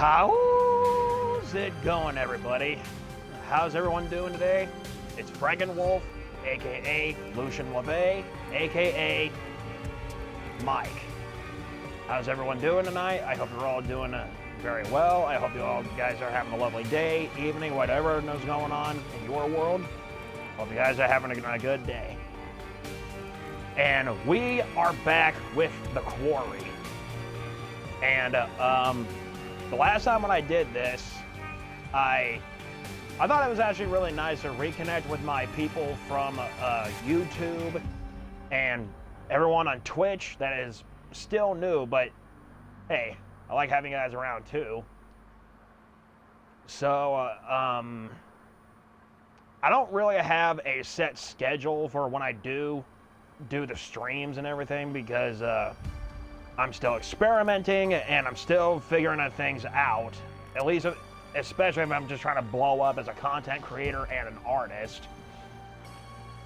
How's it going, everybody? How's everyone doing today? It's Frankenwolf, aka Lucian LeVay, aka Mike. How's everyone doing tonight? I hope you're all doing very well. I hope you all guys are having a lovely day, evening, whatever is going on in your world. Hope you guys are having a good day. And we are back with the Quarry. And the last time when I did this, I thought it was actually really nice to reconnect with my people from YouTube and everyone on Twitch that is still new, but hey, I like having you guys around too. So, I don't really have a set schedule for when I do the streams and everything because I'm still experimenting and I'm still figuring things out, at least especially if I'm just trying to blow up as a content creator and an artist.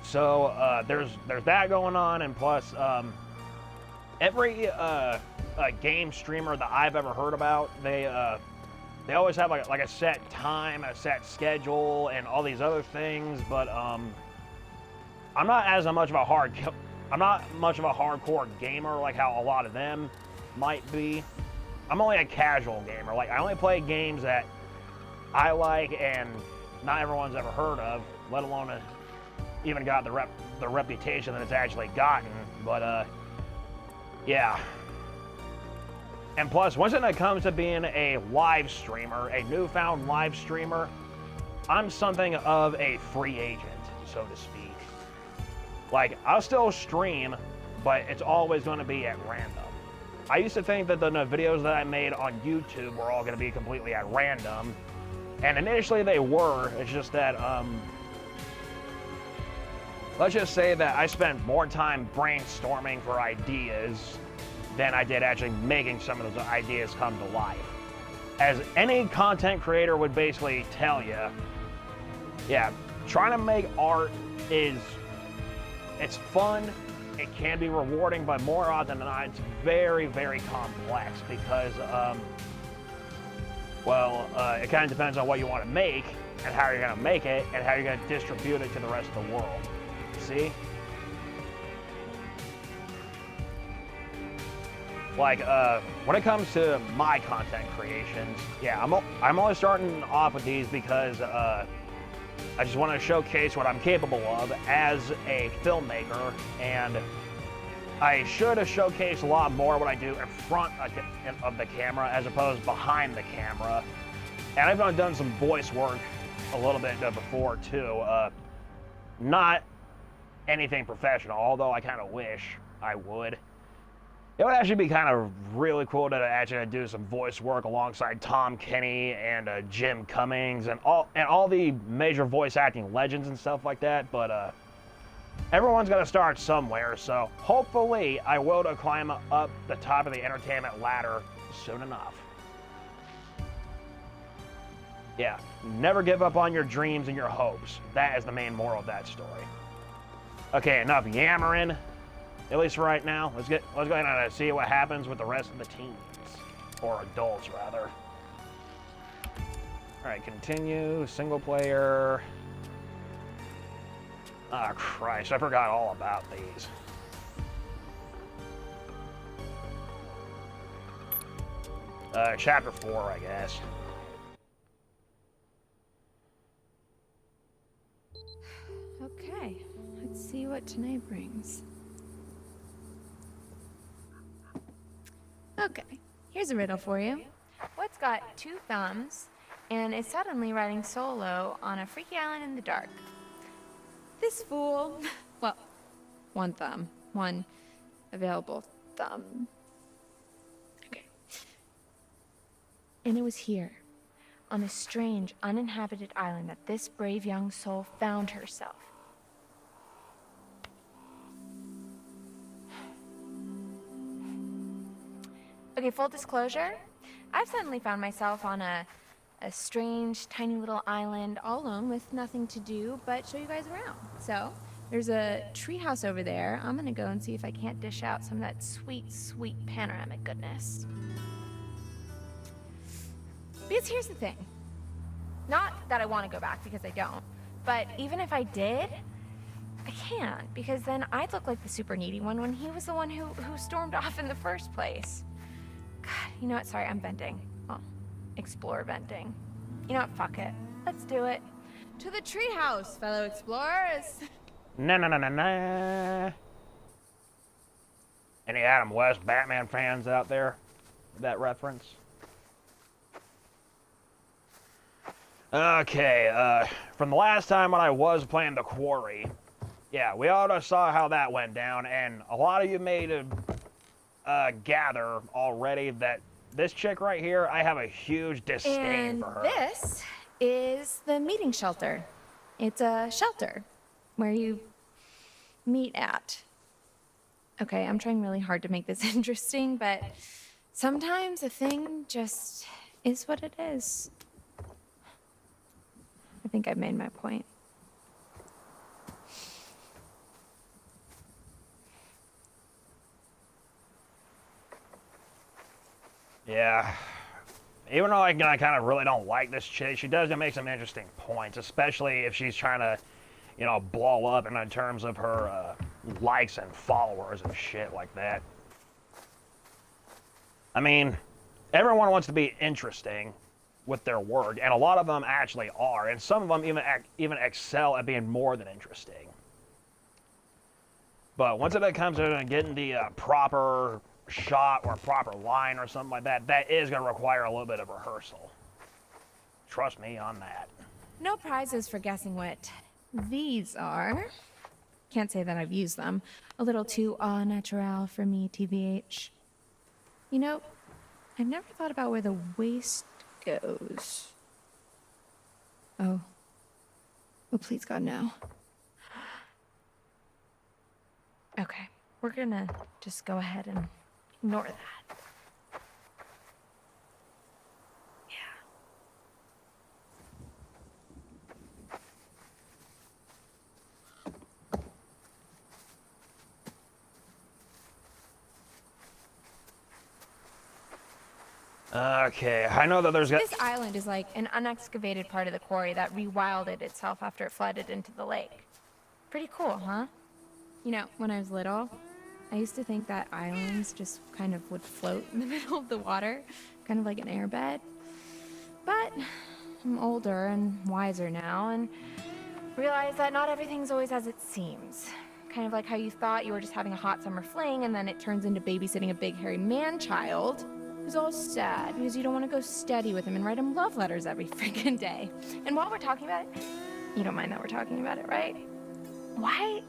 So there's that going on, and plus every game streamer that I've ever heard about, they always have like a set time, a set schedule, and all these other things. But I'm not much of a hardcore gamer like how a lot of them might be. I'm only a casual gamer. Like, I only play games that I like and not everyone's ever heard of, let alone even got the reputation that it's actually gotten. But yeah. And plus, once it comes to being a live streamer, a newfound live streamer, I'm something of a free agent, so to speak. Like, I'll still stream, but it's always going to be at random. I used to think that the videos that I made on YouTube were all going to be completely at random, and initially they were. It's just that, let's just say that I spent more time brainstorming for ideas than I did actually making some of those ideas come to life. As any content creator would basically tell you, yeah, trying to make art it's fun, it can be rewarding, but more often than not, it's very, very complex because, it kind of depends on what you want to make and how you're going to make it and how you're going to distribute it to the rest of the world. See? Like, when it comes to my content creations, yeah, I'm only starting off with these because, I just want to showcase what I'm capable of as a filmmaker, and I should have showcased a lot more what I do in front of the camera as opposed behind the camera. And I've done some voice work a little bit before too. Not anything professional, although I kind of wish I would. It would actually be kind of really cool to actually do some voice work alongside Tom Kenny and Jim Cummings and all the major voice acting legends and stuff like that. But everyone's got to start somewhere, so hopefully I will climb up the top of the entertainment ladder soon enough. Yeah, never give up on your dreams and your hopes. That is the main moral of that story. Okay, enough yammering. At least for right now. Let's go ahead and see what happens with the rest of the teens. Or adults, rather. Alright, continue. Single player. Ah, Christ. I forgot all about these. Chapter 4, I guess. Okay, let's see what tonight brings. Okay, here's a riddle for you. What's got two thumbs and is suddenly riding solo on a freaky island in the dark? This fool, well, one thumb, one available thumb. Okay. And it was here, on a strange, uninhabited island, that this brave young soul found herself. Okay, full disclosure, I've suddenly found myself on a strange, tiny little island all alone with nothing to do but show you guys around. So, there's a treehouse over there. I'm gonna go and see if I can't dish out some of that sweet, sweet panoramic goodness. Because here's the thing. Not that I want to go back, because I don't. But even if I did, I can't, because then I'd look like the super needy one when he was the one who stormed off in the first place. God, you know what? Sorry, I'm venting. Well, explore venting. You know what? Fuck it. Let's do it. To the treehouse, fellow explorers. Na. Any Adam West Batman fans out there with that reference? Okay, from the last time when I was playing the Quarry, yeah, we all saw how that went down, and a lot of you may gather already that this chick right here, I have a huge disdain for her. And this is the meeting shelter. It's a shelter where you meet at. Okay, I'm trying really hard to make this interesting, but sometimes a thing just is what it is. I think I've made my point. Yeah. Even though I kind of really don't like this chick, she does make some interesting points, especially if she's trying to, you know, blow up in terms of her likes and followers and shit like that. I mean, everyone wants to be interesting with their work, and a lot of them actually are, and some of them even excel at being more than interesting. But once it comes to getting the proper shot or proper line or something like that, that is going to require a little bit of rehearsal. Trust me on that. No prizes for guessing what these are. Can't say that I've used them. A little too au naturel for me, TBH. You know, I've never thought about where the waist goes. Oh. Oh, please, God, no. Okay, we're gonna just go ahead and ignore that. Okay, I know that there's... This island is like an unexcavated part of the quarry that rewilded itself after it flooded into the lake. Pretty cool, huh? You know, when I was little, I used to think that islands just kind of would float in the middle of the water, kind of like an airbed. But I'm older and wiser now, and realize that not everything's always as it seems. Kind of like how you thought you were just having a hot summer fling, and then it turns into babysitting a big hairy man-child who's all sad because you don't want to go steady with him and write him love letters every freaking day. And while we're talking about it, you don't mind that we're talking about it, right? Why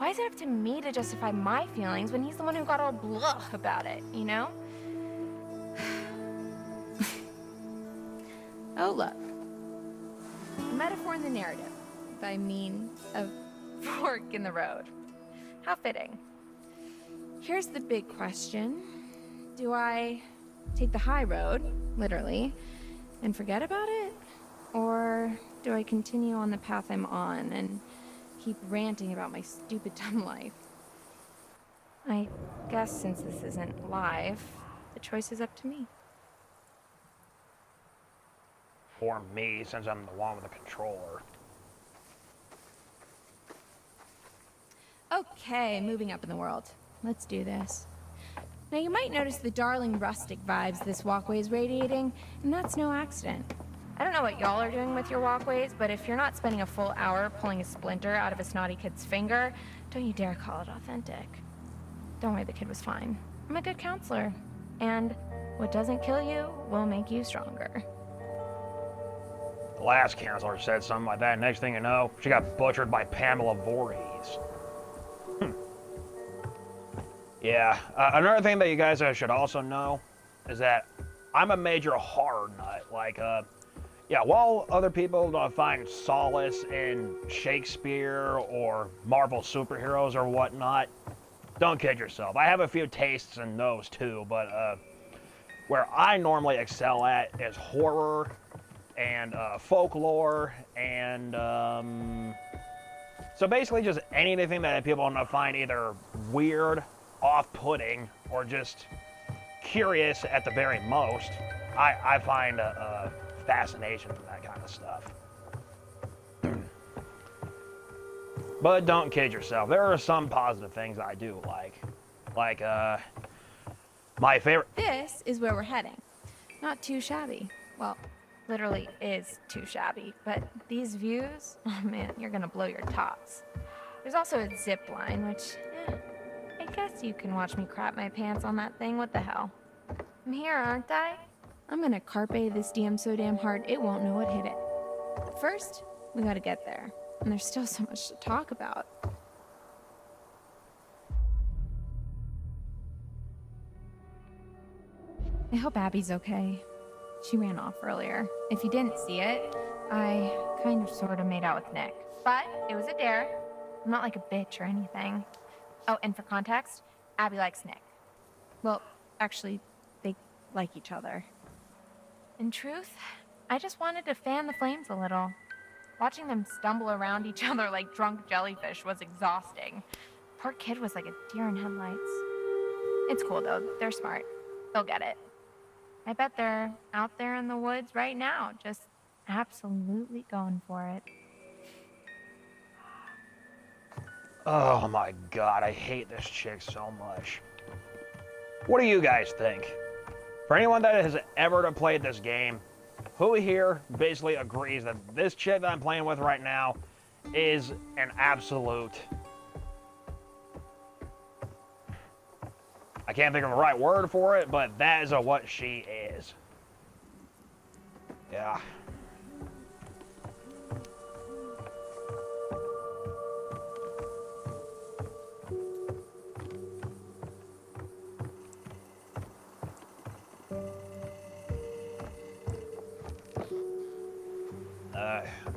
is it up to me to justify my feelings when he's the one who got all blah about it, you know? Oh, look. A metaphor in the narrative. I mean, a fork in the road. How fitting. Here's the big question. Do I take the high road, literally, and forget about it? Or do I continue on the path I'm on and keep ranting about my stupid dumb life? I guess since this isn't live, the choice is up to me. For me, since I'm the one with the controller. Okay, moving up in the world. Let's do this. Now you might notice the darling rustic vibes this walkway is radiating, and that's no accident. I don't know what y'all are doing with your walkways, but if you're not spending a full hour pulling a splinter out of a snotty kid's finger, don't you dare call it authentic. Don't worry, the kid was fine. I'm a good counselor, and what doesn't kill you will make you stronger. The last counselor said something like that. Next thing you know, she got butchered by Pamela Voorhees. Yeah, another thing that you guys should also know is that I'm a major horror nut. Like, yeah, while other people find solace in Shakespeare or Marvel superheroes or whatnot, don't kid yourself. I have a few tastes in those too, but where I normally excel at is horror and folklore and so basically just anything that people find either weird, off-putting, or just curious at the very most, I find fascination for that kind of stuff. But don't kid yourself. There are some positive things I do like. Like, my favorite... This is where we're heading. Not too shabby. Well, literally is too shabby. But these views, oh man, you're gonna blow your tops. There's also a zip line, which, I guess you can watch me crap my pants on that thing. What the hell? I'm here, aren't I? I'm gonna carpe this DM so damn hard it won't know what hit it. But first, we gotta get there. And there's still so much to talk about. I hope Abby's okay. She ran off earlier. If you didn't see it, I kind of sort of made out with Nick. But it was a dare. I'm not like a bitch or anything. Oh, and for context, Abby likes Nick. Well, actually, they like each other. In truth, I just wanted to fan the flames a little. Watching them stumble around each other like drunk jellyfish was exhausting. Poor kid was like a deer in headlights. It's cool though, they're smart. They'll get it. I bet they're out there in the woods right now, just absolutely going for it. Oh my god, I hate this chick so much. What do you guys think? For anyone that has ever played this game, who here basically agrees that this chick that I'm playing with right now is an absolute... I can't think of the right word for it, but that is what she is. Yeah.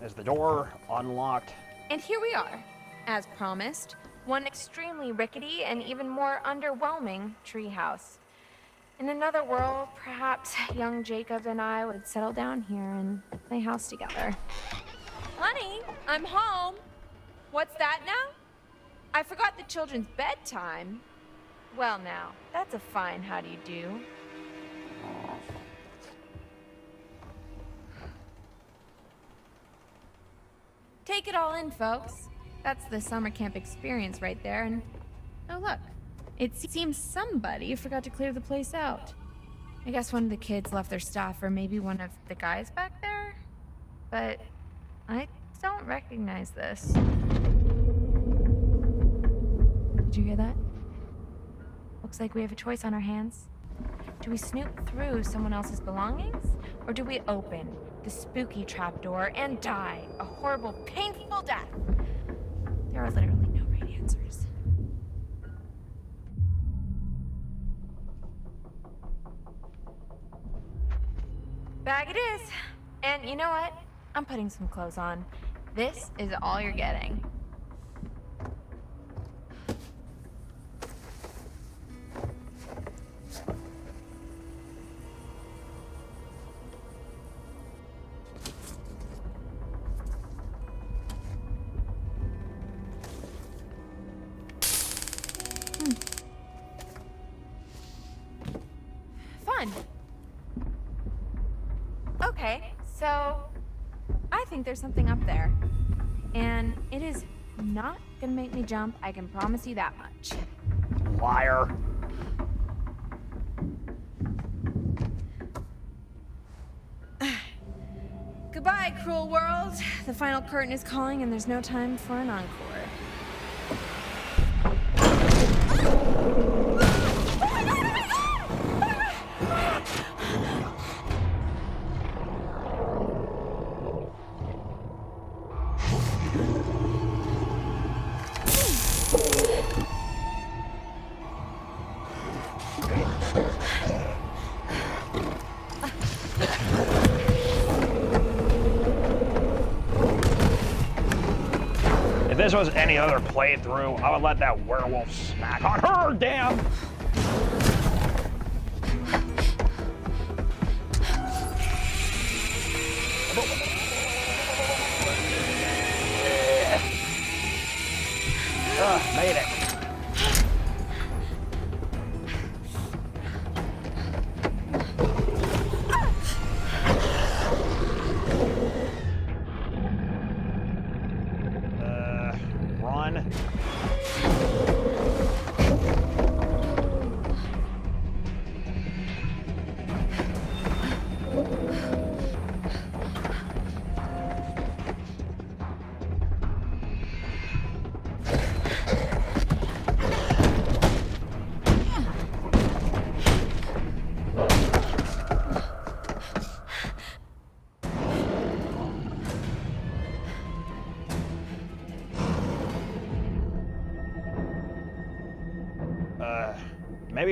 Is the door unlocked? And here we are, as promised, one extremely rickety and even more underwhelming treehouse. In another world, perhaps young Jacob and I would settle down here and play house together. Honey, I'm home. What's that now? I forgot the children's bedtime. Well now, that's a fine how do you do. Take it all in, folks. That's the summer camp experience right there, and oh look, it seems somebody forgot to clear the place out. I guess one of the kids left their stuff, or maybe one of the guys back there? But I don't recognize this. Did you hear that? Looks like we have a choice on our hands. Do we snoop through someone else's belongings, or do we open the spooky trapdoor and die a horrible, painful death? There are literally no right answers. Bag it is. And you know what? I'm putting some clothes on. This is all you're getting. Fun. Okay, so I think there's something up there. And it is not gonna make me jump, I can promise you that much. Liar. Goodbye, cruel world. The final curtain is calling and there's no time for an encore. If this was any other playthrough, I would let that werewolf smack on her, damn! Made it.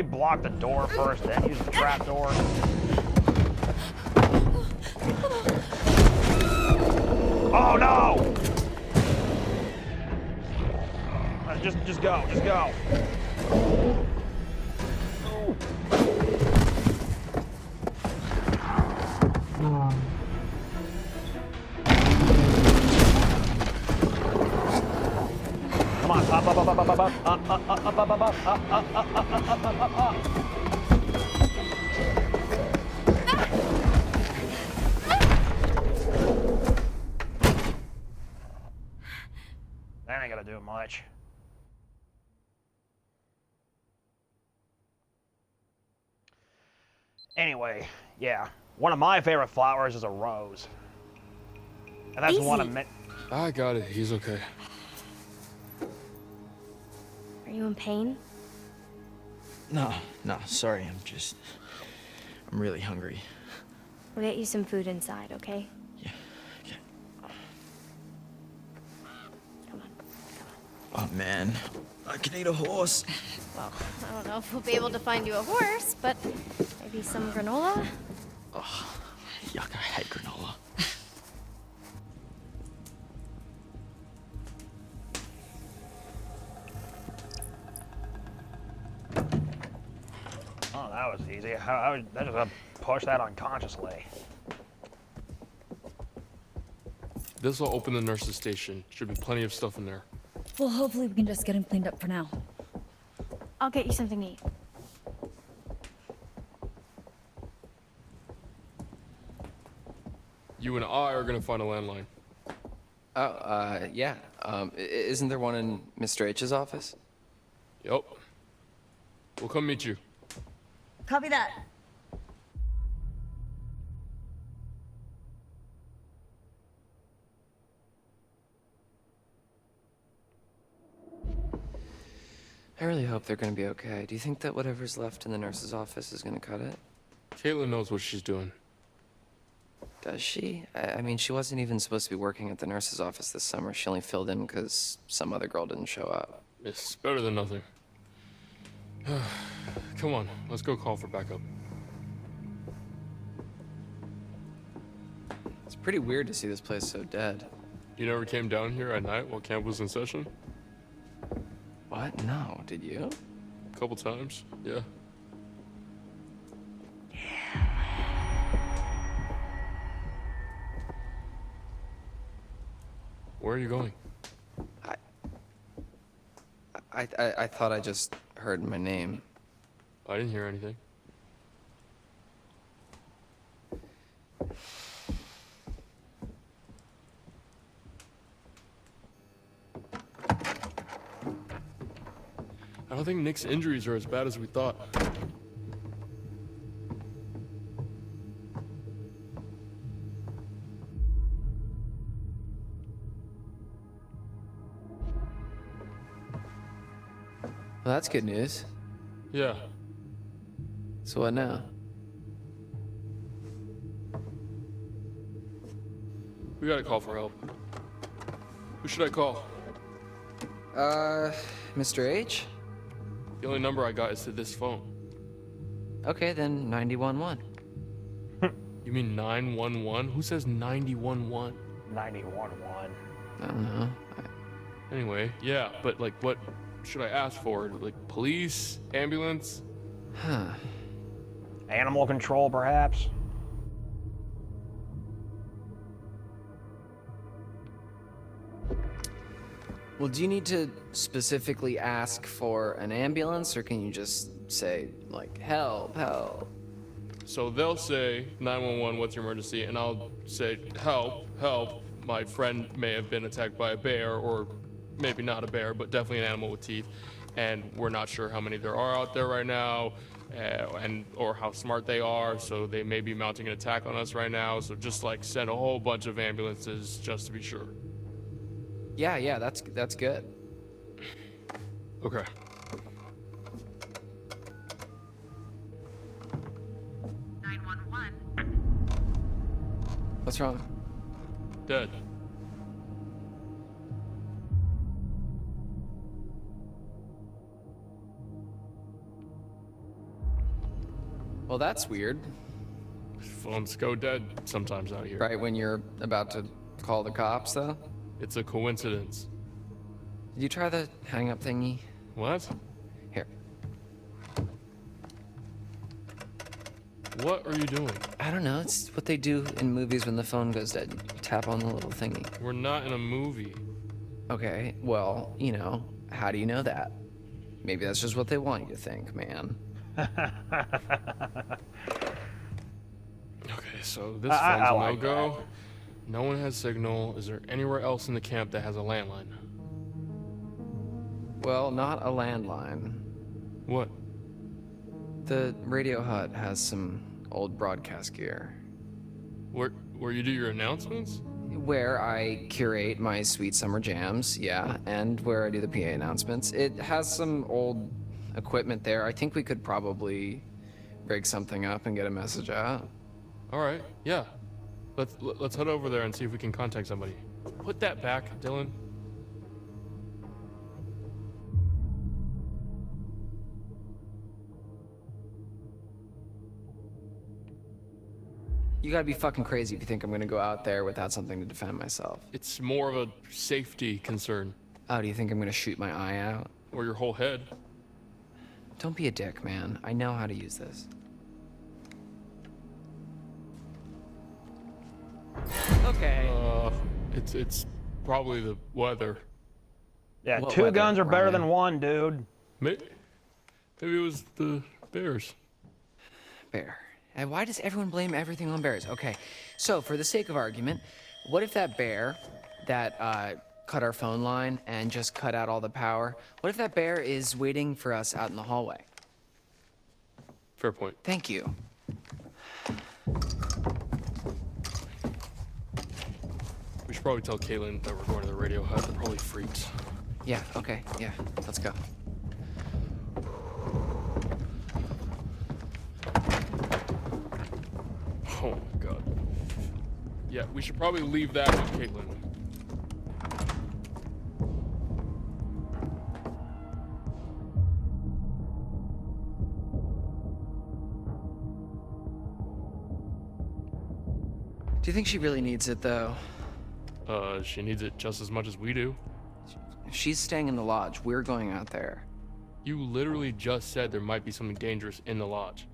we block the door first, then use the trap door? Oh no! Just go, just go. Come on, up, up, up, up, up, up, up, up, up, up, up, up, up, up, up, up. That ain't gonna do much. Anyway, yeah. One of my favorite flowers is a rose. And that's one of many. I got it. He's okay. Are you in pain? No, sorry. I'm really hungry. We'll get you some food inside, okay? Yeah, okay. Come on. Oh, man. I can eat a horse. Well, I don't know if we'll be able to find you a horse, but maybe some granola? Oh, yuck, I hate granola. Oh, that was easy. I would just push that unconsciously. This'll open the nurse's station. Should be plenty of stuff in there. Well, hopefully we can just get him cleaned up for now. I'll get you something to eat. You and I are gonna find a landline. Oh, yeah. Isn't there one in Mr. H's office? Yep. We'll come meet you. Copy that. I really hope they're gonna be okay. Do you think that whatever's left in the nurse's office is gonna cut it? Caitlin knows what she's doing. Does she? I mean, she wasn't even supposed to be working at the nurse's office this summer. She only filled in because some other girl didn't show up. It's better than nothing. Come on, let's go call for backup. It's pretty weird to see this place so dead. You never came down here at night while camp was in session? What? No, did you? A couple times, yeah. Where are you going? I thought I just heard my name. I didn't hear anything. I don't think Nick's injuries are as bad as we thought. Well, that's good news. Yeah. So what now? We gotta call for help. Who should I call? Mr. H? The only number I got is to this phone. Okay, then 911. You mean 911? Who says 911? 91-1. I don't know. Anyway, yeah, but like what should I ask for? Like police? Ambulance? Huh. Animal control, perhaps? Well, do you need to specifically ask for an ambulance, or can you just say, like, help, help? So they'll say 911, what's your emergency? And I'll say, help, help. My friend may have been attacked by a bear, or maybe not a bear, but definitely an animal with teeth. And we're not sure how many there are out there right now, or how smart they are. So they may be mounting an attack on us right now. So just like send a whole bunch of ambulances just to be sure. Yeah, that's good. Okay. What's wrong? Dead. Well, that's weird. Phones go dead sometimes out here. Right when you're about to call the cops, though? It's a coincidence. Did you try the hang-up thingy? What? Here. What are you doing? I don't know. It's what they do in movies when the phone goes dead. You tap on the little thingy. We're not in a movie. Okay, well, you know, how do you know that? Maybe that's just what they want you to think, man. Okay, so this I phone's a like no-go. No one has signal. Is there anywhere else in the camp that has a landline? Well, not a landline. What? The radio hut has some old broadcast gear. Where you do your announcements? Where I curate my sweet summer jams, yeah, and where I do the PA announcements. It has some old equipment there. I think we could probably rig something up and get a message out. All right, yeah. Let's head over there and see if we can contact somebody. Put that back, Dylan. You gotta be fucking crazy if you think I'm gonna go out there without something to defend myself. It's more of a safety concern. Oh, do you think I'm gonna shoot my eye out? Or your whole head. Don't be a dick, man. I know how to use this. Okay. It's probably the weather. Yeah, What two weather, guns are better Ryan? than one, dude. Maybe it was the bears. Bear. And why does everyone blame everything on bears? Okay, so for the sake of argument, what if that bear that cut our phone line and just cut out all the power, what if that bear is waiting for us out in the hallway? Fair point. Thank you. We should probably tell Caitlin that we're going to the radio hut. They're probably freaked. Yeah, okay, yeah, let's go. Oh my god. Yeah, we should probably leave that with Caitlin. Do you think she really needs it, though? She needs it just as much as we do. If she's staying in the lodge, we're going out there. You literally just said there might be something dangerous in the lodge.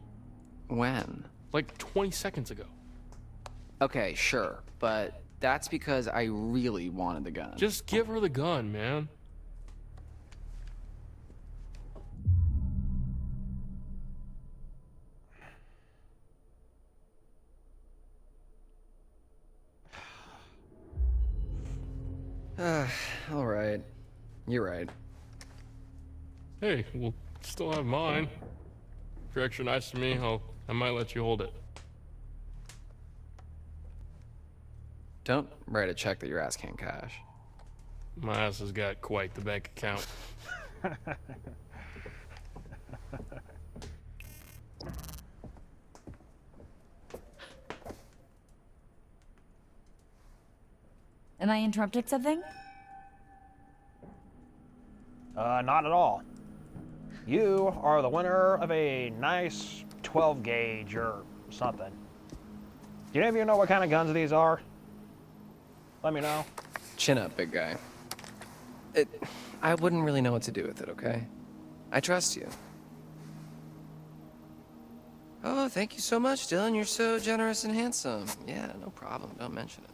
When? Like 20 seconds ago. Okay, sure, but that's because I really wanted the gun. Just give her the gun, man. All right. You're right. Hey, we'll still have mine. If you're extra nice to me, I might let you hold it. Don't write a check that your ass can't cash. My ass has got quite the bank account. Am I interrupted something? Not at all. You are the winner of a nice 12 gauge or something. Do any of you know what kind of guns these are? Let me know. Chin up, big guy. I wouldn't really know what to do with it, okay? I trust you. Oh, thank you so much, Dylan. You're so generous and handsome. Yeah, no problem. Don't mention it.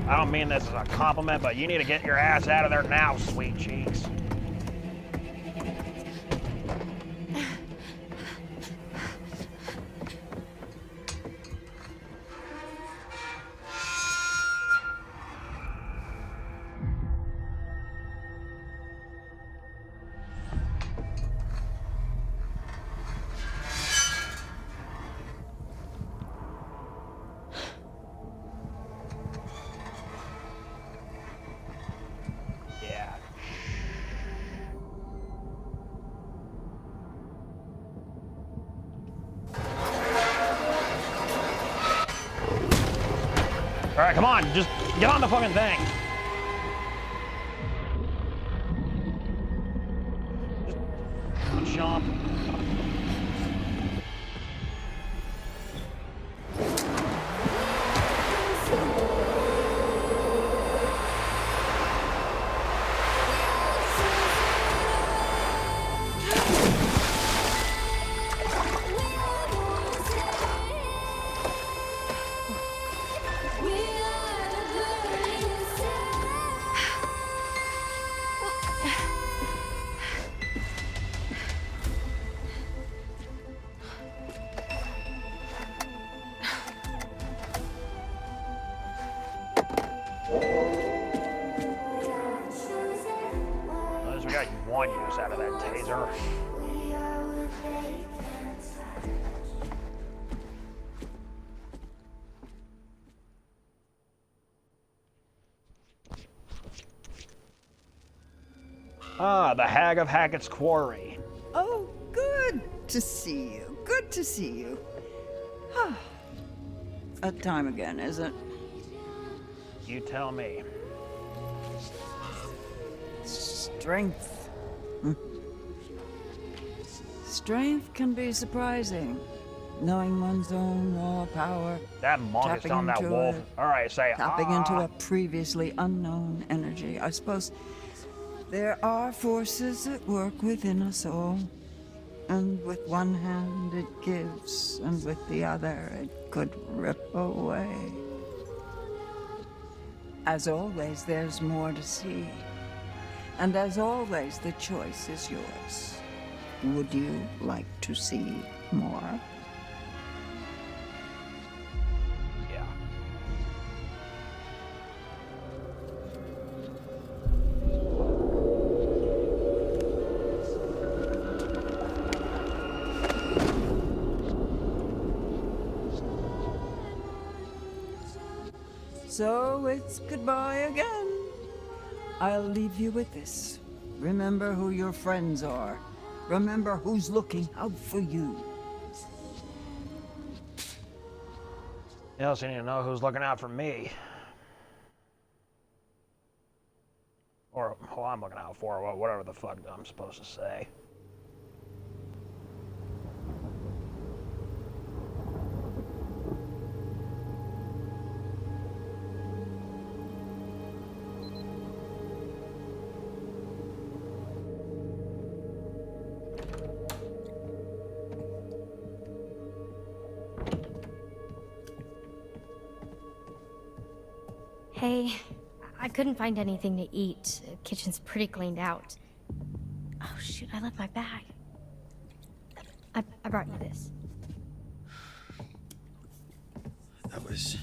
I don't mean this as a compliment, but you need to get your ass out of there now, sweet cheeks. All right, come on, just get on the fucking thing. Just jump. At least we got one use out of that taser. Ah, the Hag of Hackett's Quarry. Oh, good to see you. Good to see you. That time again, is it? You tell me. Strength. Strength can be surprising. Knowing one's own raw power. That monk is Tapping telling that into wolf. it. All right, say Tapping into a previously unknown energy. I suppose there are forces at work within us all. And with one hand it gives, and with the other it could rip away. As always, there's more to see. And as always, the choice is yours. Would you like to see more? Yeah. So it's goodbye again. I'll leave you with this. Remember who your friends are. Remember who's looking out for you. You also need to know who's looking out for me. Or who I'm looking out for, whatever the fuck I'm supposed to say. Hey, I couldn't find anything to eat. The kitchen's pretty cleaned out. Oh shoot, I left my bag. I brought you this. That was...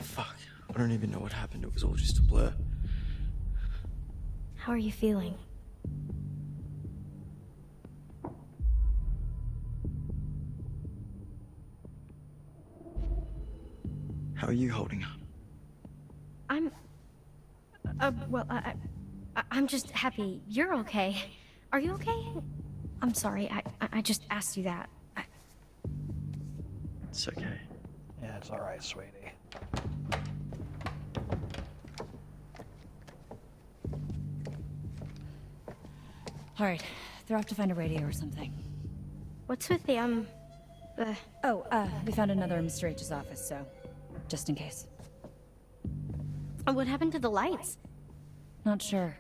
Fuck. I don't even know what happened. It was all just a blur. How are you feeling? How are you holding up? I'm just happy you're okay. Are you okay? I'm sorry, I just asked you that. It's okay. Yeah, it's all right, sweetie. All right, they're off to find a radio or something. What's with the, We found another in Mr. H's office, so just in case. what happened to the lights? Not sure.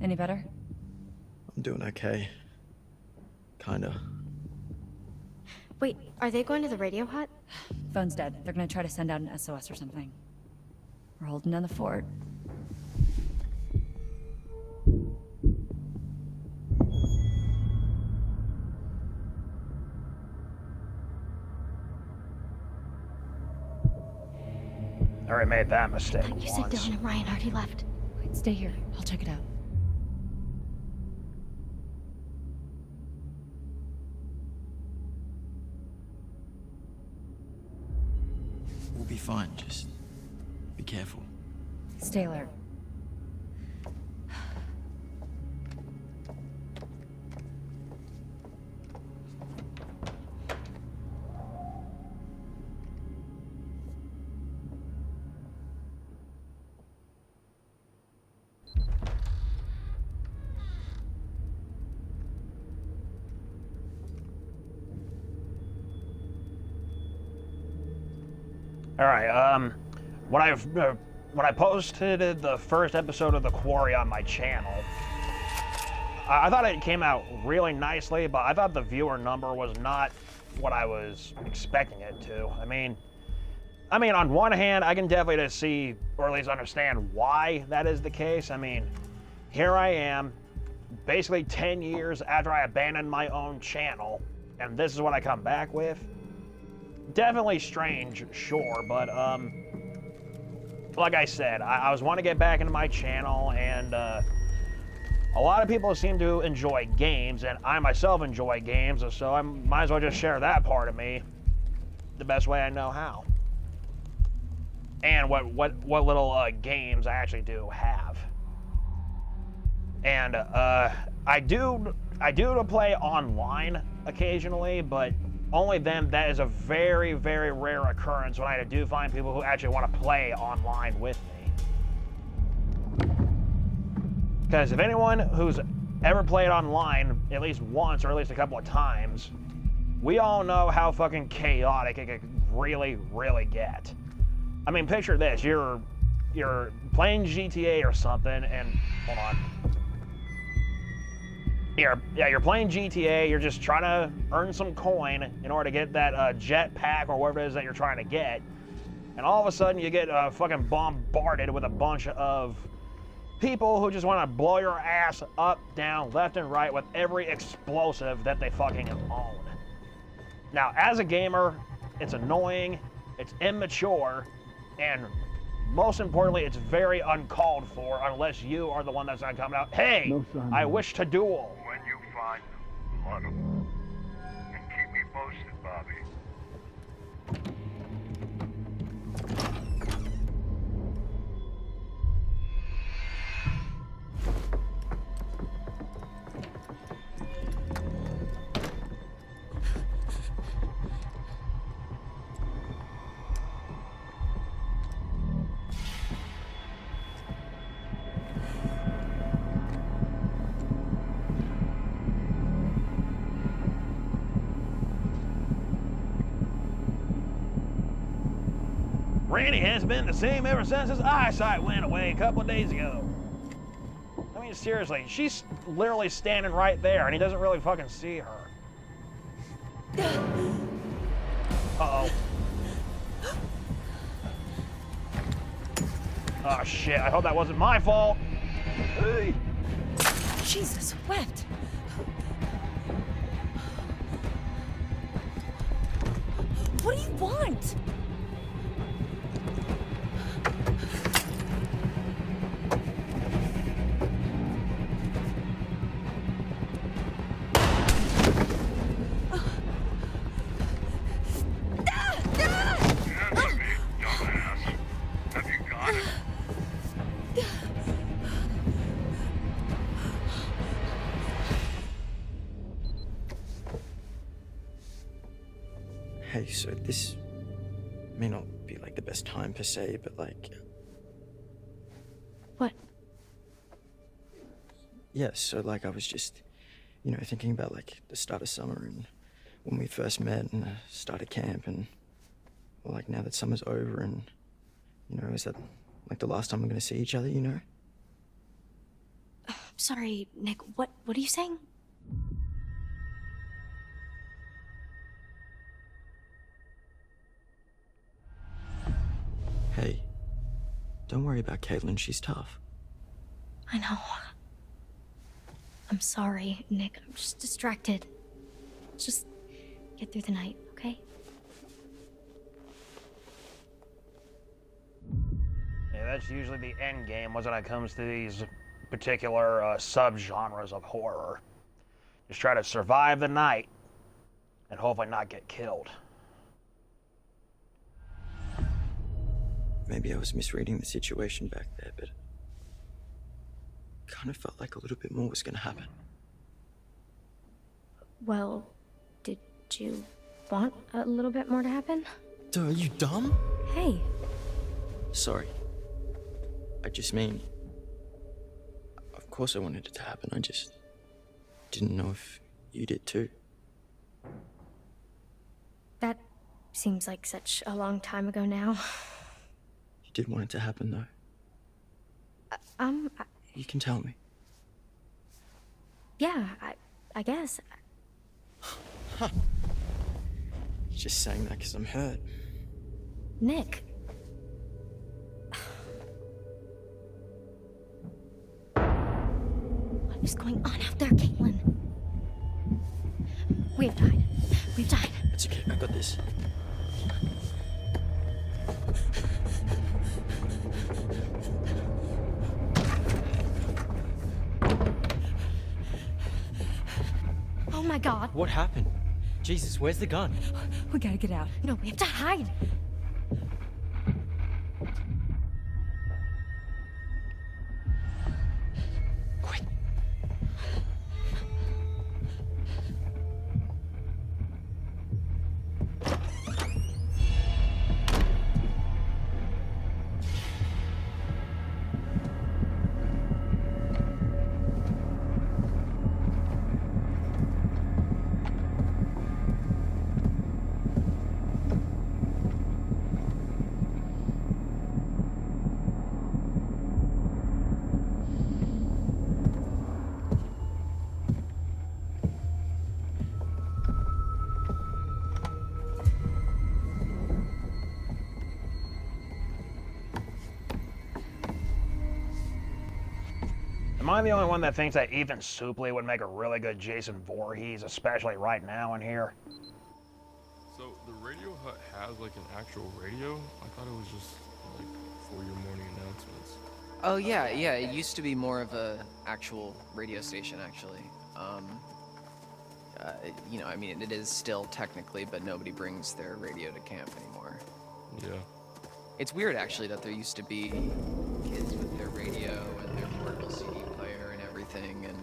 Any better? I'm doing okay. Kinda. Wait, are they going to the radio hut? Phone's dead. They're gonna try to send out an SOS or something. We're holding down the fort. I already made that mistake You said once. Dylan and Ryan already left. Wait, stay here. I'll check it out. We'll be fine, just be careful. Stay alert. All right. When I posted the first episode of the Quarry on my channel, I thought it came out really nicely, but I thought the viewer number was not what I was expecting it to. I mean, on one hand, I can definitely just see, or at least understand why that is the case. I mean, here I am, basically 10 years after I abandoned my own channel, and this is what I come back with. Definitely strange, sure, but like I said, I was wanting to get back into my channel, and a lot of people seem to enjoy games, and I myself enjoy games, so I might as well just share that part of me the best way I know how. And what little games I actually do have. And I do play online occasionally, but only then. That is a very, very rare occurrence when I do find people who actually want to play online with me. Because if anyone who's ever played online at least once or at least a couple of times, we all know how fucking chaotic it can really, really get. I mean, picture this: you're playing GTA or something, and hold on. You're playing GTA. You're just trying to earn some coin in order to get that jet pack or whatever it is that you're trying to get, and all of a sudden you get fucking bombarded with a bunch of people who just want to blow your ass up, down, left, and right with every explosive that they fucking own. Now, as a gamer, it's annoying, it's immature, and most importantly, it's very uncalled for unless you are the one that's not coming out, hey, no, I wish to duel. When you find them, hunt them. And keep me posted, Bobby. Randy has been the same ever since his eyesight went away a couple of days ago. I mean, seriously, she's literally standing right there, and he doesn't really fucking see her. Uh-oh. Oh, shit, I hope that wasn't my fault. Hey. Jesus wept. What do you want? Hey, so this may not be like the best time per se, but like... What? Yeah, so like I was just, you know, thinking about like the start of summer and when we first met and started camp, and well, like now that summer's over and, you know, is that like the last time we're gonna see each other, you know? Sorry, Nick, what are you saying? Hey, don't worry about Caitlin, she's tough. I know. I'm sorry, Nick. I'm just distracted. Let's just get through the night, okay? Yeah, that's usually the end game when it comes to these particular subgenres of horror. Just try to survive the night and hopefully not get killed. Maybe I was misreading the situation back there, but kind of felt like a little bit more was gonna happen. Well, did you want a little bit more to happen? Duh, are you dumb? Hey. Sorry. I just mean, course I wanted it to happen. I just didn't know if you did too. That seems like such a long time ago now. You did want it to happen, though. You can tell me. Yeah, I guess. You're just saying that because I'm hurt. Nick. What is going on out there, Caitlin? We've died. We've died. It's okay, I got this. Oh my god. What happened? Jesus, where's the gun? We gotta get out. No, we have to hide. Quick. Am I the only one that thinks that Ethan Suplee would make a really good Jason Voorhees, especially right now in here? So the Radio Hut has like an actual radio? I thought it was just like for your morning announcements. Oh yeah, it used to be more of a actual radio station actually. You know, I mean, it is still technically, but nobody brings their radio to camp anymore. Yeah. It's weird actually that there used to be kids with their radio and their portable CD player and everything, and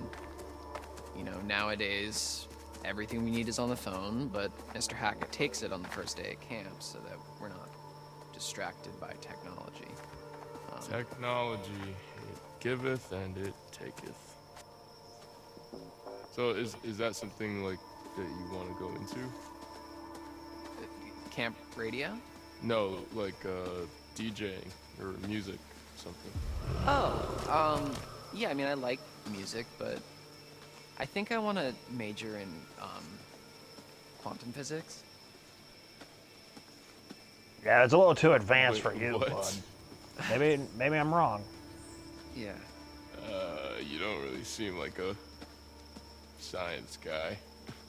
you know, nowadays everything we need is on the phone, but Mr. Hackett takes it on the first day at camp so that we're not distracted by technology. Technology, it giveth and it taketh. So is that something like that you want to go into? Camp radio? No, like DJing or music, something. Oh, yeah, I mean, I like music, but I think I want to major in quantum physics. Yeah, it's a little too advanced Wait, for you, what? bud. Maybe I'm wrong. Yeah. You don't really seem like a science guy.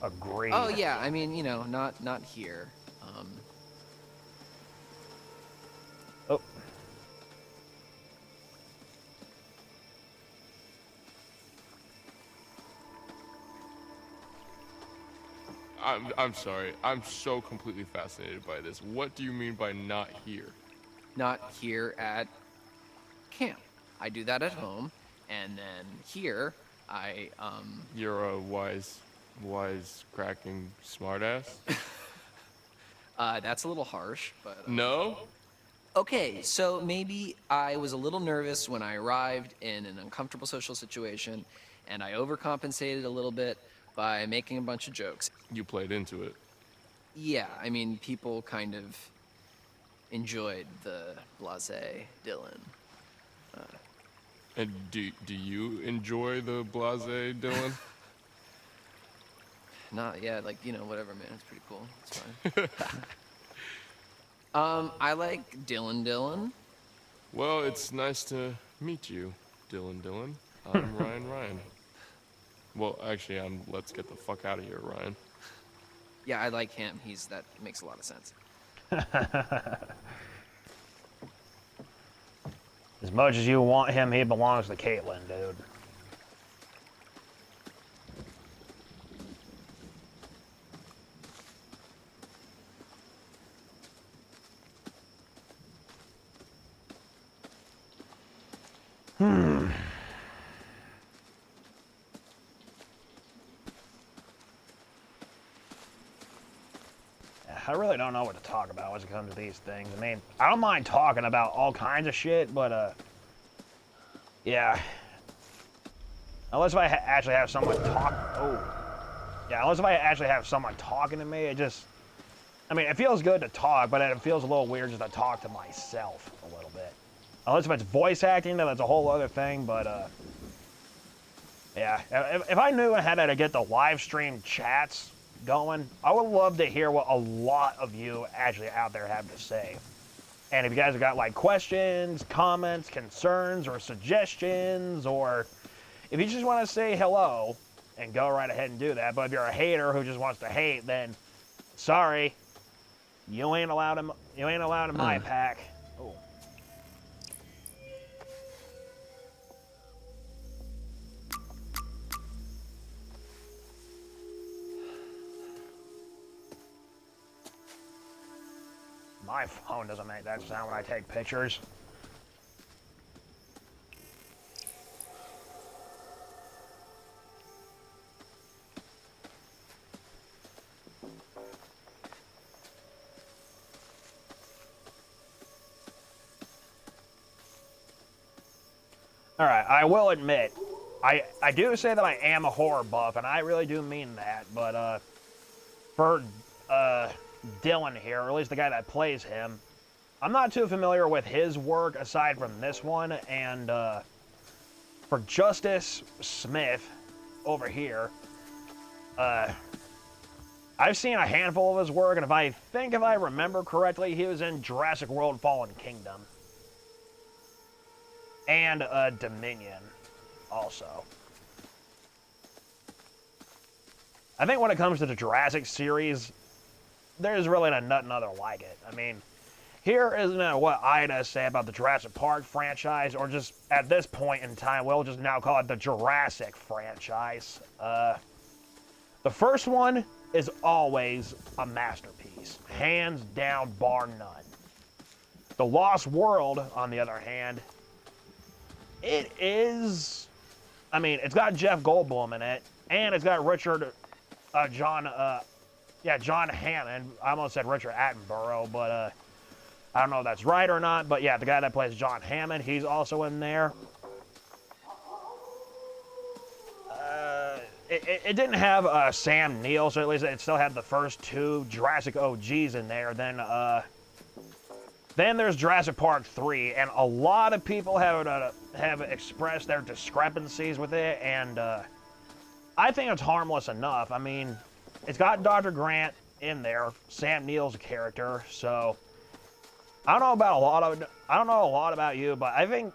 Agreed. Oh yeah, I mean, you know, not here. Oh. I'm sorry. I'm so completely fascinated by this. What do you mean by not here? Not here at camp. I do that at home, and then here I You're a wise cracking smartass? that's a little harsh, but No? okay, so maybe I was a little nervous when I arrived in an uncomfortable social situation, and I overcompensated a little bit by making a bunch of jokes. You played into it. Yeah, I mean, people kind of enjoyed the blasé Dylan. And do you enjoy the blasé, Dylan? Not yet, like, you know, whatever, man. It's pretty cool. It's fine. I like Dylan. Well, it's nice to meet you, Dylan. I'm Ryan. Well, actually, let's get the fuck out of here, Ryan. Yeah, I like him. That makes a lot of sense. As much as you want him, he belongs to Caitlin, dude. I really don't know what to talk about when it comes to these things. I mean, I don't mind talking about all kinds of shit, but, yeah. Unless if I actually have someone talk. Oh. Yeah, unless if I actually have someone talking to me, it just. I mean, it feels good to talk, but it feels a little weird just to talk to myself a little bit. Unless if it's voice acting, then that's a whole other thing, but, yeah. If I knew how to get the live stream chats going, I would love to hear what a lot of you actually out there have to say. And if you guys have got, like, questions, comments, concerns, or suggestions, or if you just want to say hello, and go right ahead and do that. But if you're a hater who just wants to hate, then sorry, you ain't allowed in my pack. Oh. My phone doesn't make that sound when I take pictures. Alright, I will admit, I do say that I am a horror buff, and I really do mean that, but, for, Dylan here, or at least the guy that plays him, I'm not too familiar with his work aside from this one, and, for Justice Smith over here, I've seen a handful of his work, and if I remember correctly, he was in Jurassic World Fallen Kingdom. And Dominion, also. I think when it comes to the Jurassic series, there's really nothing other like it. I mean, here is what I had to say about the Jurassic Park franchise, or just at this point in time, we'll just now call it the Jurassic franchise. The first one is always a masterpiece, hands down, bar none. The Lost World, on the other hand, it is, I mean, it's got Jeff Goldblum in it, and it's got John Hammond. I almost said Richard Attenborough, but I don't know if that's right or not, but yeah, the guy that plays John Hammond, he's also in there. It didn't have Sam Neill, so at least it still had the first two Jurassic OGs in there. Then there's Jurassic Park 3, and a lot of people have expressed their discrepancies with it, and I think it's harmless enough. I mean, it's got Dr. Grant in there, Sam Neill's character, so I don't know a lot about you, but I think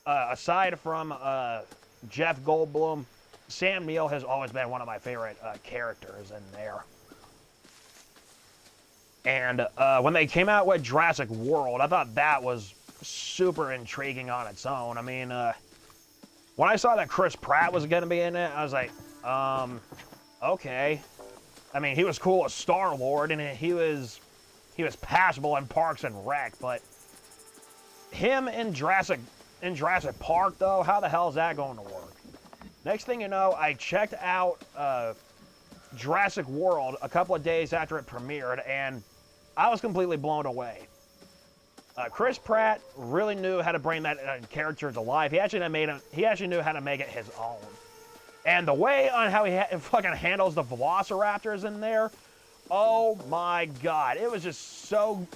aside from Jeff Goldblum, Sam Neill has always been one of my favorite characters in there. And when they came out with Jurassic World, I thought that was super intriguing on its own. I mean, when I saw that Chris Pratt was going to be in it, I was like, okay. I mean, he was cool as Star-Lord, and he was passable in Parks and Rec, but him in Jurassic Park, though, how the hell is that going to work? Next thing you know, I checked out Jurassic World a couple of days after it premiered, and I was completely blown away. Chris Pratt really knew how to bring that character to life. He actually knew how to make it his own. And the way on how he fucking handles the velociraptors in there, oh my god, it was just so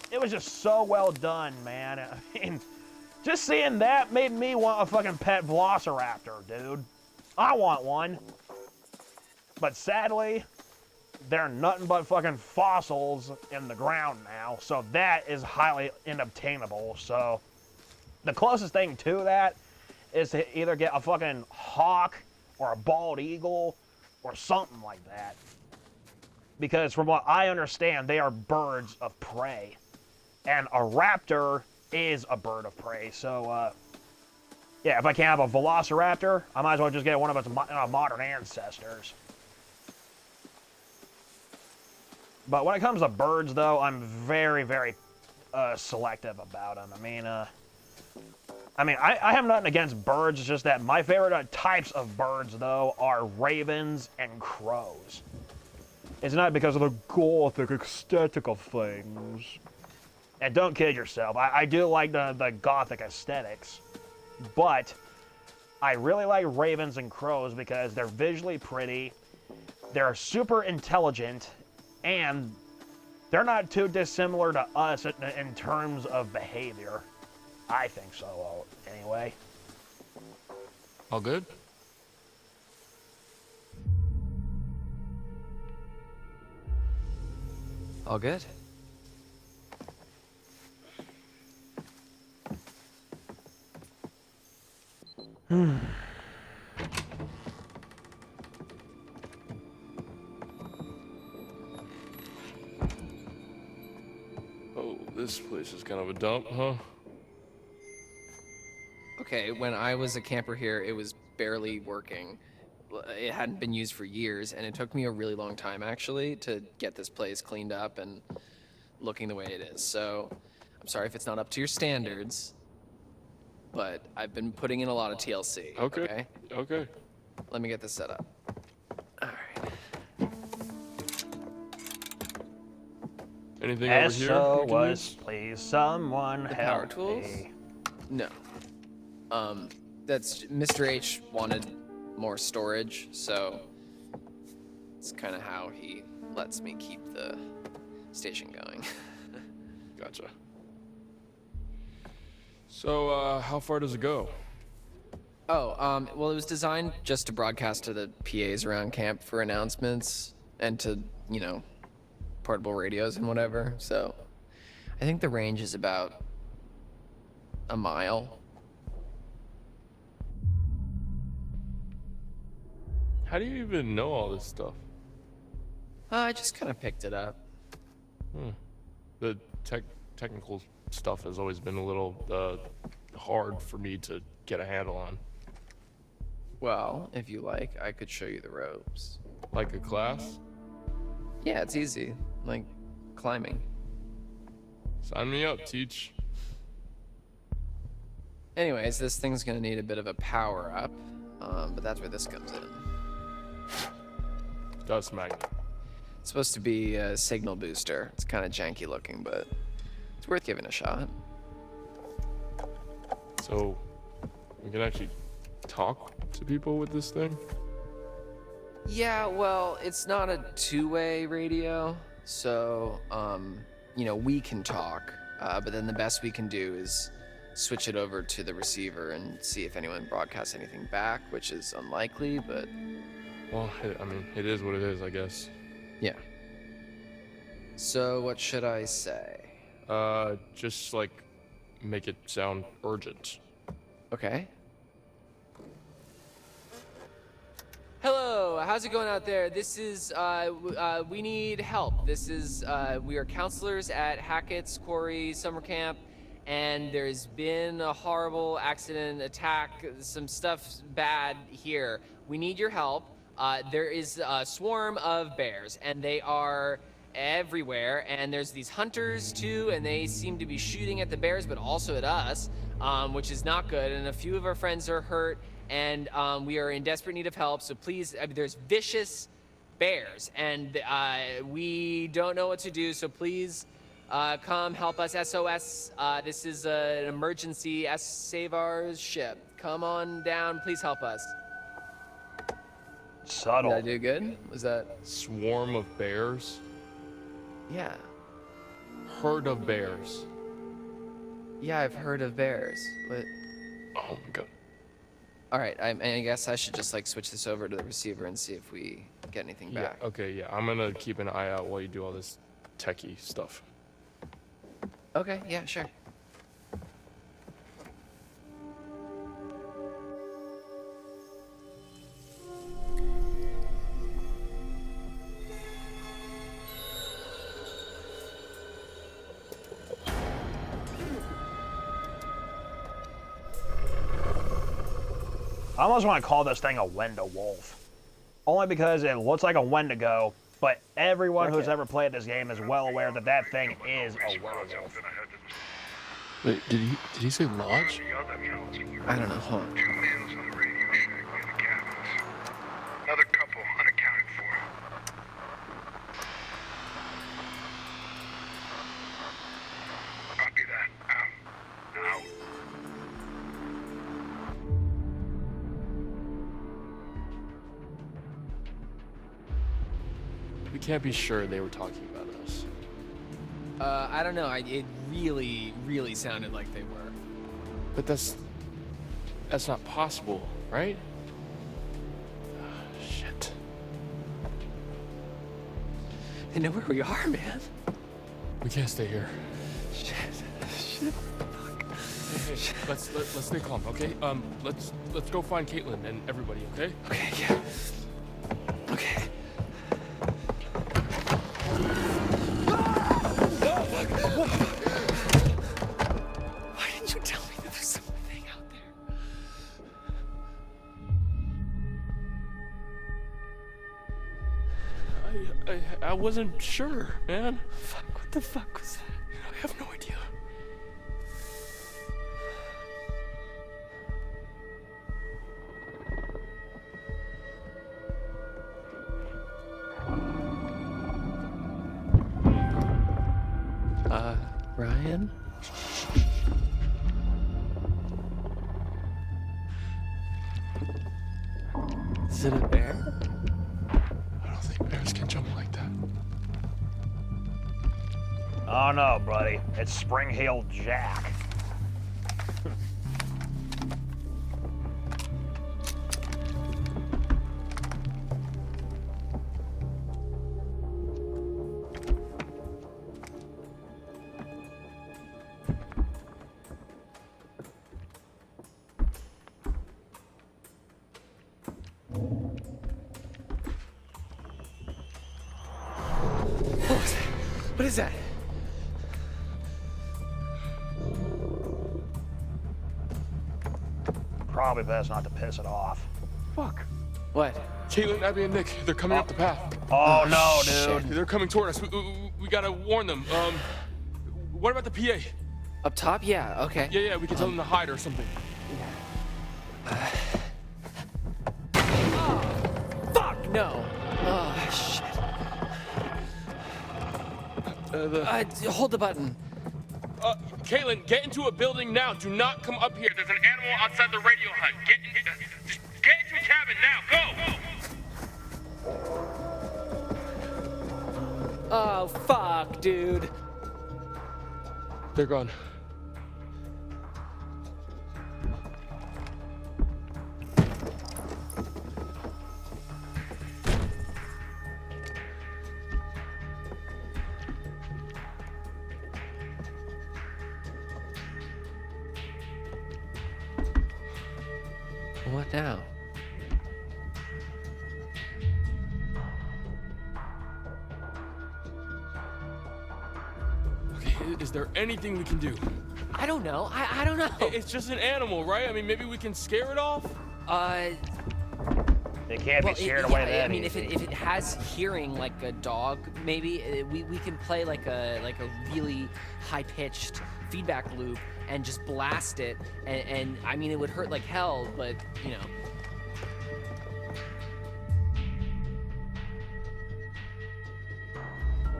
well done, man. I mean, just seeing that made me want a fucking pet velociraptor, dude. I want one. But sadly, they're nothing but fucking fossils in the ground now, so that is highly inobtainable. So the closest thing to that is to either get a fucking hawk or a bald eagle or something like that. Because from what I understand, they are birds of prey. And a raptor is a bird of prey. So, yeah, if I can't have a velociraptor, I might as well just get one of its modern ancestors. But when it comes to birds, though, I'm very, very selective about them. I have nothing against birds. It's just that my favorite types of birds, though, are ravens and crows. It's not because of the gothic aesthetic of things. And don't kid yourself. I do like the gothic aesthetics. But I really like ravens and crows because they're visually pretty, they're super intelligent, and they're not too dissimilar to us in terms of behavior. I think so, anyway. All good? All good? Oh, this place is kind of a dump, huh? Okay, when I was a camper here, it was barely working. It hadn't been used for years, and it took me a really long time, actually, to get this place cleaned up and looking the way it is. So, I'm sorry if it's not up to your standards, but I've been putting in a lot of TLC. Okay. Okay. Let me get this set up. All right. Anything over here? you can use? SOS, please, someone The help power tools? me. No. That's Mr. H wanted more storage, so it's kind of how he lets me keep the station going. Gotcha. So, how far does it go? Oh, well, it was designed just to broadcast to the PAs around camp for announcements and to, portable radios and whatever. So, I think the range is about a mile. How do you even know all this stuff? I just kind of picked it up. The technical stuff has always been a little hard for me to get a handle on. Well, if you like, I could show you the ropes. Like a class? Yeah, it's easy. Like climbing. Sign me up, teach. Anyways, this thing's gonna need a bit of a power up, but that's where this comes in. Dust magnet. It's supposed to be a signal booster. It's kind of janky looking, but it's worth giving a shot. So, we can actually talk to people with this thing? Yeah, well, it's not a two-way radio, so, we can talk, but then the best we can do is switch it over to the receiver and see if anyone broadcasts anything back, which is unlikely, but... Well, it is what it is, I guess. Yeah. So, what should I say? Just, make it sound urgent. Okay. Hello, how's it going out there? This is, we need help. This is, we are counselors at Hackett's Quarry Summer Camp, and there's been a horrible accident, attack, some stuff bad here. We need your help. There is a swarm of bears, and they are everywhere, and there's these hunters too, and they seem to be shooting at the bears, but also at us, which is not good, and a few of our friends are hurt, and we are in desperate need of help, so please, there's vicious bears, and we don't know what to do, so please come help us. SOS, this is an emergency. Save our ship. Come on down, please help us. Subtle. Did I do good? Was that... Swarm of bears? Yeah. Herd of bears. Yeah, I've heard of bears, but... Oh my god. Alright, I guess I should just, switch this over to the receiver and see if we get anything back. Yeah, okay, yeah. I'm gonna keep an eye out while you do all this techie stuff. Okay, yeah, sure. I almost want to call this thing a Wendigo wolf. Only because it looks like a Wendigo, but everyone who's ever played this game is well aware that that thing is a werewolf. Wait, did he say lodge? I don't know, hold on. 2 males on the radio shack near the cabins. Another couple unaccounted for. Copy that. Out. can't be sure they were talking about us. I don't know. It really, really sounded like they were. But that's not possible, right? Shit. They know where we are, man. We can't stay here. Shit. Hey, let's stay calm, okay? Let's go find Caitlin and everybody, okay? Okay, yeah. Okay. Why didn't you tell me there was something out there? I wasn't sure, man. Fuck, what the fuck was that? I have no idea. Ryan? Is it a bear? I don't think bears can jump like that. Oh no, buddy. It's Spring-Heeled Jack. What is that? Probably best not to piss it off. Fuck. What? Caitlin, Abby, and Nick, they're coming up the path. Oh no, Shit. dude. They're coming toward us. We gotta warn them. What about the PA? Up top? Yeah, okay. Yeah, we can tell them to hide or something. Fuck, no. Oh, shit. Hold the button. Caitlin, get into a building now. Do not come up here. There's an animal outside the radio hut. Just get into a cabin now. Go! Oh, fuck, dude. They're gone. What now? Okay, is there anything we can do? I don't know. I don't know. It's just an animal, right? I mean, maybe we can scare it off? They can't be scared yeah, away that I mean, if easy. it has hearing like a dog, maybe we can play like a really high-pitched feedback loop and just blast it, and I mean, it would hurt like hell, but you know.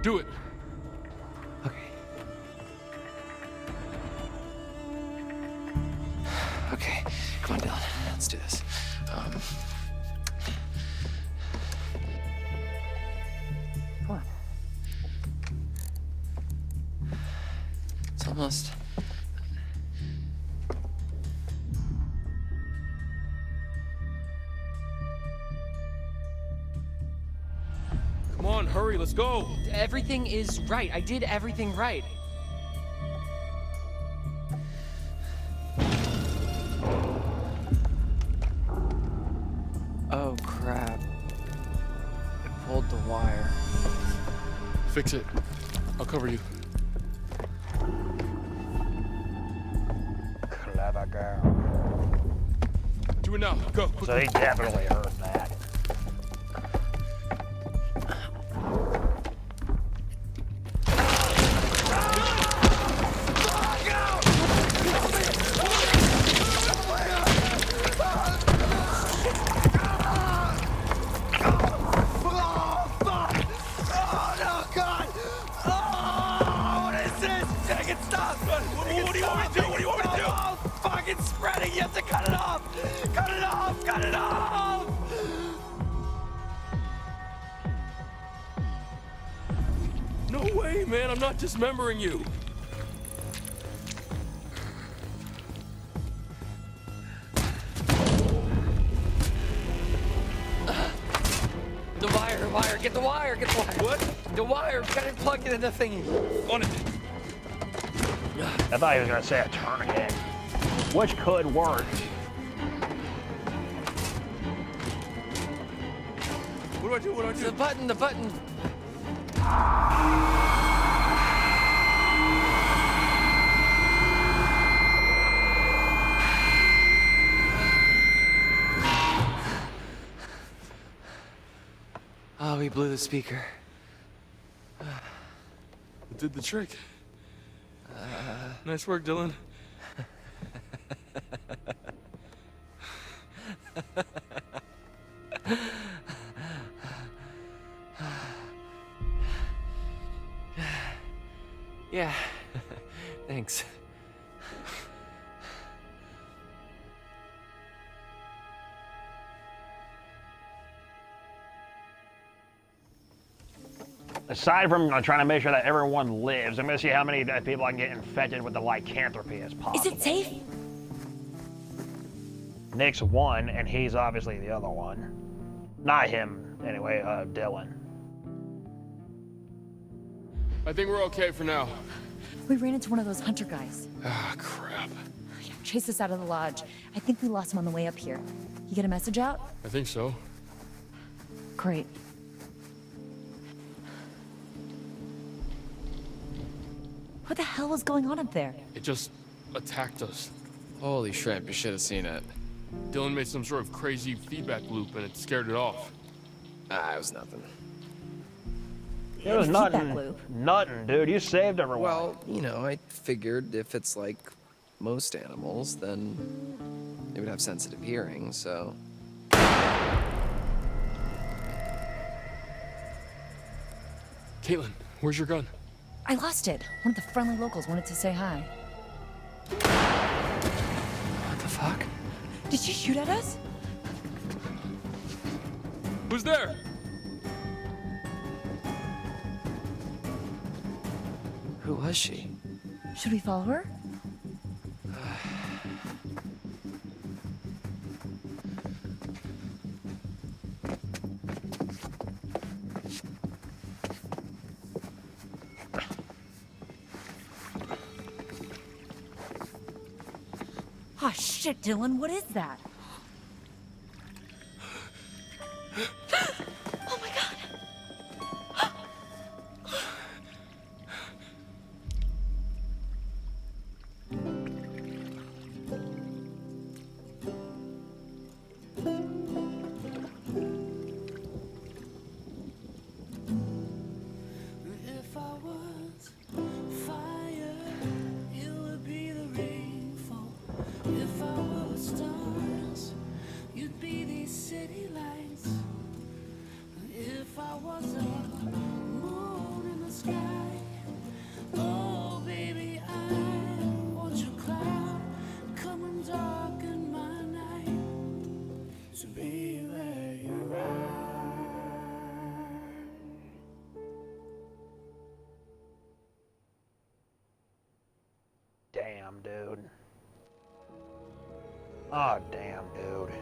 Do it. Okay. Okay, come on, Dylan. Let's do this. Come on. It's almost. Come on, hurry, let's go. Everything is right. I did everything right. Oh, crap. I pulled the wire. Fix it. I'll cover you. Clever girl. Do it now. Go. So Quickly. he definitely heard that. What do you want me to do? What do you want me to do? Oh, fuck, it's spreading. You have to cut it off. Cut it off. Cut it off. man. I'm not dismembering you. The wire, get the wire, get the wire. What? The wire, got it plugged in the thingy. On it. I thought he was gonna say a tourniquet, which could work. What do I do? What do I do? The button, the button. Oh, we blew the speaker. It did the trick. Nice work, Dylan. Yeah, thanks. Aside from trying to make sure that everyone lives, I'm gonna see how many people I can get infected with the lycanthropy as possible. Is it safe? Nick's one, and he's obviously the other one. Not him, anyway, Dylan. I think we're okay for now. We ran into one of those hunter guys. Ah, crap. Chased us out of the lodge. I think we lost him on the way up here. You get a message out? I think so. Great. What the hell was going on up there? It just attacked us. Holy shrimp, you should have seen it. Dylan made some sort of crazy feedback loop and it scared it off. Ah, it was nothing. It was Feedback nothing. loop. Nothing, dude. You saved everyone. Well, you know, I figured if it's like most animals, then they would have sensitive hearing, so... Caitlin, where's your gun? I lost it. One of the friendly locals wanted to say hi. What the fuck? Did she shoot at us? Who's there? Who was she? Should we follow her? Oh shit, Dylan, what is that? Oh my god! If I was fire, you would be the rainfall. If I was stars, you'd be these city lights. If I was a moon in the sky, oh baby, I want your cloud come and darken my night to be where you are. Damn, dude. Oh, damn, dude.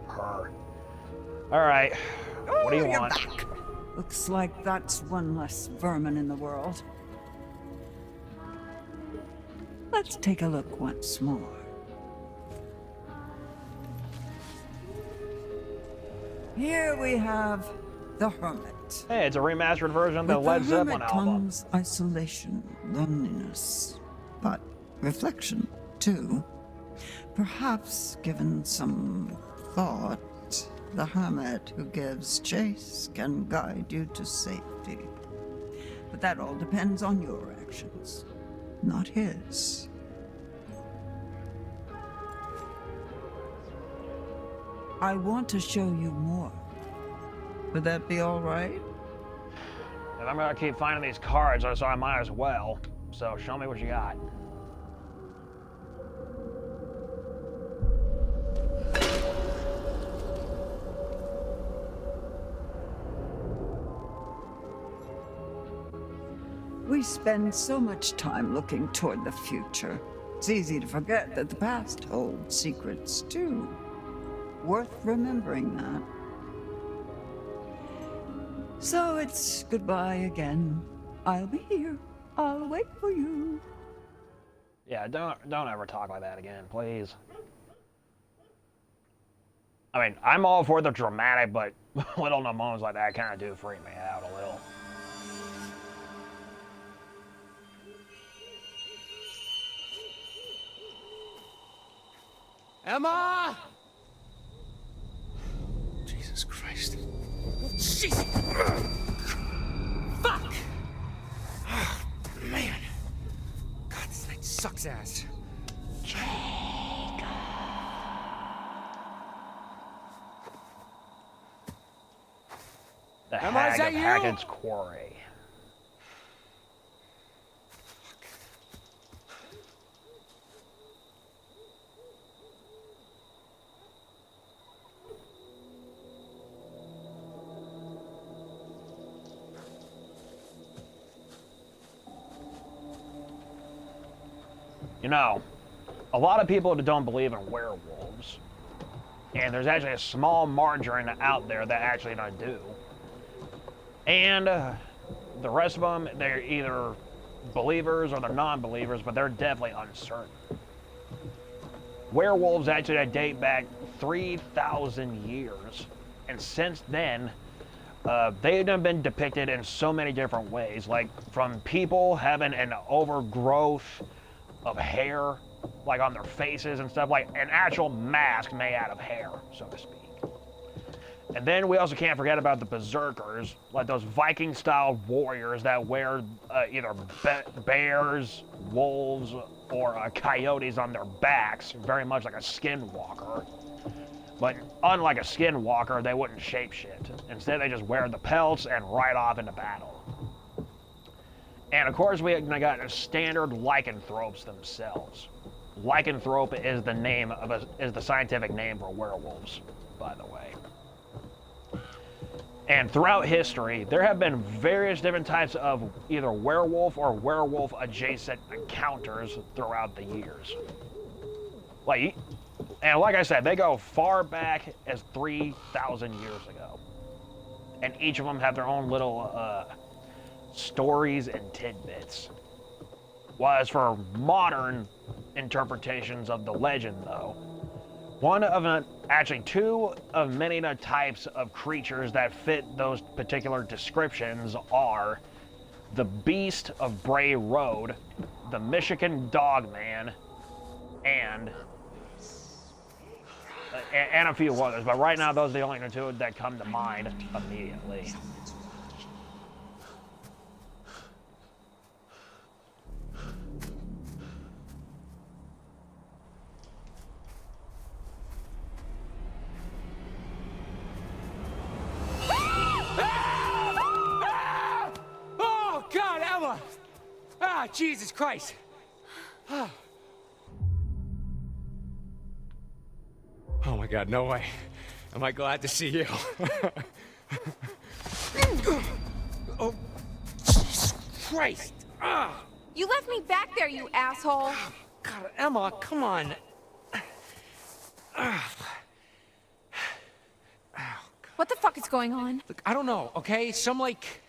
Her. All right. What do you You're want? back. Looks like that's one less vermin in the world. Let's take a look once more. Here we have the Hermit. Hey, it's a remastered version of the With Led the Zeppelin Hermit album. comes isolation, loneliness, but reflection too. Perhaps, given some thought, the Hermit who gives chase can guide you to safety. But that all depends on your actions, not his. I want to show you more. Would that be all right? And I'm gonna keep finding these cards, so I might as well. So show me what you got. We spend so much time looking toward the future. It's easy to forget that the past holds secrets too. Worth remembering that. So it's goodbye again. I'll be here. I'll wait for you. Yeah, don't ever talk like that again, please. I mean, I'm all for the dramatic, but little moments like that kind of do freak me out a little. Emma! Jesus Christ. Jesus! Fuck! Oh, man. God, this night sucks ass. The Emma, is Hag that of you? Hackett's Quarry. You know, a lot of people don't believe in werewolves. And there's actually a small margin out there that actually do. And the rest of them, they're either believers or they're non-believers, but they're definitely uncertain. Werewolves actually date back 3,000 years. And since then, they've been depicted in so many different ways, like from people having an overgrowth of hair, like on their faces and stuff, like an actual mask made out of hair, so to speak. And then we also can't forget about the berserkers, like those Viking-style warriors that wear either bears, wolves, or coyotes on their backs, very much like a skinwalker. But unlike a skinwalker, they wouldn't shapeshift. Instead, they just wear the pelts and ride off into battle. And of course, we got standard lycanthropes themselves. Lycanthrope is the name of is the scientific name for werewolves, by the way. And throughout history, there have been various different types of either werewolf or werewolf-adjacent encounters throughout the years. Like I said, they go far back as 3,000 years ago, and each of them have their own little stories and tidbits. Whereas for modern interpretations of the legend, though, actually two of many types of creatures that fit those particular descriptions are the Beast of Bray Road, the Michigan Dogman, and a few others. But right now, those are the only two that come to mind immediately. Oh, God, Emma! Ah, Jesus Christ! Oh my God, no way. Am I glad to see you? Oh, Jesus Christ! Ah! You left me back there, you asshole. God, Emma, come on. What the fuck is going on? Look, I don't know, okay? Some, like,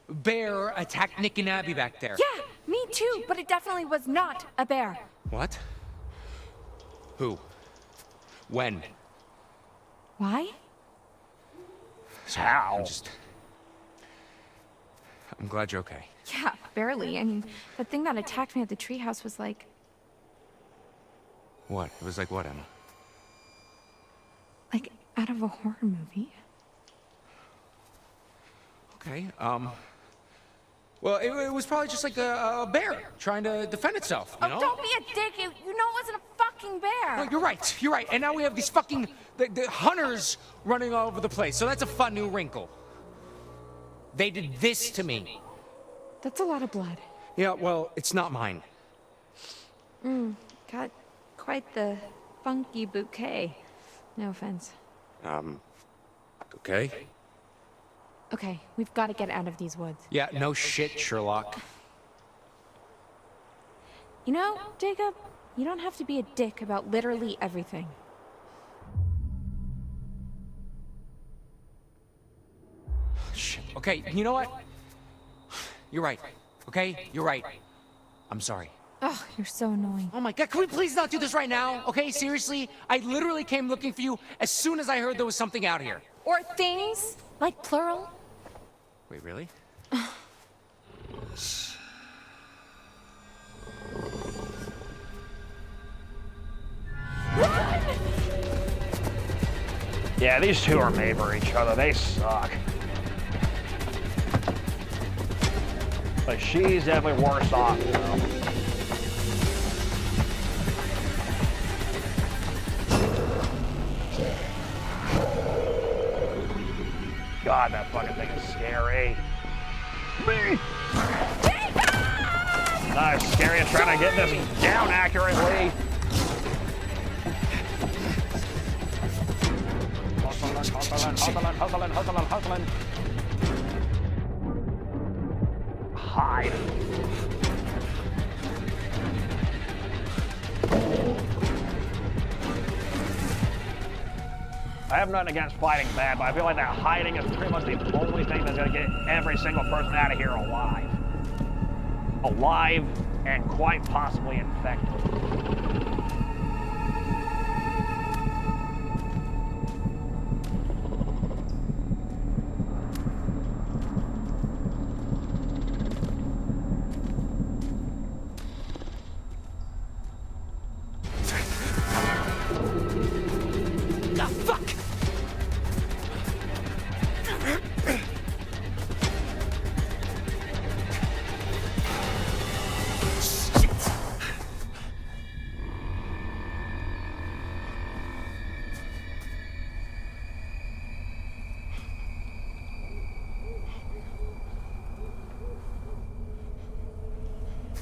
bear attacked Nick and Abby back there. Yeah, me too, but it definitely was not a bear. What? Who? When? Why? Sorry, How? I'm glad you're okay. Yeah, barely. I mean, the thing that attacked me at the treehouse was like... What? It was like what, Emma? like out of a horror movie. Okay, well, it was probably just like a bear trying to defend itself, you know? Don't be a dick. You know it wasn't a fucking bear. No, you're right. And now we have these fucking, the hunters running all over the place. So that's a fun new wrinkle. They did this to me. That's a lot of blood. Yeah, well, it's not mine. Got quite the funky bouquet. No offense. Okay. Okay, we've got to get out of these woods. Yeah, no shit, Sherlock. You know, Jacob, you don't have to be a dick about literally everything. Shit. Okay, you know what? You're right. Okay? You're right. I'm sorry. Ugh, you're so annoying. Oh my god, can we please not do this right now? Okay, seriously? I literally came looking for you as soon as I heard there was something out here. Or things, like plural. Wait, really? Yeah, these two are made for each other. They suck. But she's definitely worse off, though. God, that fucking thing is scary. Me! Not as scary as trying to get this down accurately. Hustling. Hide. I have nothing against fighting bad, but I feel like that hiding is pretty much the only thing that's gonna get every single person out of here alive. Alive and quite possibly infected.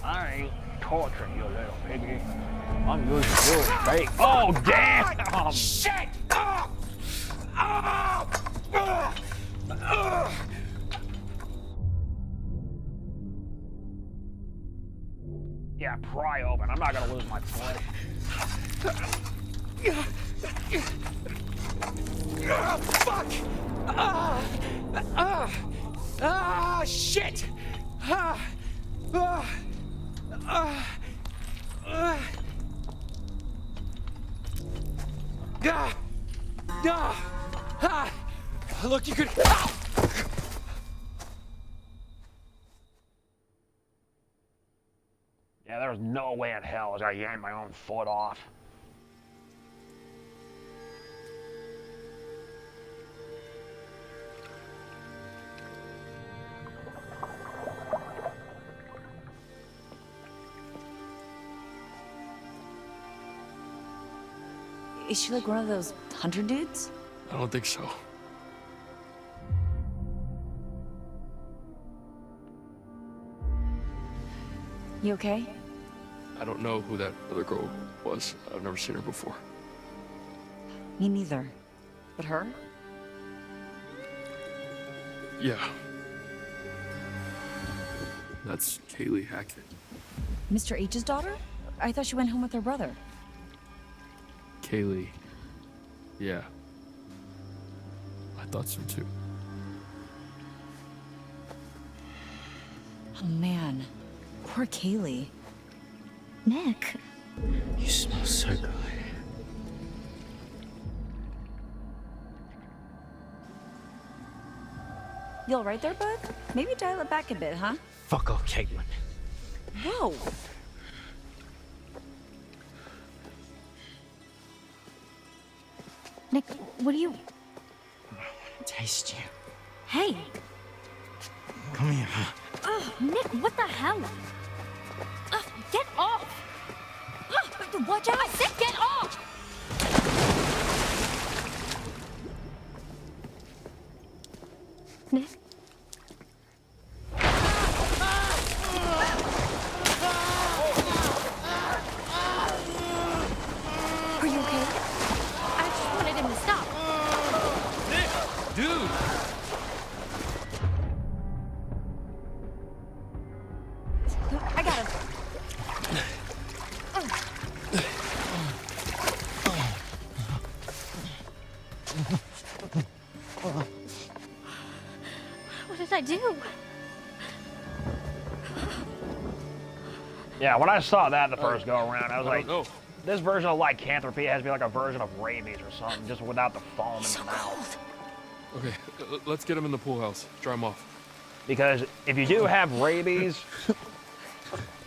I ain't torturing you, little piggy. I'm using you as bait. Oh, damn! Shit! Yeah, pry open. I'm not gonna lose my foot. Fuck! Shit! Look, you could. Yeah, there's no way in hell I was gonna yank my own foot off. Is she like one of those hunter dudes? I don't think so. You okay? I don't know who that other girl was. I've never seen her before. Me neither. But her? Yeah. That's Kaylee Hackett. Mr. H's daughter? I thought she went home with her brother. Kaylee. Yeah. I thought so too. Oh man. Poor Kaylee. Nick. You smell so good. You all right there, bud? Maybe dial it back a bit, huh? Fuck off, Caitlin. Whoa! Nick, what are you... Taste you. Hey! Come here. Oh, Nick, what the hell? Get off! Watch out! I said get off! Nick? Are you okay? I just wanted him to stop. Nick! Dude! I got him. do? Yeah, when I saw that the first go around, I was like, know. this version of lycanthropy has to be like a version of rabies or something, just without the foam in the mouth. Okay, let's get him in the pool house. Dry him off. Because if you do have rabies,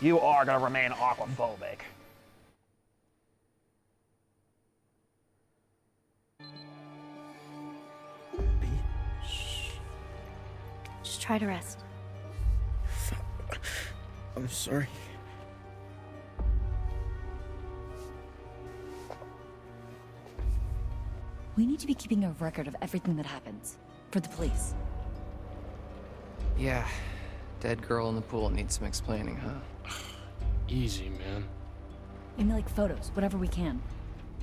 you are going to remain aquaphobic. Just try to rest. I'm sorry. We need to be keeping a record of everything that happens. For the police. Yeah, dead girl in the pool needs some explaining, huh? Easy, man. Maybe like photos, whatever we can.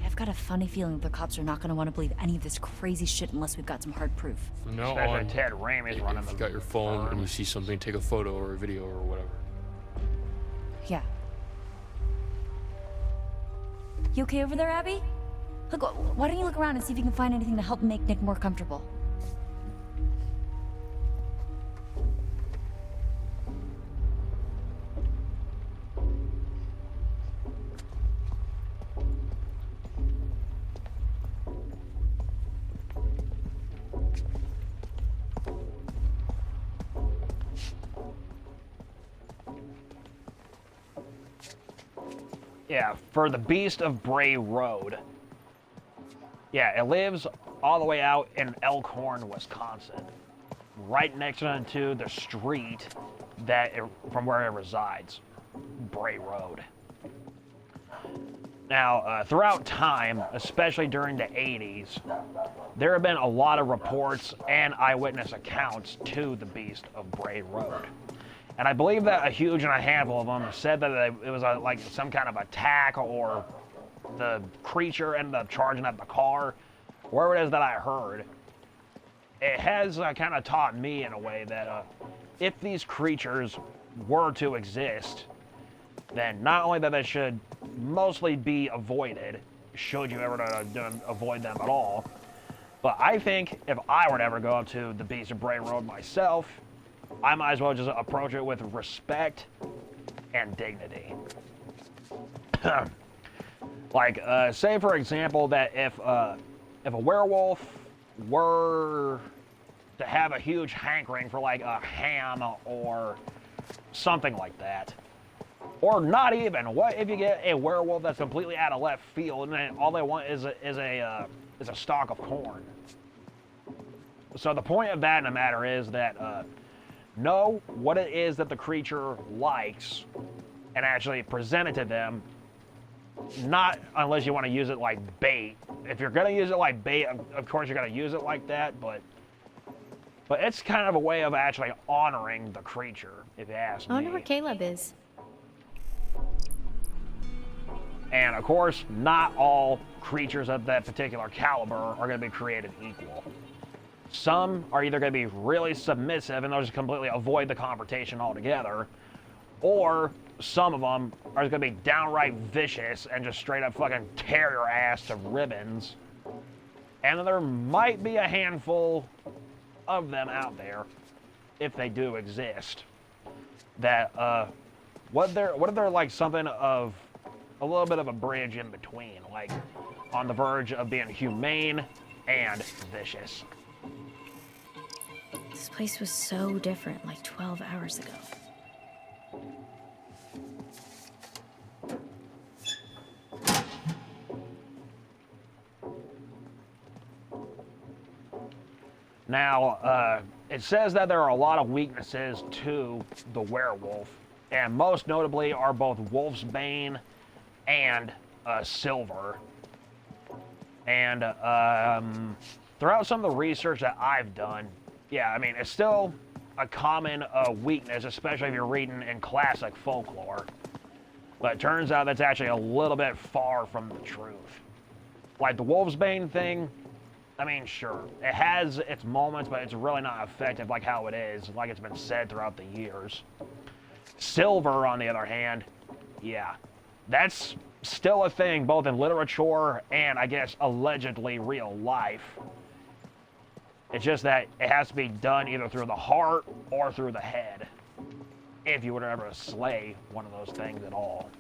I've got a funny feeling the cops are not going to want to believe any of this crazy shit unless we've got some hard proof. From now Especially on, Ted Raimi's running if the you got your phone firm. and you see something, take a photo or a video or whatever. Yeah. You okay over there, Abby? Look, why don't you look around and see if you can find anything to help make Nick more comfortable? Yeah, for the Beast of Bray Road. Yeah, it lives all the way out in Elkhorn, Wisconsin. Right next to the street from where it resides. Bray Road. Now, throughout time, especially during the 80s, there have been a lot of reports and eyewitness accounts to the Beast of Bray Road. And I believe that a huge and a handful of them said that it was like some kind of attack, or the creature ended up charging at the car. Wherever it is that I heard, it has kind of taught me in a way that if these creatures were to exist, then not only that they should mostly be avoided, should you ever avoid them at all, but I think if I were to ever go up to the Beast of Bray Road myself, I might as well just approach it with respect and dignity. Like, say for example that if a werewolf were to have a huge hankering for like a ham or something like that, or not even, what if you get a werewolf that's completely out of left field and then all they want is a stalk of corn? So the point of that in the matter is that know what it is that the creature likes and actually present it to them. Not unless you want to use it like bait. If you're going to use it like bait, of course you're going to use it like that, but it's kind of a way of actually honoring the creature, if you ask me. I wonder where Caleb is. And of course, not all creatures of that particular caliber are going to be created equal. Some are either going to be really submissive and they'll just completely avoid the confrontation altogether, or some of them are going to be downright vicious and just straight up fucking tear your ass to ribbons. And then there might be a handful of them out there, if they do exist, that what if they're like something of a little bit of a bridge in between, like on the verge of being humane and vicious. This place was so different like 12 hours ago. Now, it says that there are a lot of weaknesses to the werewolf, and most notably are both Wolfsbane and Silver. And throughout some of the research that I've done, yeah, I mean, it's still a common weakness, especially if you're reading in classic folklore. But it turns out that's actually a little bit far from the truth. Like the Wolfsbane thing, I mean, sure, it has its moments, but it's really not effective like how it is, like it's been said throughout the years. Silver, on the other hand, yeah, that's still a thing both in literature and, I guess, allegedly real life. It's just that it has to be done either through the heart or through the head, if you would ever slay one of those things at all.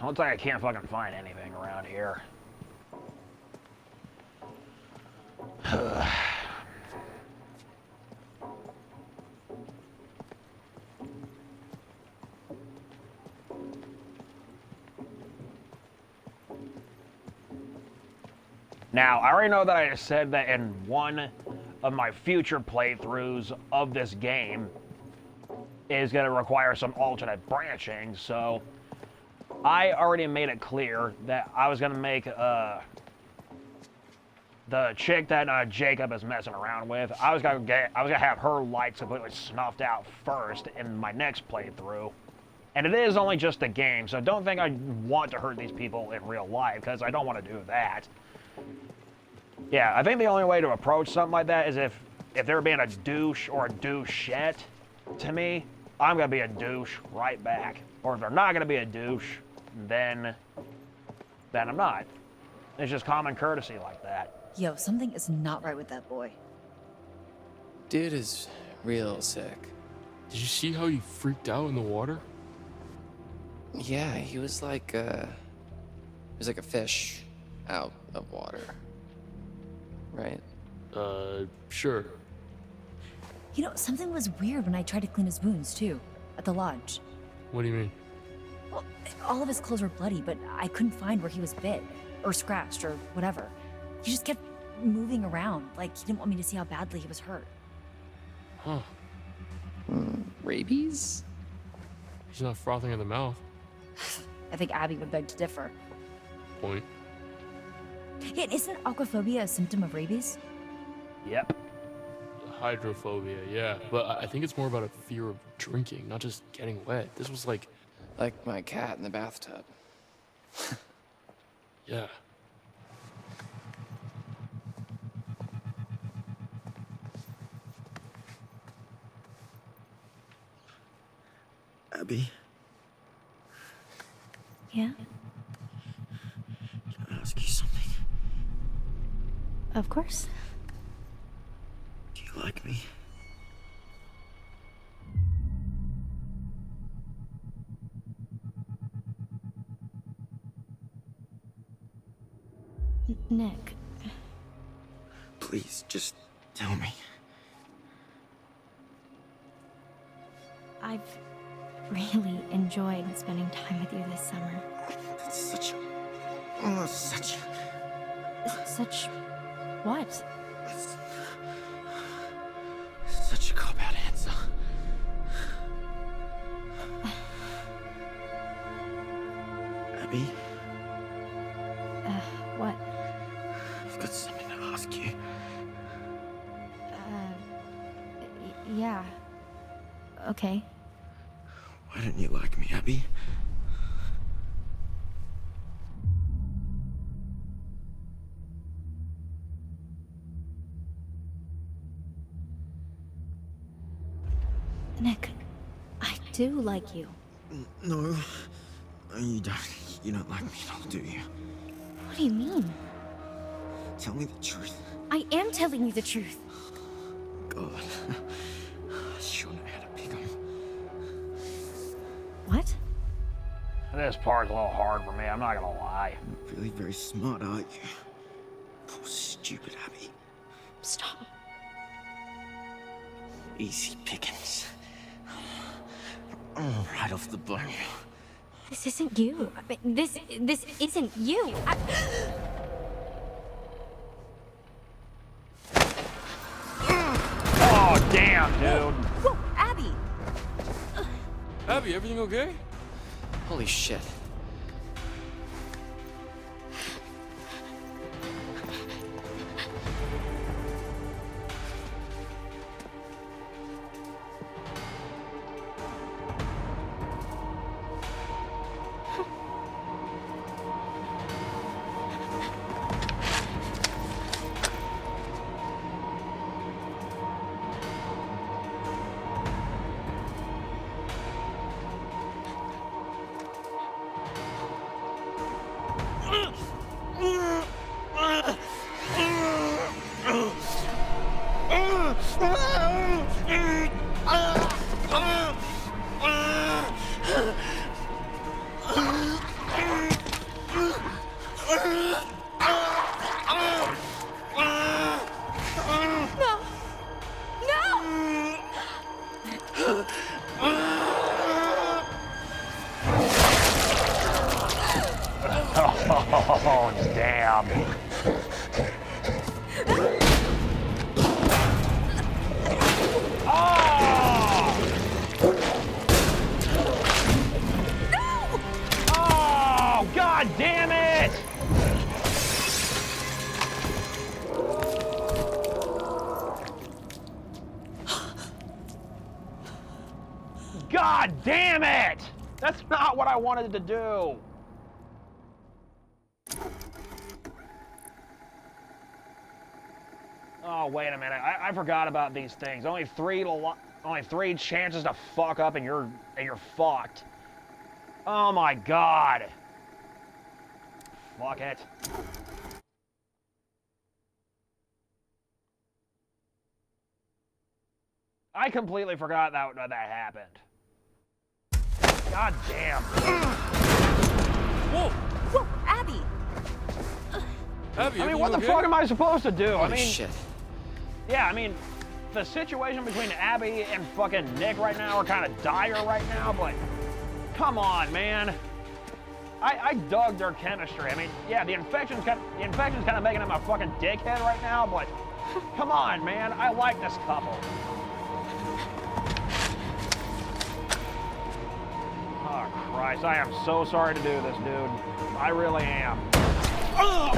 Looks like I can't fucking find anything around here. Now, I already know that I said that in one of my future playthroughs of this game is going to require some alternate branching, so I already made it clear that I was going to make the chick that Jacob is messing around with, I was gonna have her lights completely snuffed out first in my next playthrough. And it is only just a game, so don't think I want to hurt these people in real life, because I don't want to do that. Yeah, I think the only way to approach something like that is if they're being a douche or a douchette to me, I'm gonna be a douche right back. Or if they're not gonna be a douche, then I'm not. It's just common courtesy like that. Yo, something is not right with that boy. Dude is real sick. Did you see how he freaked out in the water? Yeah, he was like a fish out of water. Right? Sure. You know, something was weird when I tried to clean his wounds, too, at the lodge. What do you mean? Well, all of his clothes were bloody, but I couldn't find where he was bit, or scratched, or whatever. He just kept moving around, like he didn't want me to see how badly he was hurt. Huh. Rabies? He's not frothing at the mouth. I think Abby would beg to differ. Point. Yeah, and isn't aquaphobia a symptom of rabies? Yep. Hydrophobia, yeah. But I think it's more about a fear of drinking, not just getting wet. This was like my cat in the bathtub. Yeah. Abby, Yeah? can I ask you something? Of course. Do you like me? Nick. Please, just tell me. I've really enjoyed spending time with you this summer. That's such Such what? such a cop-out answer. Abby, What? I've got something to ask you. Yeah. Okay. Why don't you like me, Abby? Nick, I do like you. No. No, you don't. You don't like me at all, do you? What do you mean? Tell me the truth. I am telling you the truth. God. I sure know how to pick 'em. What? This part's a little hard for me, I'm not gonna lie. You're really very smart, aren't you? Poor stupid Abby. Stop. Easy pickings. Right off the bone. This isn't you. I mean, this isn't you. Oh, damn, dude. Whoa, Abby! Abby, everything okay? Holy shit. Oh, damn. Oh! Oh, God damn it! God damn it! That's not what I wanted to do. Oh, wait a minute. I forgot about these things. Only three chances to fuck up and you're fucked. Oh my God. Fuck it. I completely forgot that happened. God damn. Whoa! Whoa, Abby! Abby, I mean, what the fuck am I supposed to do? Holy I mean, shit. yeah, I mean, the situation between Abby and fucking Nick right now are kind of dire right now, but come on, man. I dug their chemistry. I mean, yeah, the infection's kind of making him a fucking dickhead right now, but come on, man. I like this couple. Oh, Christ. I am so sorry to do this, dude. I really am. Oh,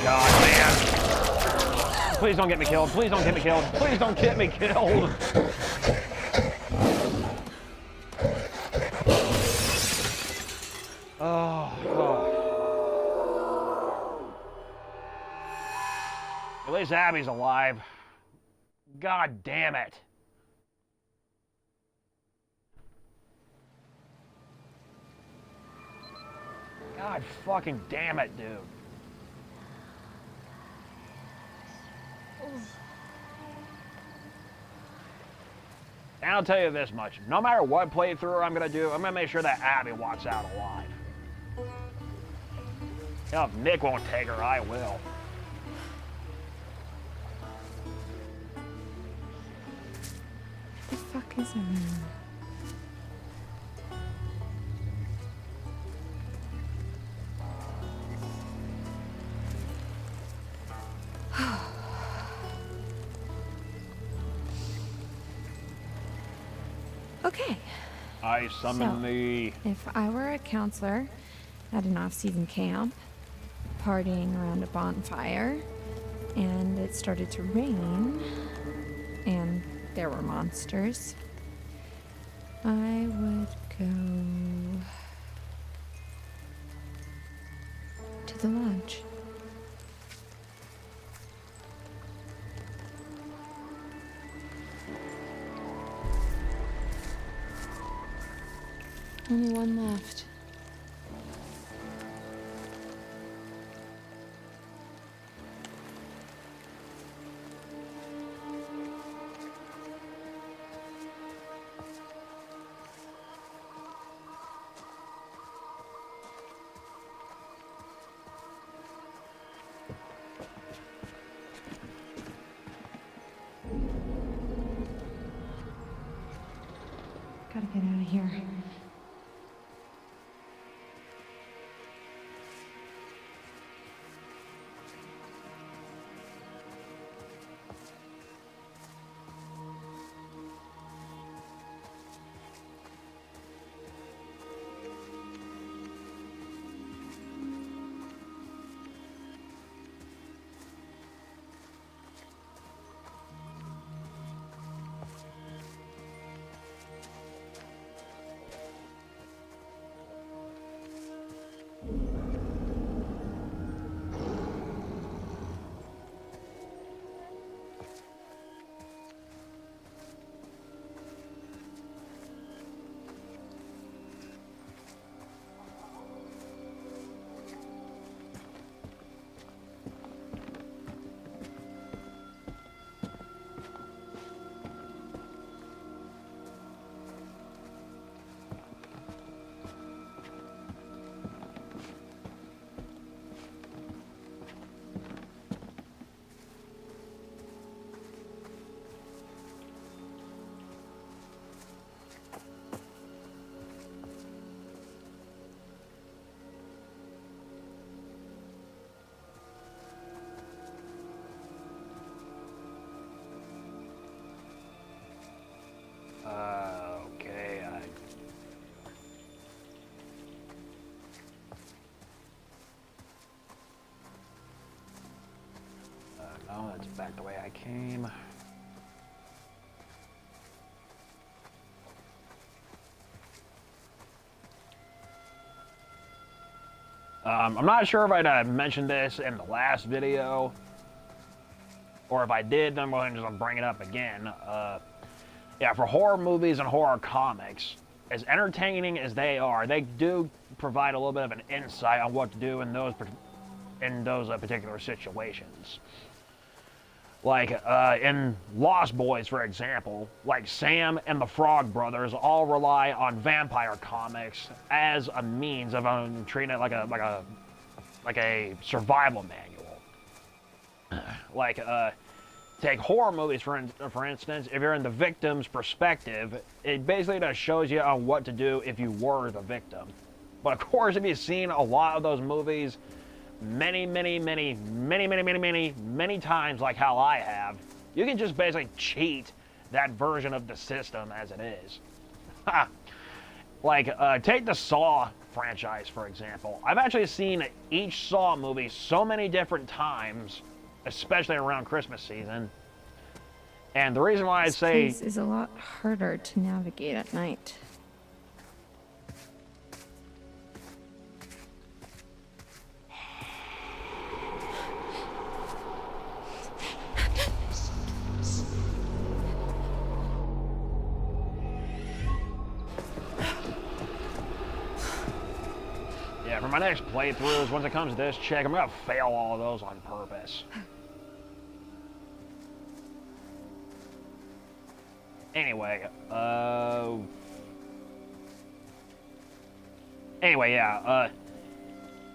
God, man. Please don't get me killed. Please don't get me killed. Please don't get me killed. Oh. At least Abby's alive. God damn it. God fucking damn it, dude. And I'll tell you this much. No matter what playthrough I'm going to do, I'm going to make sure that Abby walks out alive. You know, if Nick won't take her, I will. The fuck is her? Okay. I summon thee. If I were a counselor at an off-season camp, partying around a bonfire, and it started to rain, and there were monsters, I would go to the lodge. Only one left. Gotta get out of here. It's back the way I came. I'm not sure if I mentioned this in the last video, or if I did, then I'm going to just bring it up again. Yeah, for horror movies and horror comics, as entertaining as they are, they do provide a little bit of an insight on what to do in those particular situations. Like in Lost Boys, for example, like Sam and the Frog Brothers all rely on vampire comics as a means of treating it like a survival manual. Like take horror movies for instance. If you're in the victim's perspective, it basically just shows you on what to do if you were the victim. But of course, if you've seen a lot of those movies many times like how I have, you can just basically cheat that version of the system as it is. Like, take the Saw franchise, for example. I've actually seen each Saw movie so many different times, especially around Christmas season. And the reason why I say... This place is a lot harder to navigate at night. Yeah, for my next playthroughs, once it comes to this check, I'm gonna fail all of those on purpose. Anyway,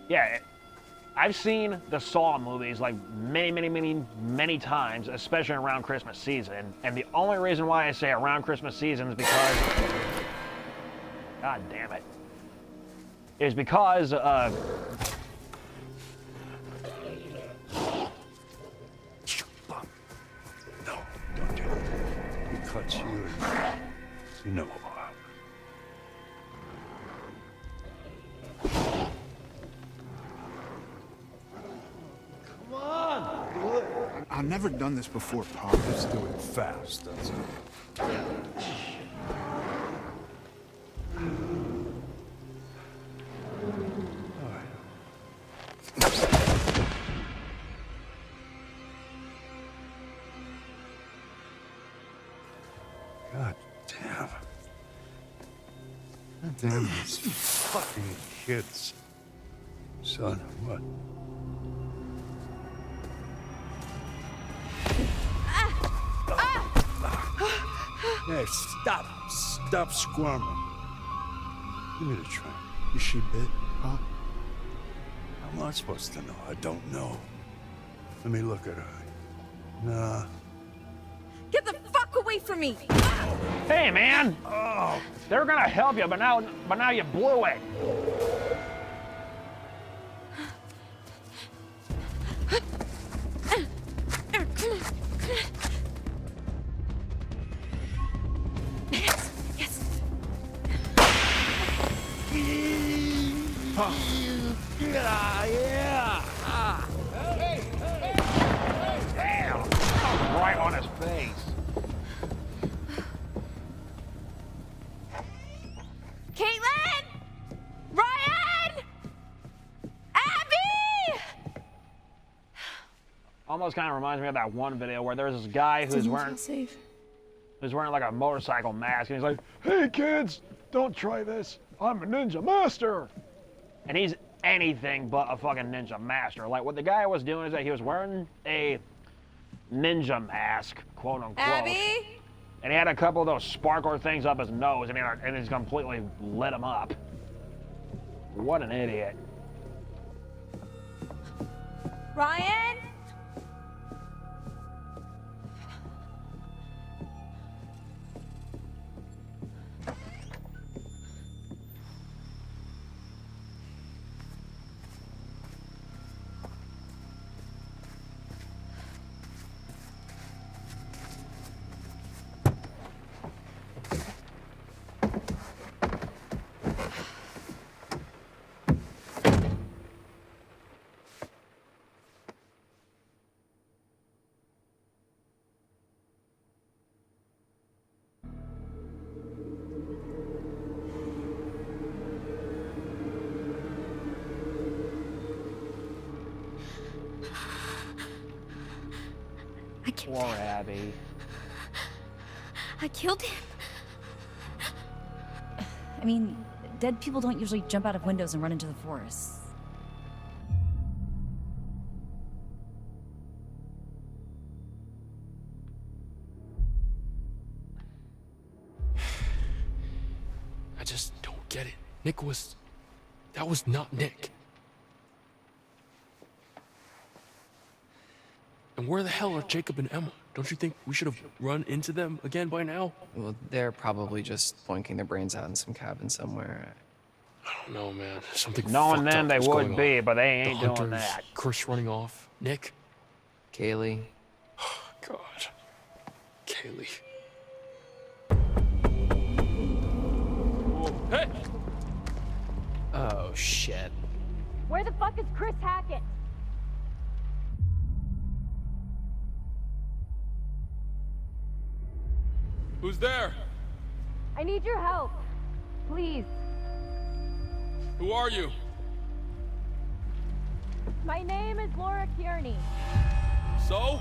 yeah, I've seen the Saw movies like many times, especially around Christmas season. And the only reason why I say around Christmas season is because, God damn it, is because, No, don't do it. He cuts you, you know. Come on! I've never done this before, Pop. Let's do it fast, that's it. God damn. God damn these fucking kids. Son, what? Hey, stop. Stop squirming. Give me the tray. Is she bit, huh? How am I supposed to know? I don't know. Let me look at her. Nah. Get the fuck away from me! hey man! Oh! They're gonna help you, but now you blew it. Yeah! Damn! Right on his face. Caitlin! Ryan! Abby! Almost kind of reminds me of that one video where there's this guy who's wearing like a motorcycle mask, and he's like, "Hey kids, don't try this. I'm a ninja master." And he's anything but a fucking ninja master. Like, what the guy was doing is that he was wearing a ninja mask, quote unquote. Abby? And he had a couple of those sparkler things up his nose, and he's completely lit him up. What an idiot. Ryan? Poor Abby. I killed him. I mean, dead people don't usually jump out of windows and run into the forest. I just don't get it. That was not Nick. And where the hell are Jacob and Emma? Don't you think we should have run into them again by now? Well, they're probably just boinking their brains out in some cabin somewhere. I don't know, man. Something Knowing fucked them, up they was would going be, on. but they ain't The doing hunters, that. Chris running off. Nick? Kaylee. God. Kaylee. Whoa. Hey! Oh, shit. Where the fuck is Chris Hackett? Who's there? I need your help. Please. Who are you? My name is Laura Kearney. So?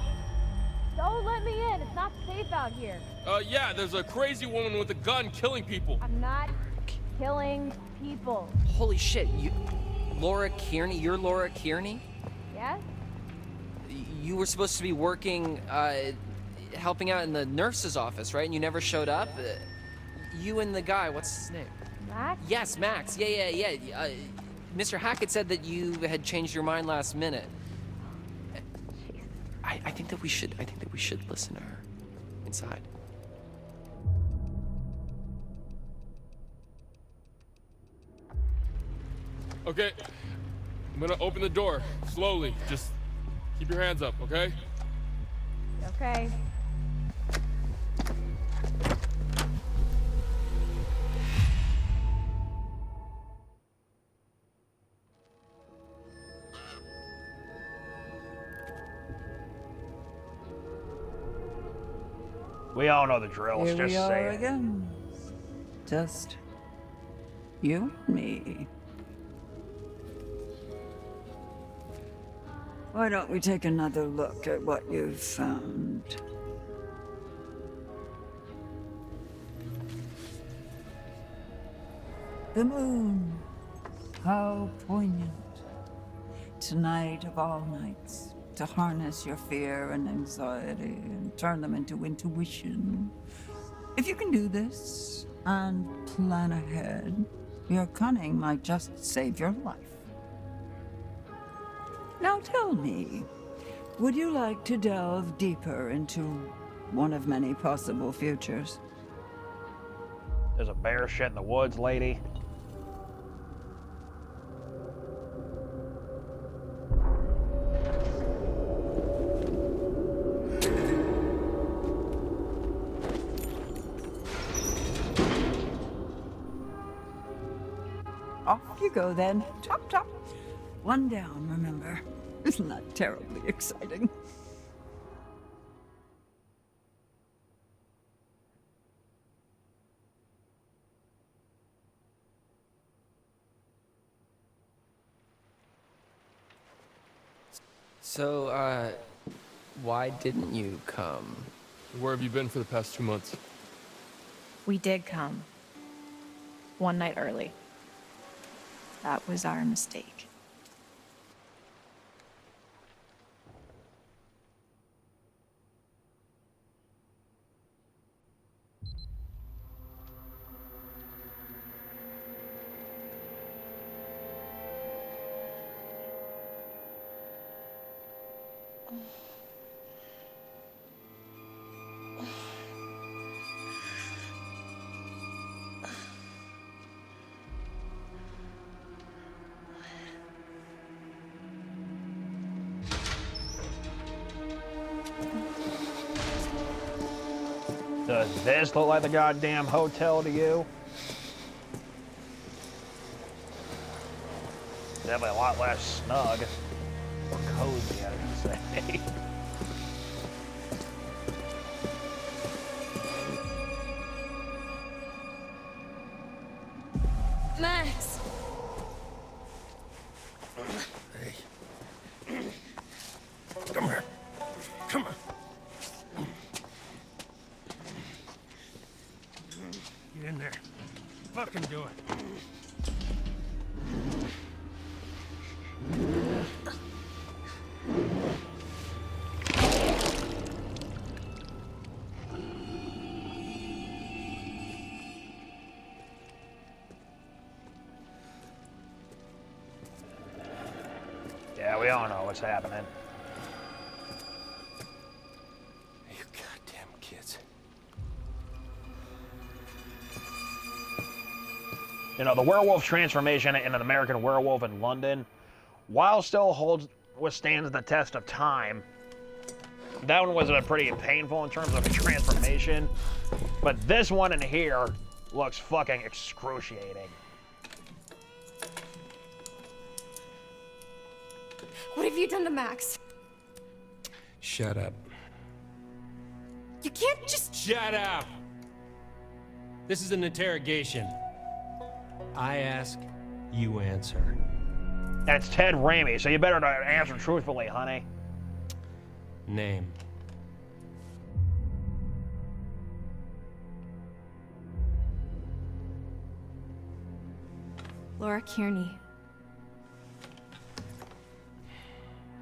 Don't let me in. It's not safe out here. Yeah, there's a crazy woman with a gun killing people. I'm not killing people. Holy shit, Laura Kearney? You're Laura Kearney? Yes? You were supposed to be working, helping out in the nurse's office, right? And you never showed up? You and the guy, what's his name? Max? Yes, Max. Yeah. Mr. Hackett said that you had changed your mind last minute. I think that we should listen to her inside. Okay, I'm gonna open the door slowly. Just keep your hands up, okay? Okay. We all know the drill. Here Just we are say it. again. Just you and me. Why don't we take another look at what you've found? The moon. How poignant. Tonight of all nights. To harness your fear and anxiety and turn them into intuition. If you can do this and plan ahead, your cunning might just save your life. Now tell me, would you like to delve deeper into one of many possible futures? There's a bear shit in the woods, lady. Off you go then. Chop, chop. One down, remember. Isn't that terribly exciting? So, why didn't you come? Where have you been for the past 2 months? We did come. One night early. That was our mistake. Does this look like the goddamn hotel to you? Definitely a lot less snug. Or cozy, I should say. Max! Come here. Come on. fucking doing? Yeah, we all know what's happening. You goddamn kids. You know, the werewolf transformation in an American Werewolf in London, while still withstands the test of time, that one was pretty painful in terms of a transformation, but this one in here looks fucking excruciating. What have you done to Max? Shut up. You can't just... Shut up! This is an interrogation. I ask, you answer. And it's Ted Raimi, so you better answer truthfully, honey. Name. Laura Kearney.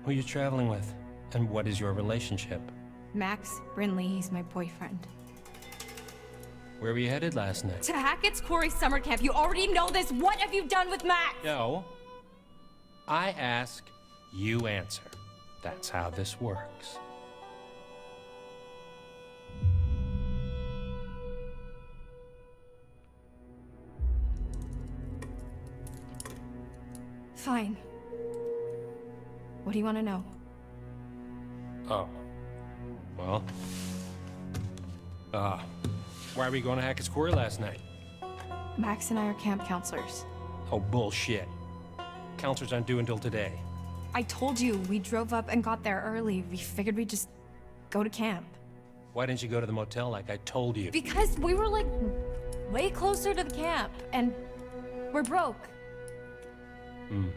Who are you traveling with? And what is your relationship? Max Brinley, he's my boyfriend. Where were you headed last night? To Hackett's Quarry summer camp. You already know this. What have you done with Max? No. I ask, you answer. That's how this works. Fine. What do you want to know? Oh. Well. Why were you going to Hackett's Quarry last night? Max and I are camp counselors. Oh, bullshit. Counselors aren't due until today. I told you, we drove up and got there early. We figured we'd just go to camp. Why didn't you go to the motel like I told you? Because we were, like, way closer to the camp, and we're broke. Mm-hmm.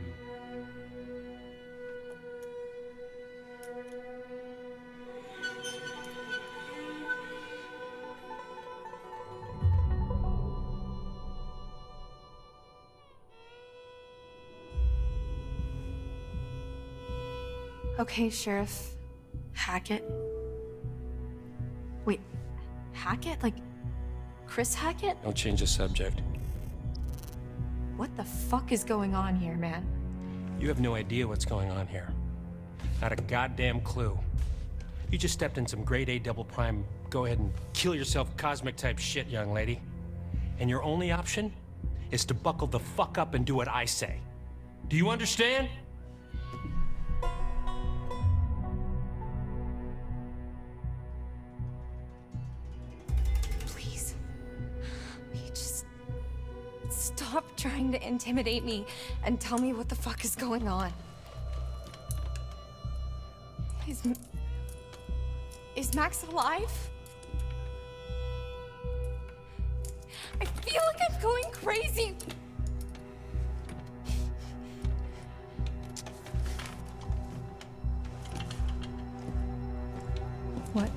Okay, Sheriff Hackett. Wait, Hackett? Like, Chris Hackett? Don't change the subject. What the fuck is going on here, man? You have no idea what's going on here. Not a goddamn clue. You just stepped in some grade A double prime, go ahead and kill yourself cosmic type shit, young lady. And your only option is to buckle the fuck up and do what I say. Do you understand? Please. Will you just stop trying to intimidate me and tell me what the fuck is going on? Is Max alive? I feel like I'm going crazy. What?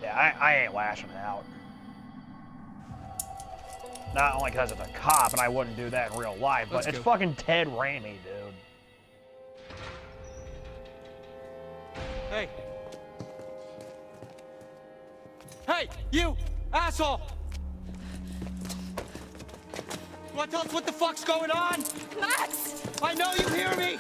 Yeah, I ain't lashing out. Not only because it's a cop and I wouldn't do that in real life, but it's fucking Ted Raimi, dude. Hey. Hey, you! Asshole! You wanna tell us what the fuck's going on? Max! I know you hear me!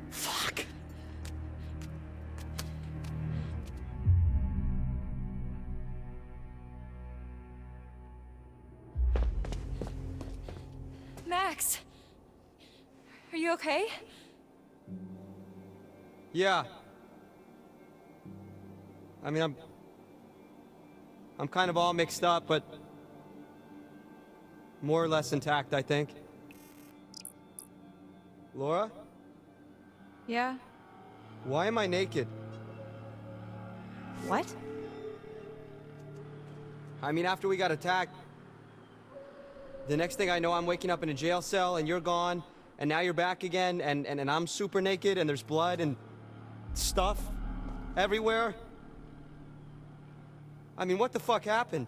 Fuck. Max! Are you okay? Yeah. I mean, I'm kind of all mixed up, but more or less intact, I think. Laura? Yeah? Why am I naked? What? I mean, after we got attacked, the next thing I know, I'm waking up in a jail cell and you're gone, and now you're back again, and I'm super naked, and there's blood and stuff everywhere. I mean, what the fuck happened?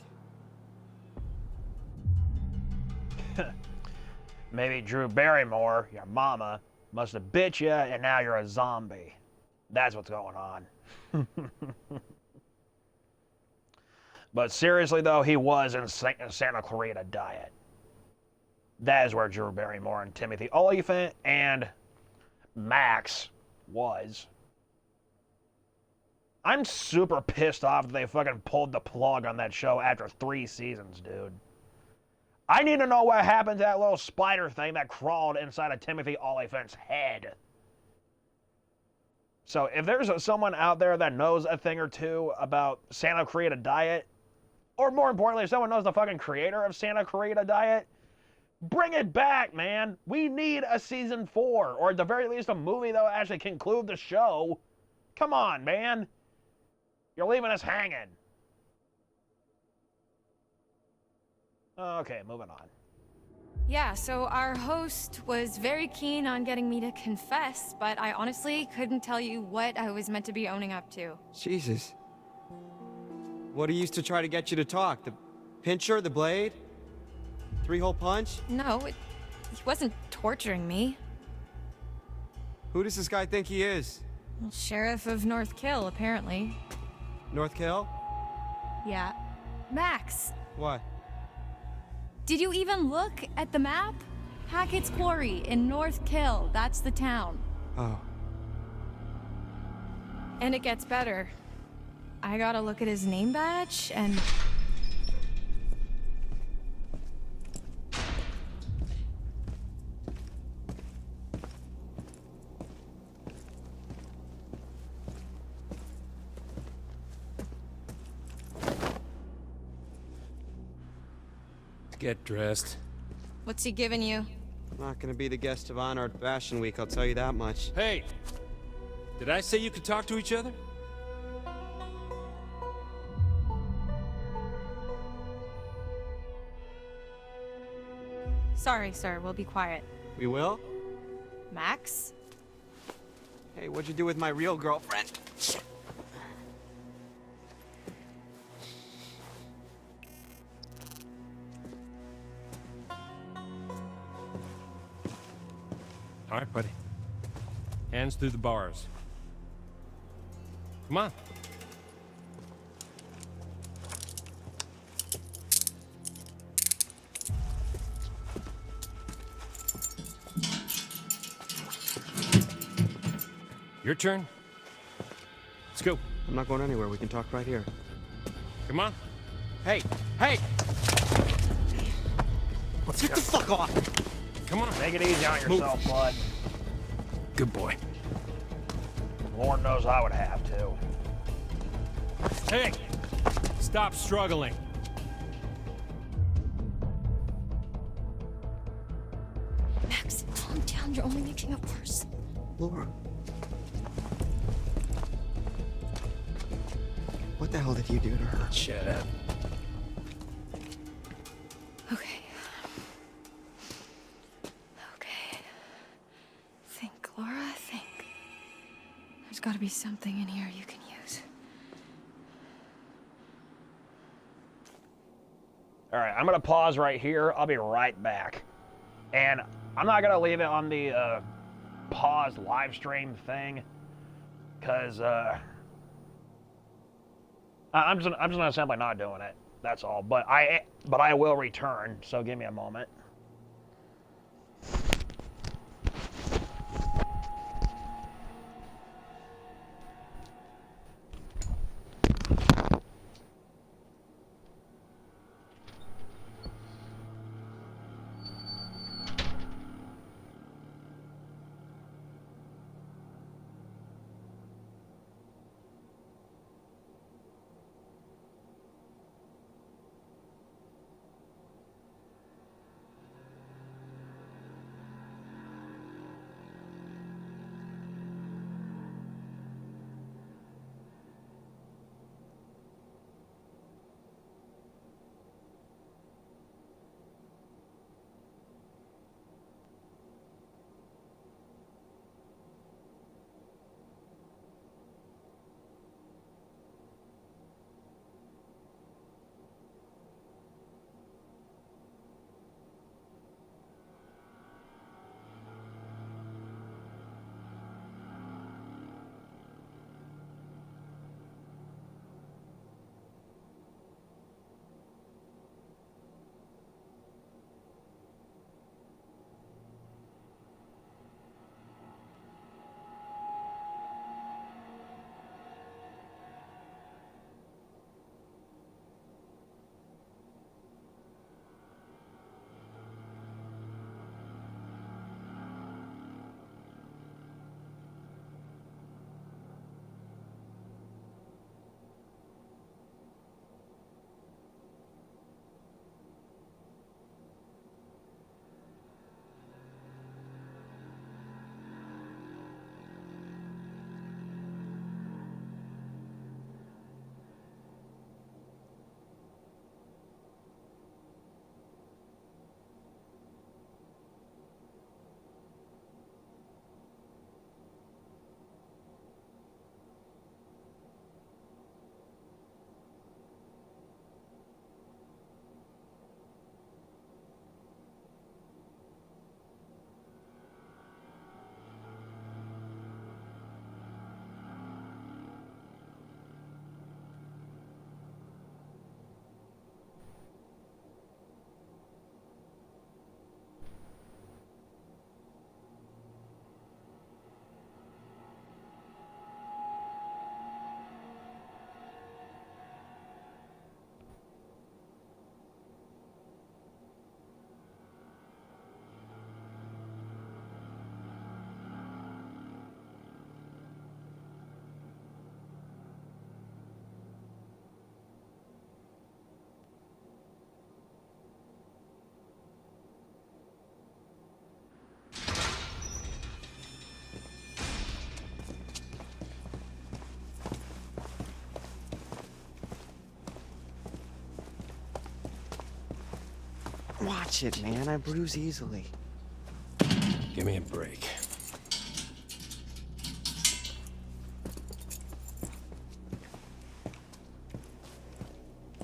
Maybe Drew Barrymore, your mama, must have bit you, and now you're a zombie. That's what's going on. But seriously, though, he was in Santa Clarita Diet. That is where Drew Barrymore and Timothy Olyphant and Max was. I'm super pissed off that they fucking pulled the plug on that show after 3 seasons, dude. I need to know what happened to that little spider thing that crawled inside of Timothy Olyphant's head. So if there's someone out there that knows a thing or two about Santa Clarita Diet, or more importantly, if someone knows the fucking creator of Santa Clarita Diet, bring it back, man. We need a season 4, or at the very least a movie that will actually conclude the show. Come on, man. You're leaving us hanging. Okay, moving on. Yeah, so our host was very keen on getting me to confess, but I honestly couldn't tell you what I was meant to be owning up to. Jesus. What he used to try to get you to talk? The pincher, the blade? 3-hole punch? No, he wasn't torturing me. Who does this guy think he is? Well, Sheriff of North Kill, apparently. North Kill? Yeah. Max, What? did you even look at the map? Hackett's Quarry in North Kill, that's the town. Oh. And it gets better. I gotta look at his name badge and... Get dressed. What's he giving you? I'm not gonna be the guest of honor at Fashion Week, I'll tell you that much. Hey! Did I say you could talk to each other? Sorry, sir, we'll be quiet. We will? Max? Hey, what'd you do with my real girlfriend? All right, buddy. Hands through the bars. Come on. Your turn. Let's go. I'm not going anywhere. We can talk right here. Come on. Hey! Hey! Let's Get go. the fuck off! Come on. Take it easy on yourself, bud. Good boy. Lord knows I would have to. Hey! Stop struggling. Max, calm down. You're only making it worse. Laura. What the hell did you do to her? Shut up. Okay. Okay. Think, Laura, think. There's gotta be something in here you can use. All right, I'm going to pause right here. I'll be right back. And I'm not going to leave it on the pause live stream thing because I'm just going to simply not doing it. That's all. But I will return, so give me a moment. Watch it, man. I bruise easily. Give me a break.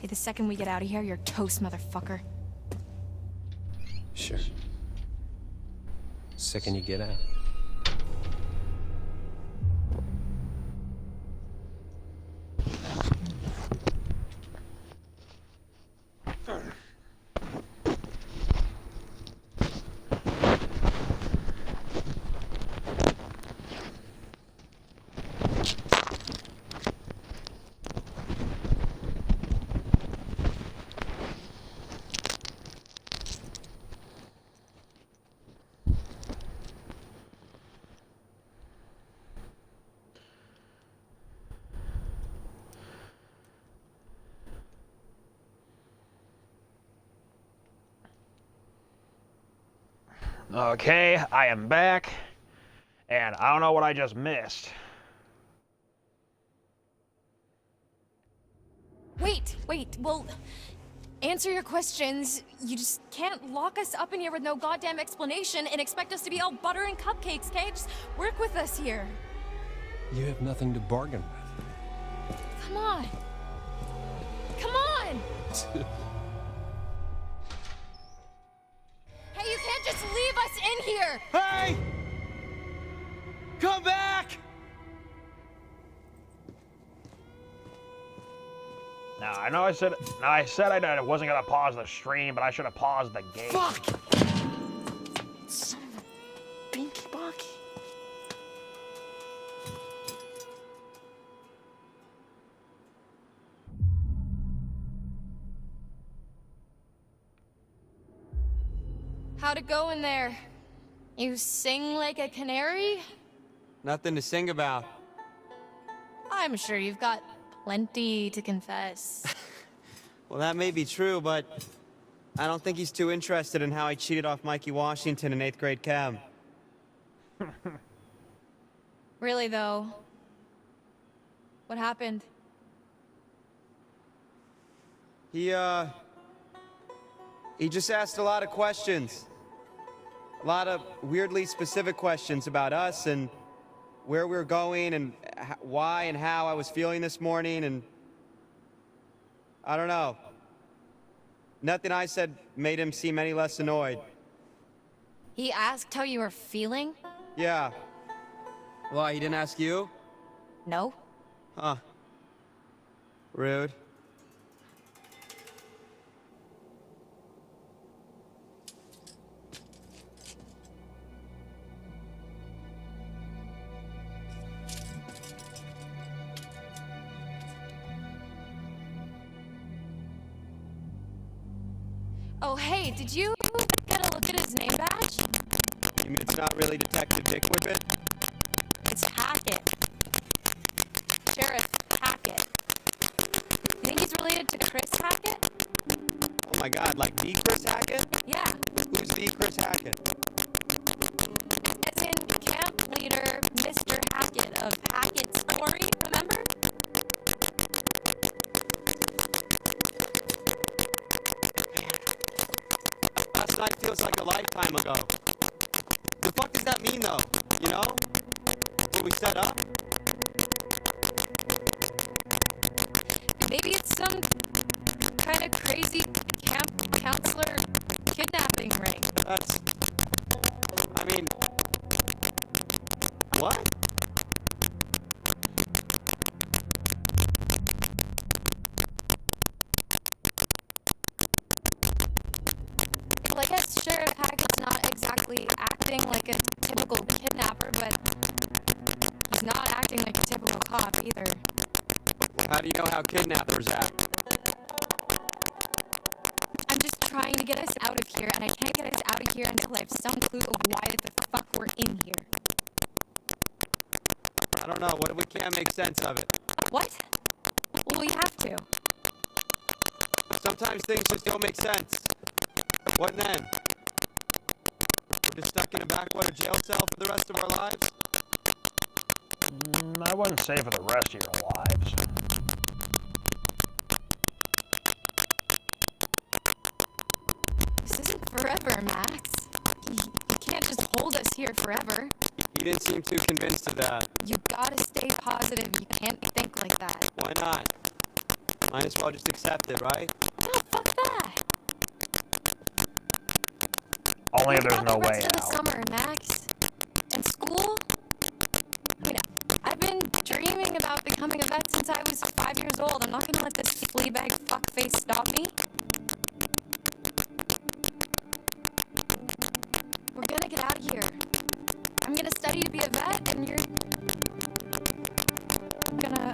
Hey, the second we get out of here, you're toast, motherfucker. Sure. Second you get out. Okay, I am back, and I don't know what I just missed. Wait, well, answer your questions. You just can't lock us up in here with no goddamn explanation and expect us to be all butter and cupcakes, okay? Just work with us here. You have nothing to bargain with. Come on. Come on! Hey, you can't just leave us in here! Hey! Come back! Now, I know I said I wasn't gonna pause the stream, but I should have paused the game. Fuck! Son of a binky bonky. How'd it go in there? You sing like a canary? Nothing to sing about. I'm sure you've got plenty to confess. Well, that may be true, but I don't think he's too interested in how I cheated off Mikey Washington in 8th grade chem. Really, though? What happened? He just asked a lot of questions. A lot of weirdly specific questions about us and where we were going and why and how I was feeling this morning, and I don't know. Nothing I said made him seem any less annoyed. He asked how you were feeling? Yeah. Why, he didn't ask you? No. Huh. Rude. Oh, hey, did you get a look at his name badge? You mean it's not really Detective Dick Whippet? It's Hackett. Sheriff Hackett. You think he's related to Chris Hackett? Oh my god, like the Chris Hackett? Yeah. Who's the Chris Hackett? As in camp leader Mr. Hackett of Hackett's Quarry, remember? Last night feels like a lifetime ago. The fuck does that mean, though? You know? What we set up? Maybe it's some kind of crazy camp counselor kidnapping ring. That's... I mean... What? Well, I guess Sheriff Hackett's not exactly acting like a typical kidnapper, but he's not acting like a typical cop either. How do you know how kidnappers act? I'm just trying to get us out of here, and I can't get us out of here until I have some clue of why the fuck we're in here. I don't know. What if we can't make sense of it? What? Well, we have to. Sometimes things just don't make sense. What then? We're just stuck in a backwater jail cell for the rest of our lives? I wouldn't say for the rest of your lives. This isn't summer, Max. You can't just hold us here forever. You didn't seem too convinced of that. You gotta stay positive. You can't think like that. Why not? Might as well just accept it, right? No, fuck that. Only if Think there's about no the way rest of the out. summer, Max. And school? I mean, I've been dreaming about becoming a vet since I was 5 years old. I'm not gonna let this fleabag fuckface stop me. We're gonna get out of here. I'm gonna study to be a vet, and you're gonna...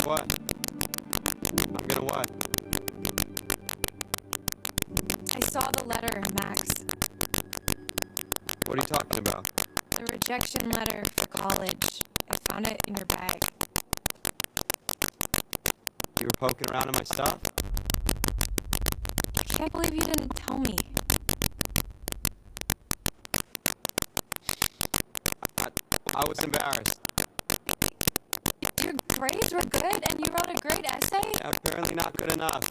What? I'm gonna what? I saw the letter, Max. What are you talking about? The rejection letter for college. I found it in your bag. You were poking around in my stuff? I can't believe you didn't tell me. I was embarrassed. Your grades were good, and you wrote a great essay? Yeah, apparently not good enough.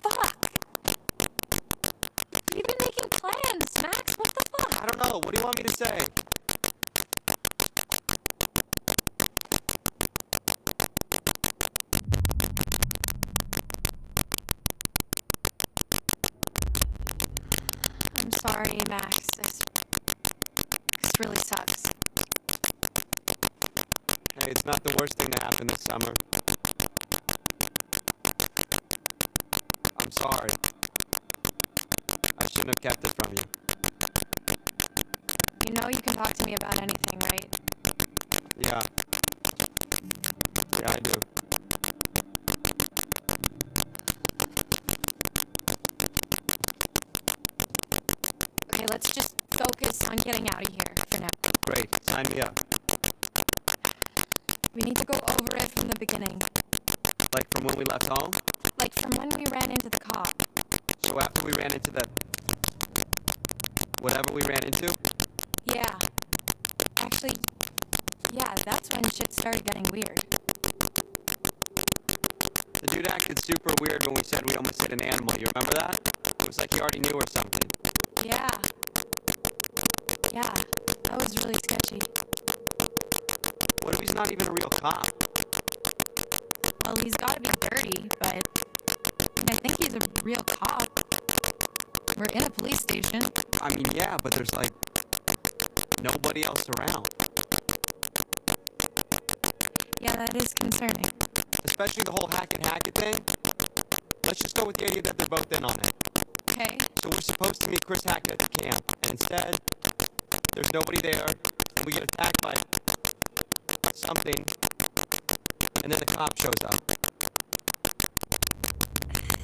Fuck! You've been making plans, Max. What the fuck? I don't know. What do you want me to say? I'm sorry, Max. This really sucks. Hey, it's not the worst thing to happen this summer. I'm sorry. I shouldn't have kept it from you. You know you can talk to me about anything, right? Yeah. Yeah, I do. Okay, let's just focus on getting out of here for now. Great. Sign me up. We need to go over it from the beginning. Like from when we left home? Like from when we ran into the cop. So after we ran into the... whatever we ran into? Yeah. Actually, yeah, that's when shit started getting weird. The dude acted super weird when we said we almost hit an animal. You remember that? It was like he already knew or something. Yeah. Yeah, that was really sketchy. What if he's not even a real cop? Well, he's gotta be dirty, but I think he's a real cop. We're in a police station. I mean, yeah, but there's like nobody else around. Yeah, that is concerning. Especially the whole Hackett thing. Let's just go with the idea that they're both in on it. Okay. So we're supposed to meet Chris Hackett at the camp, and instead, there's nobody there, and we get attacked by something, and then the cop shows up.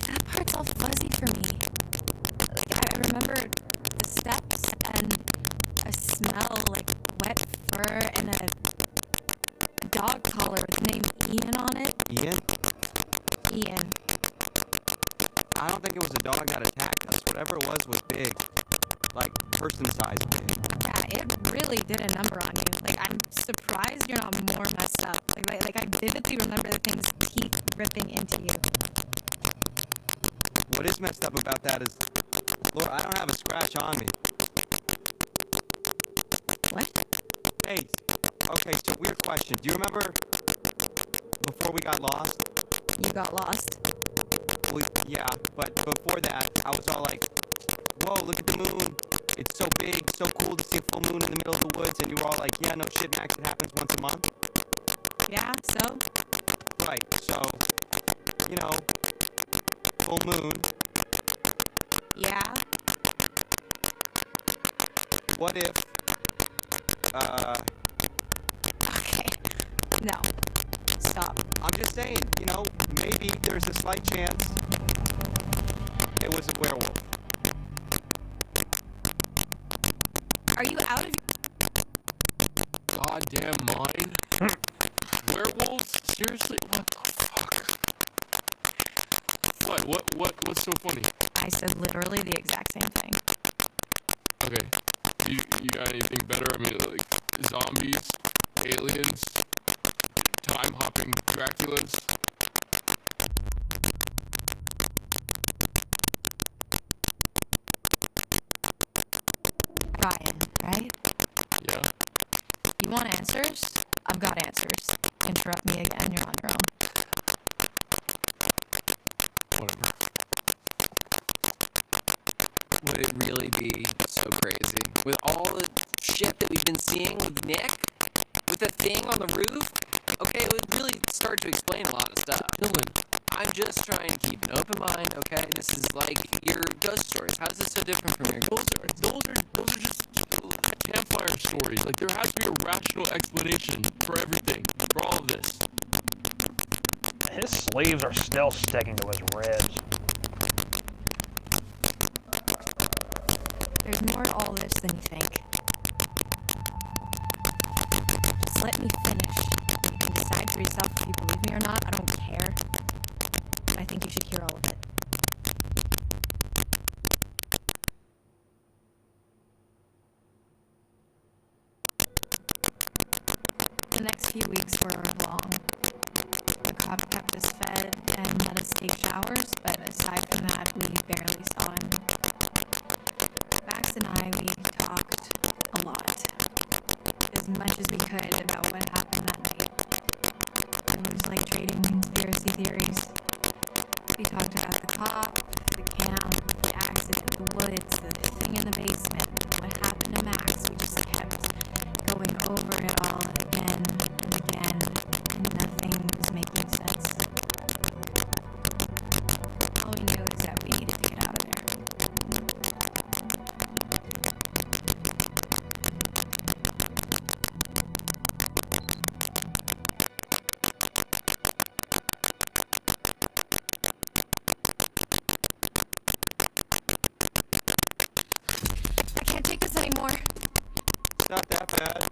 That part's all fuzzy for me. Like, I remember the steps and a smell like wet fur and a dog collar with the name Ian on it. Ian? Ian. I don't think it was a dog that attacked us. Whatever it was big. Like, person-sized big. Yeah, it really did a number on you. Like, I'm surprised you're not more messed up. Like I vividly remember the thing's teeth ripping into you. What is messed up about that is, Laura, I don't have a scratch on me. What? Hey, okay, so weird question. Do you remember before we got lost? You got lost? Well, yeah, but before that, I was all like, whoa, look at the moon. It's so big, so cool to see a full moon in the middle of the woods. And you were all like, yeah, no shit, Max, it happens once a month. Yeah, so? Right, so, you know, full moon. Yeah. What if, Okay. No. Stop. I'm just saying, you know, maybe there's a slight chance it was a werewolf. Are you out of Goddamn mind? Werewolves? Seriously? What the fuck? What's so funny? I said literally the exact same thing. Okay. You got anything better? I mean, like, zombies, aliens, time-hopping Draculas? You want answers? I've got answers. Interrupt me again, you're on your own. Whatever. Would it really be so crazy? With all the shit that we've been seeing with Nick? With the thing on the roof? Okay, it would really start to explain a lot of stuff. Dylan. I'm just trying to keep an open mind, okay? This is like your ghost stories. How is this so different from your ghost stories? Those are just campfire stories. Like, there has to be a rational explanation for everything, for all of this. His sleeves are still sticking to his ribs. There's more to all this than you think. Just let me finish. You can decide for yourself if you believe me or not. I don't care. But I think you should hear all of it. The next few weeks were long. The cop kept us fed and let us take showers, but aside from that, we barely saw him. Max and I, we talked a lot. As much as we could about what happened that night. It was like trading conspiracy theories. We talked about the cop, the camp, the accident, the woods, the thing in the basement, what happened to Max. We just kept going over it all again and again, and nothing was making sense. All we knew is that we needed to get out of there. I can't take this anymore. It's not that bad.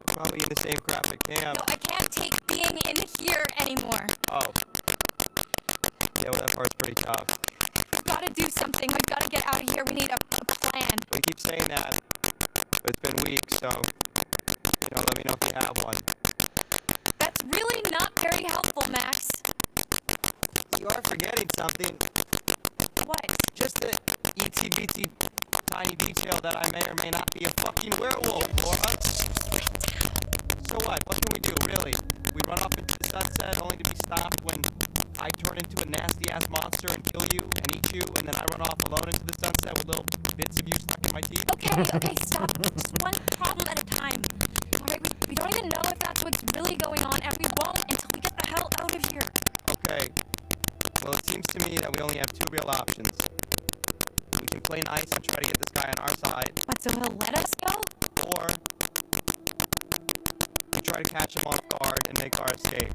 Probably in the same crap at camp. No, I can't take being in here anymore. Oh. Yeah, well, that part's pretty tough. We've got to do something. We've got to get out of here. We need a plan. We keep saying that, but it's been weeks, so, let me know if you have one. That's really not very helpful, Max. You are forgetting something. What? Just the itsy-bitsy tiny detail that I may or may not be a fucking werewolf, Laura. So what? What can we do, really? We run off into the sunset only to be stopped when I turn into a nasty-ass monster and kill you and eat you, and then I run off alone into the sunset with little bits of you stuck in my teeth? Okay, stop. Just one problem at a time. All right, we don't even know if that's what's really going on, and we won't until we get the hell out of here. Okay. Well, it seems to me that we only have two real options. We can play nice and try to get this guy on our side. What, so he'll let us go? Or we try to catch him off guard and make our escape.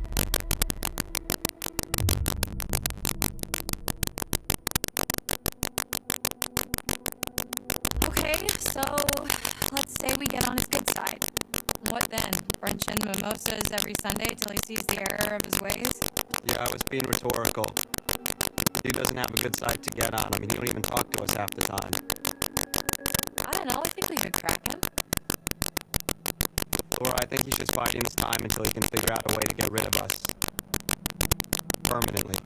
Okay, so let's say we get on his good side. What then? Brunch and mimosas every Sunday till he sees the error of his ways? Yeah, I was being rhetorical. Dude doesn't have a good side to get on. I mean, he don't even talk to us half the time. I don't know, I think we could crack him. Or I think he's just biding his time until he can figure out a way to get rid of us. Permanently.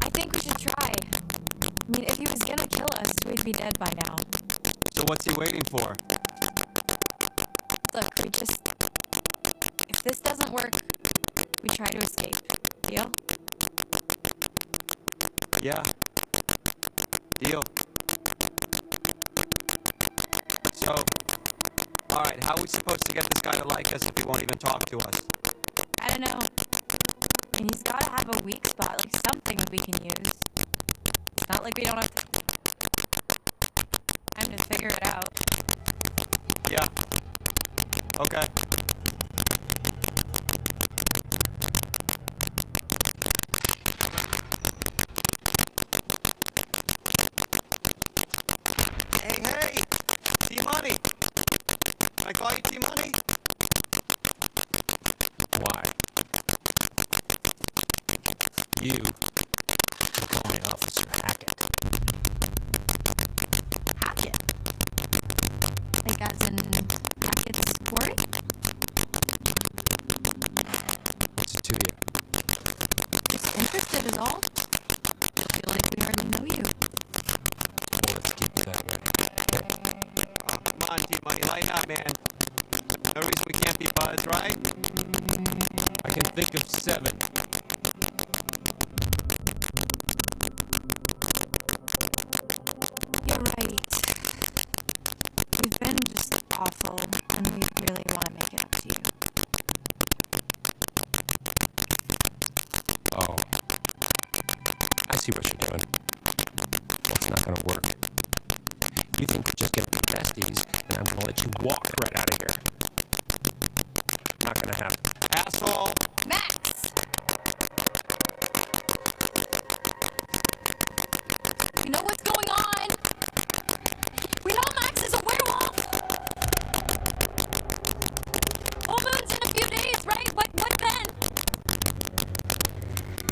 I think we should try. I mean, if he was gonna kill us, we'd be dead by now. So what's he waiting for? Look, if this doesn't work, we try to escape. Deal? Yeah. Deal. So, alright, how are we supposed to get this guy to like us if he won't even talk to us? I don't know. I mean, he's gotta have a weak spot, like something that we can use. It's not like we don't have time to figure it out. Yeah. Okay. Hey! T-Money! Can I call you T-Money? Why? You can call me Officer Hackett. Hackett? Like as in Hackett's quarry? What's it to you? Just interested is all. I feel like we already know you. Well, let's get money. Lighten up, man. No reason we can't be buds, right? I can think of 7. You're right. We've been just awful, and we really want to make it up to you. Oh. I see what you're doing. Well, it's not gonna work. You think we're just gonna be besties, and I'm gonna let you walk right out of here. Not gonna happen. Asshole! Max! We know what's going on! We know Max is a werewolf! Full moon's in a few days, right? What then?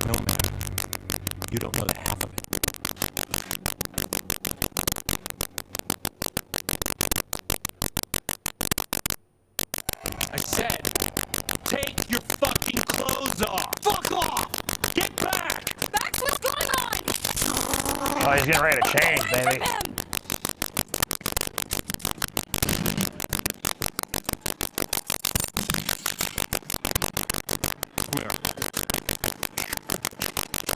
No, man. You don't know the half of it. I said, take your fucking clothes off! Fuck off! Get back! Max, what's going on? Oh, he's getting ready to change, baby. Come here.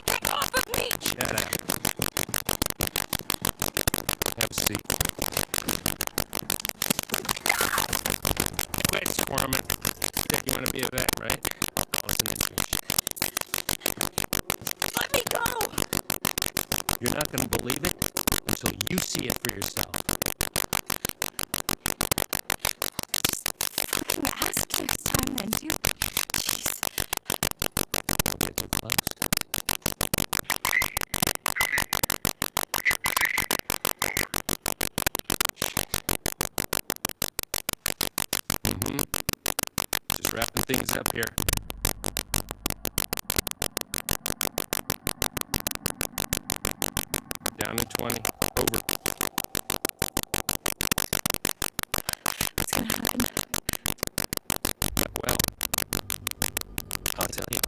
Get off of me! Shut up. Have a seat. Quit squirming. Think you want to be a vet, right? Listen into it. Let me go! You're not going to believe it until you see it for yourself. Fucking ask next time then, dude. Jeez. Don't get too close. Just wrapping things up here. Down in 20. Over. What's gonna happen? Well, I'll tell you.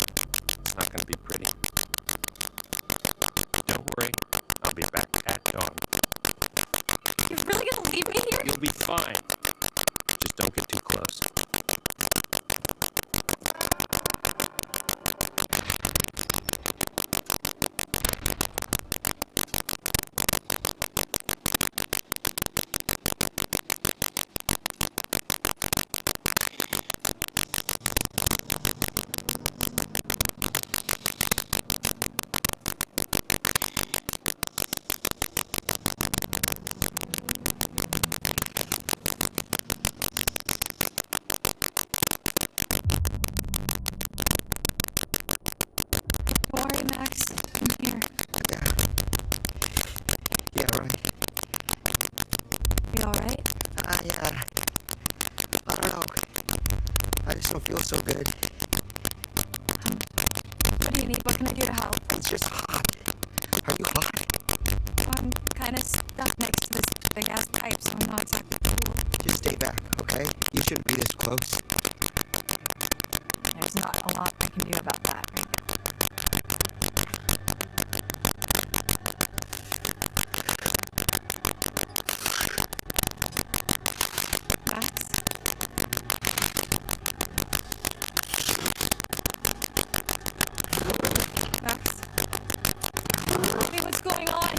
It's not going to be pretty. Don't worry. I'll be back at dawn. You're really gonna leave me here? You'll be fine. Just don't get too close. Don't worry, Max. I'm here. Yeah, right. You alright? I don't know. I just don't feel so good. What do you need? What can I do to help? It's just hot. Are you hot? Well, I'm kind of stuck next to this big ass pipe, so I'm not exactly cool. Just stay back, okay? You shouldn't be this close. There's not a lot I can do about that right now. Max? Max? Tell me what's going on?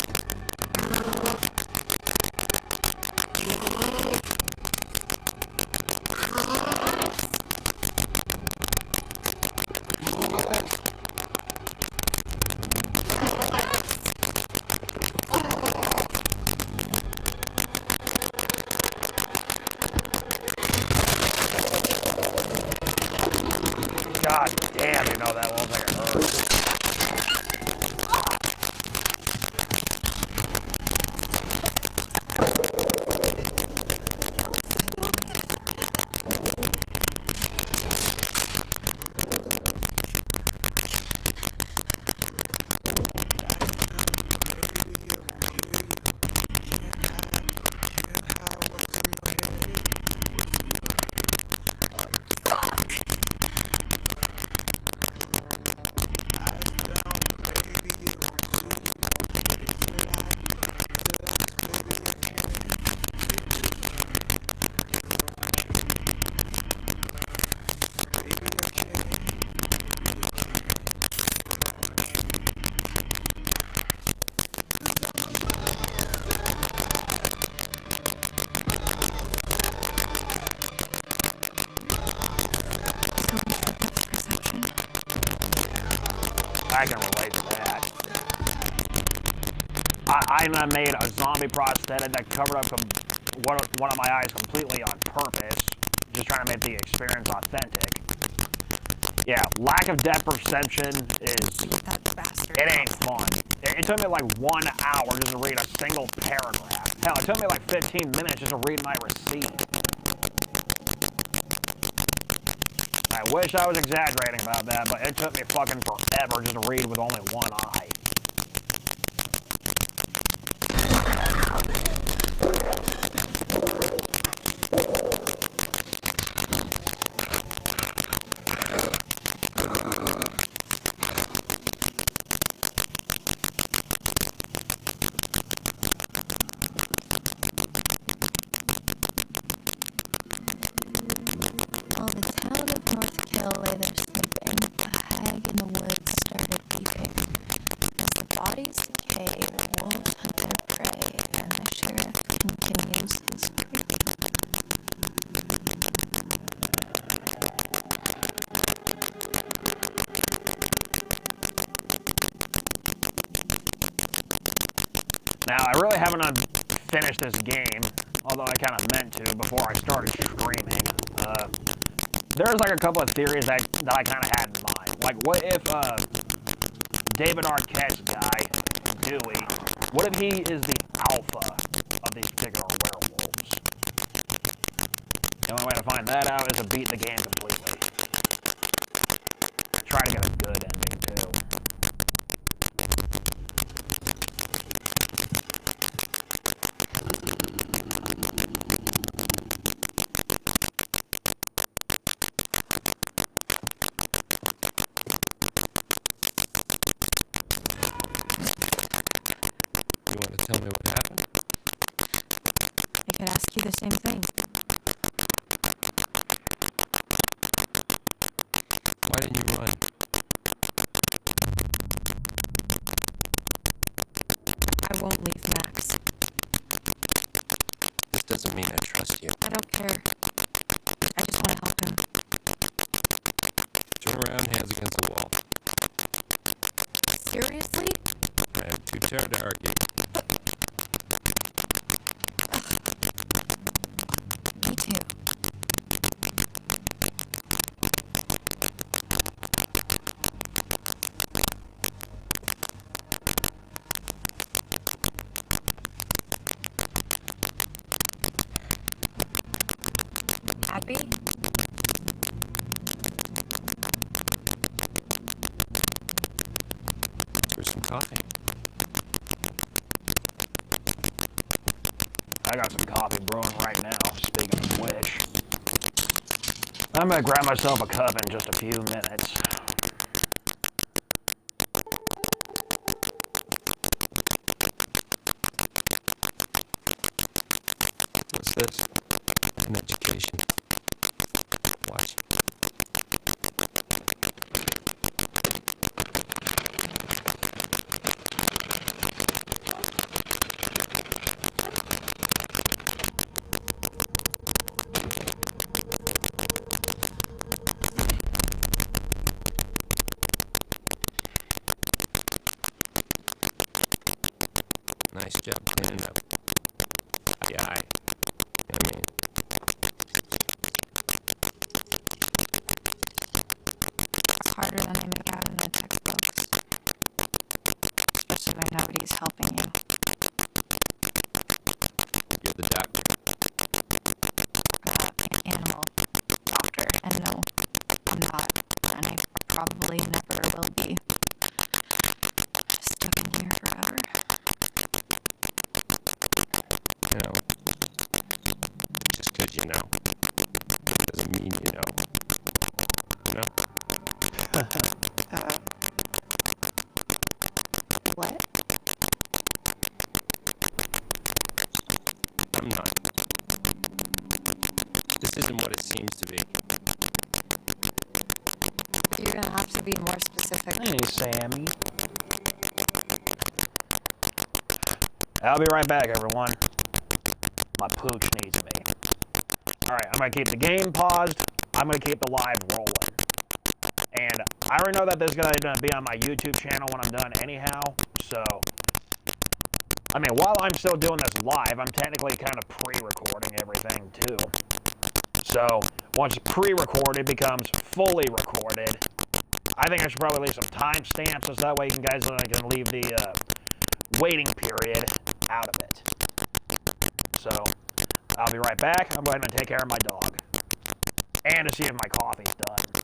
Max? I can relate to that. I made a zombie prosthetic that covered up one of my eyes completely on purpose, just trying to make the experience authentic. Yeah, lack of depth perception is... It ain't fun. It took me like 1 hour just to read a single paragraph. Hell, it took me like 15 minutes just to read my receipt. I wish I was exaggerating about that, but it took me fucking forever just to read with only one eye. While the town of North Kill lay there sleeping, a hag in the woods started weeping. As the bodies decay, the wolves hunt their prey, and the sheriff continues his creeping. Now, I really haven't finished this game, although I kind of meant to before I started streaming. There's like a couple of theories that I kind of had in mind. Like, what if David Arquette's guy, Dewey, what if he is the alpha of these particular werewolves? The only way to find that out is to beat the game completely. Try to get a good ending, too. You want to tell me what happened? I could ask you the same thing. Why didn't you run? I won't leave Max. This doesn't mean I trust you. I don't care. I just want to help him. Turn around, hands against the wall. Seriously? I am too tired to argue. Me too. Happy? For some coffee. I got some coffee brewing right now, speaking of which. I'm gonna grab myself a cup in just a few minutes. What's this? An education. Watch. Nice job cleaning up. Aye, aye. I mean, It's harder than they make out in the textbooks. Especially when nobody's helping you. you're the doctor. Animal doctor. And no, I'm not. And I probably never will be. Just stuck in here forever. You know, just because you know doesn't mean you know. You know? What? I'm not. This isn't what it seems to be. You're gonna have to be more specific. Hey, Sammy. I'll be right back, everyone. My pooch needs me. Alright, I'm gonna keep the game paused. I'm gonna keep the live rolling. And I already know that this is going to be on my YouTube channel when I'm done anyhow, so... I mean, while I'm still doing this live, I'm technically kind of pre-recording everything, too. So, once pre-recorded becomes fully recorded, I think I should probably leave some timestamps, so that way you guys can leave the waiting period out of it. So, I'll be right back. I'm going to take care of my dog. And to see if my coffee's done.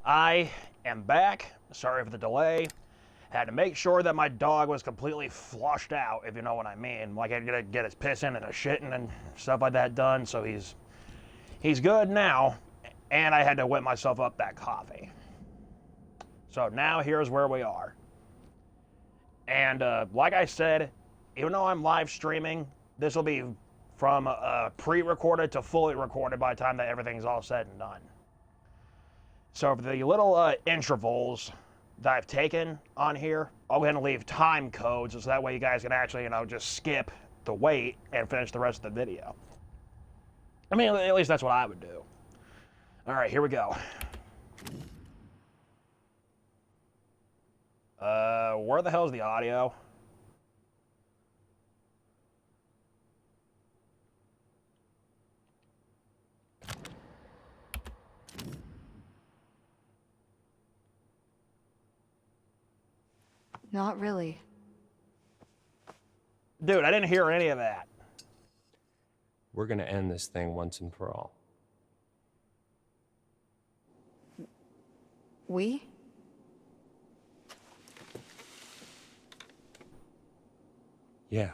I am back. Sorry for the delay. Had to make sure that my dog was completely flushed out, if you know what I mean. Like, I had to get his pissing and his shitting and stuff like that done, so he's good now. And I had to whip myself up that coffee. So now here's where we are. And like I said, even though I'm live streaming, this will be from pre-recorded to fully recorded by the time that everything's all said and done. So for the little intervals that I've taken on here, I'm going to leave time codes so that way you guys can actually, just skip the wait and finish the rest of the video. I mean, at least that's what I would do. All right, here we go. Where the hell's the audio? Not really. Dude, I didn't hear any of that. We're gonna end this thing once and for all. We? Yeah.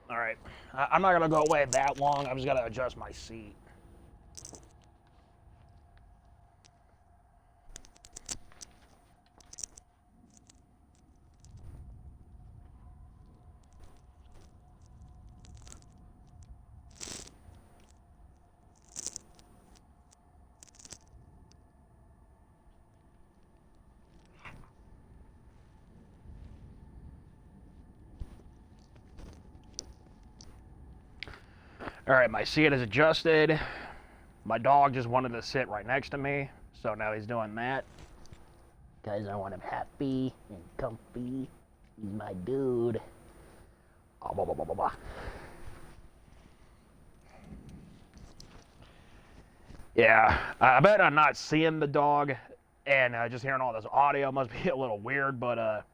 All right, I'm not gonna go away that long. I'm just gonna adjust my seat. All right, my seat is adjusted. My dog just wanted to sit right next to me, so now he's doing that. Guys, I want him happy and comfy. He's my dude. Oh, blah, blah, blah, blah, blah. Yeah, I bet I'm not seeing the dog, and just hearing all this audio must be a little weird, but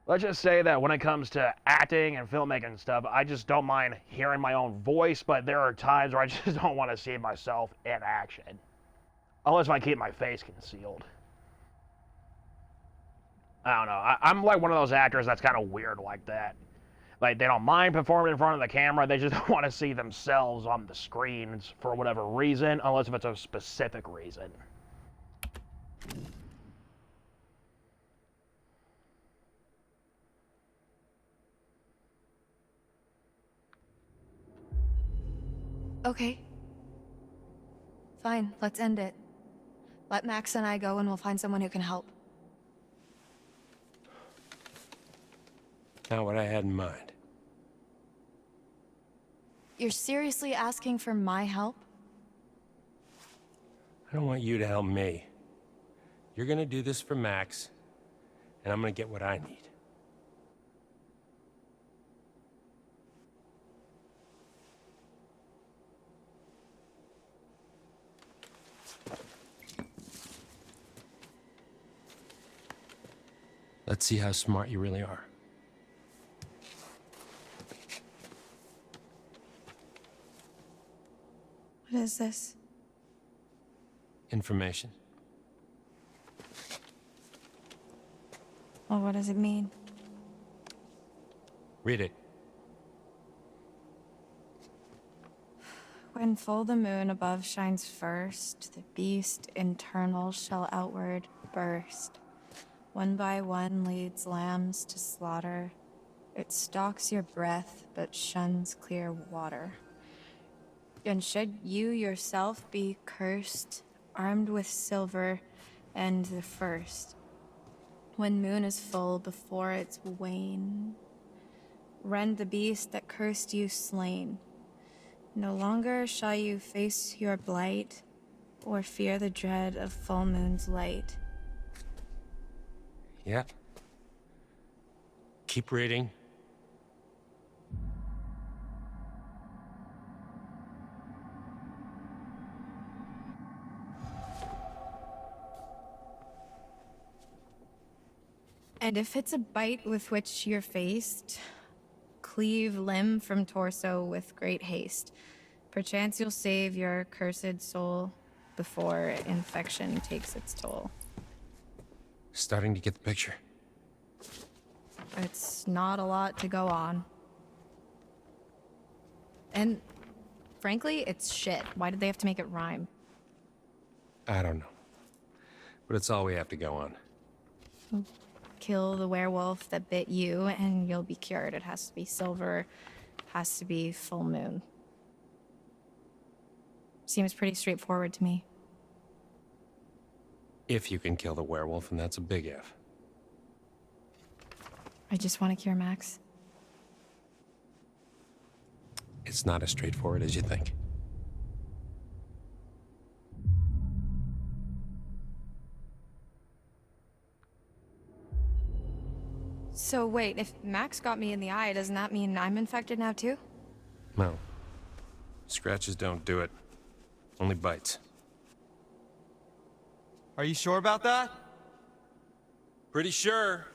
let's just say that when it comes to acting and filmmaking and stuff, I just don't mind hearing my own voice, but there are times where I just don't want to see myself in action. Unless I keep my face concealed. I don't know. I'm like one of those actors that's kind of weird like that. Like, they don't mind performing in front of the camera, they just don't want to see themselves on the screens for whatever reason, unless if it's a specific reason. Okay. Fine, let's end it. Let Max and I go and we'll find someone who can help. Not what I had in mind. You're seriously asking for my help? I don't want you to help me. You're gonna do this for Max, and I'm gonna get what I need. Let's see how smart you really are. What is this? Information. Well, what does it mean? Read it. When full the moon above shines first, the beast internal shall outward burst. One by one leads lambs to slaughter. It stalks your breath, but shuns clear water. And should you yourself be cursed, armed with silver and the first, when moon is full before its wane, rend the beast that cursed you slain. No longer shall you face your blight, or fear the dread of full moon's light. Yeah. Keep reading. And if it's a bite with which you're faced, cleave limb from torso with great haste. Perchance you'll save your cursed soul before infection takes its toll. Starting to get the picture. It's not a lot to go on. And frankly, it's shit. Why did they have to make it rhyme? I don't know. But it's all we have to go on. Kill the werewolf that bit you and you'll be cured. It has to be silver, has to be full moon. Seems pretty straightforward to me. If you can kill the werewolf, and that's a big if. I just want to cure Max. It's not as straightforward as you think. So wait, if Max got me in the eye, doesn't that mean I'm infected now too? No. Scratches don't do it. Only bites. Are you sure about that? Pretty sure.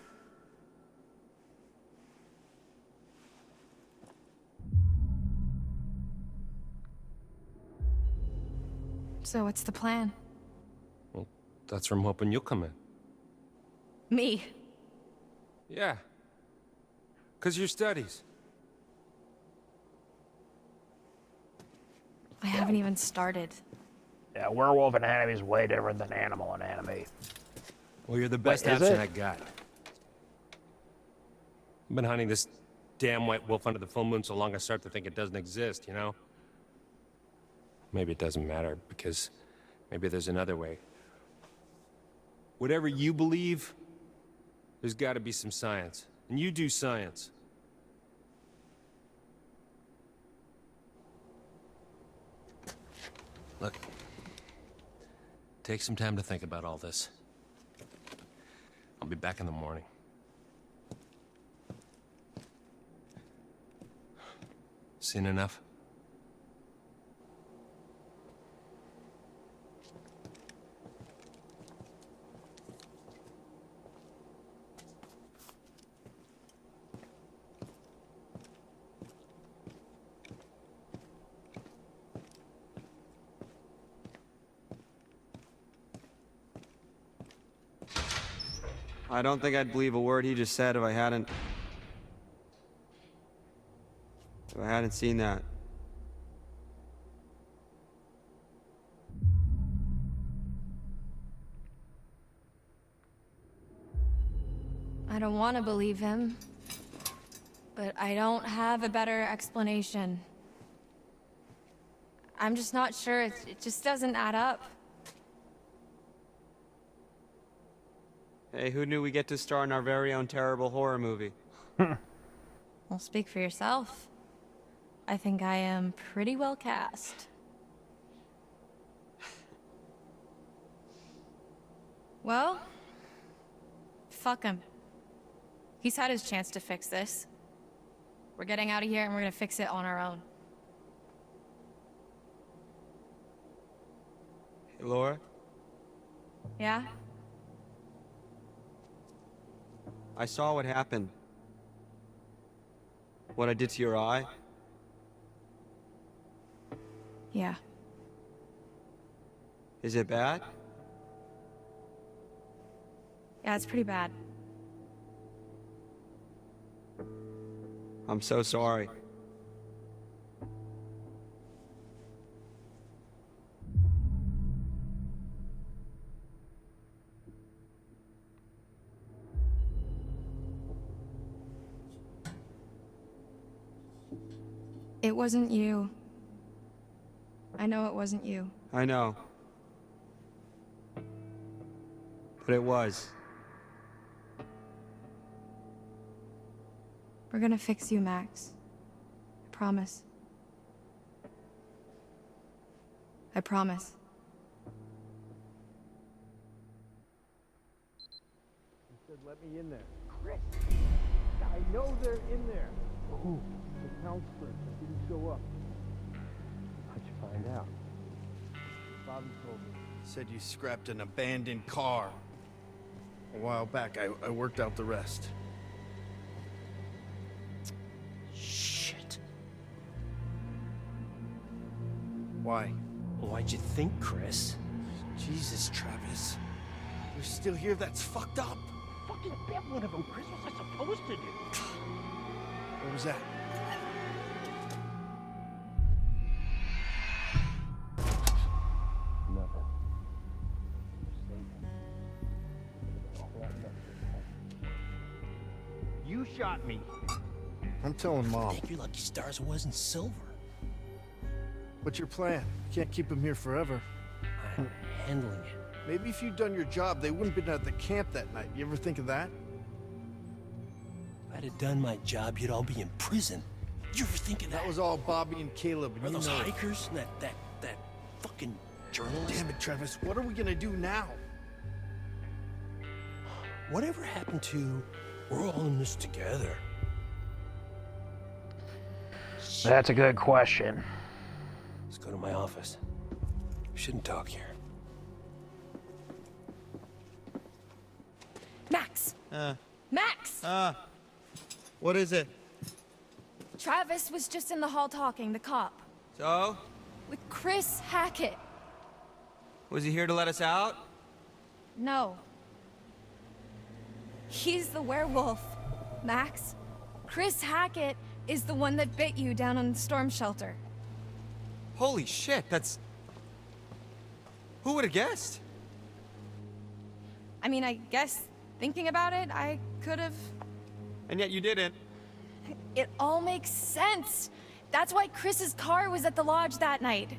So what's the plan? Well, that's from hoping you'll come in. Me? Yeah. 'Cause your studies. I haven't even started. Yeah, werewolf anatomy is way different than animal anatomy. Well, you're the best Wait, is option it? I got. I've been hunting this damn white wolf under the full moon so long I start to think it doesn't exist, you know? Maybe it doesn't matter, because maybe there's another way. Whatever you believe, there's got to be some science. And you do science. Look, take some time to think about all this. I'll be back in the morning. Seen enough? I don't think I'd believe a word he just said if I hadn't seen that. I don't want to believe him, but I don't have a better explanation. I'm just not sure. It just doesn't add up. Hey, who knew we get to star in our very own terrible horror movie? Well, speak for yourself. I think I am pretty well cast. Well, fuck him. He's had his chance to fix this. We're getting out of here and we're gonna fix it on our own. Hey, Laura? Yeah? I saw what happened. What I did to your eye. Yeah. Is it bad? Yeah, it's pretty bad. I'm so sorry. It wasn't you. I know it wasn't you. I know. But it was. We're gonna fix you, Max. I promise. I promise. He said, let me in there. Chris! I know they're in there. Who? The counselors that didn't show up. How'd you find out? Bobby told me. Said you scrapped an abandoned car. A while back, I worked out the rest. Why? Why'd you think, Chris? Jesus, Travis. You're still here? That's fucked up. Fucking bet one of them, Chris. What was I supposed to do? What was that? Nothing. You shot me. I'm telling Mom. Thank your lucky stars it wasn't silver. What's your plan? Can't keep him here forever. I'm handling it. Maybe if you'd done your job, they wouldn't have been at the camp that night. You ever think of that? If I'd have done my job, you'd all be in prison. You ever think of that? That was all Bobby and Caleb. And Are you those know it. hikers? That fucking journalist? Damn it, Travis. What are we gonna do now? Whatever happened to we're all in this together? That's a good question. Let's go to my office. We shouldn't talk here. Max! Max! What is it? Travis was just in the hall talking, the cop. So? With Chris Hackett. Was he here to let us out? No. He's the werewolf, Max. Chris Hackett is the one that bit you down on the storm shelter. Holy shit, that's... Who would have guessed? I mean, I guess thinking about it, I could have... And yet you didn't. It all makes sense. That's why Chris's car was at the lodge that night.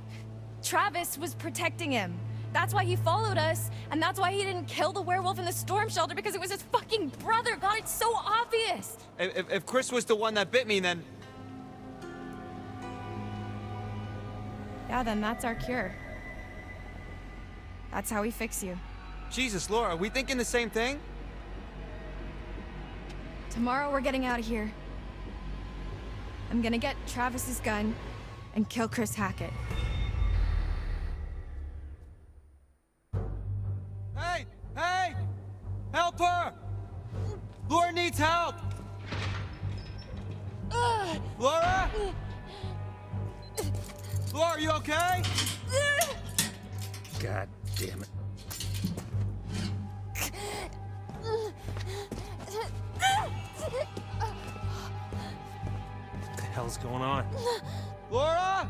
Travis was protecting him. That's why he followed us, and that's why he didn't kill the werewolf in the storm shelter, because it was his fucking brother. God, it's so obvious. If Chris was the one that bit me, then... Yeah, then that's our cure. That's how we fix you. Jesus, Laura, are we thinking the same thing? Tomorrow we're getting out of here. I'm gonna get Travis's gun and kill Chris Hackett. Hey! Hey! Help her! Laura needs help! Laura? Laura, are you okay? God damn it. What the hell's going on? Laura?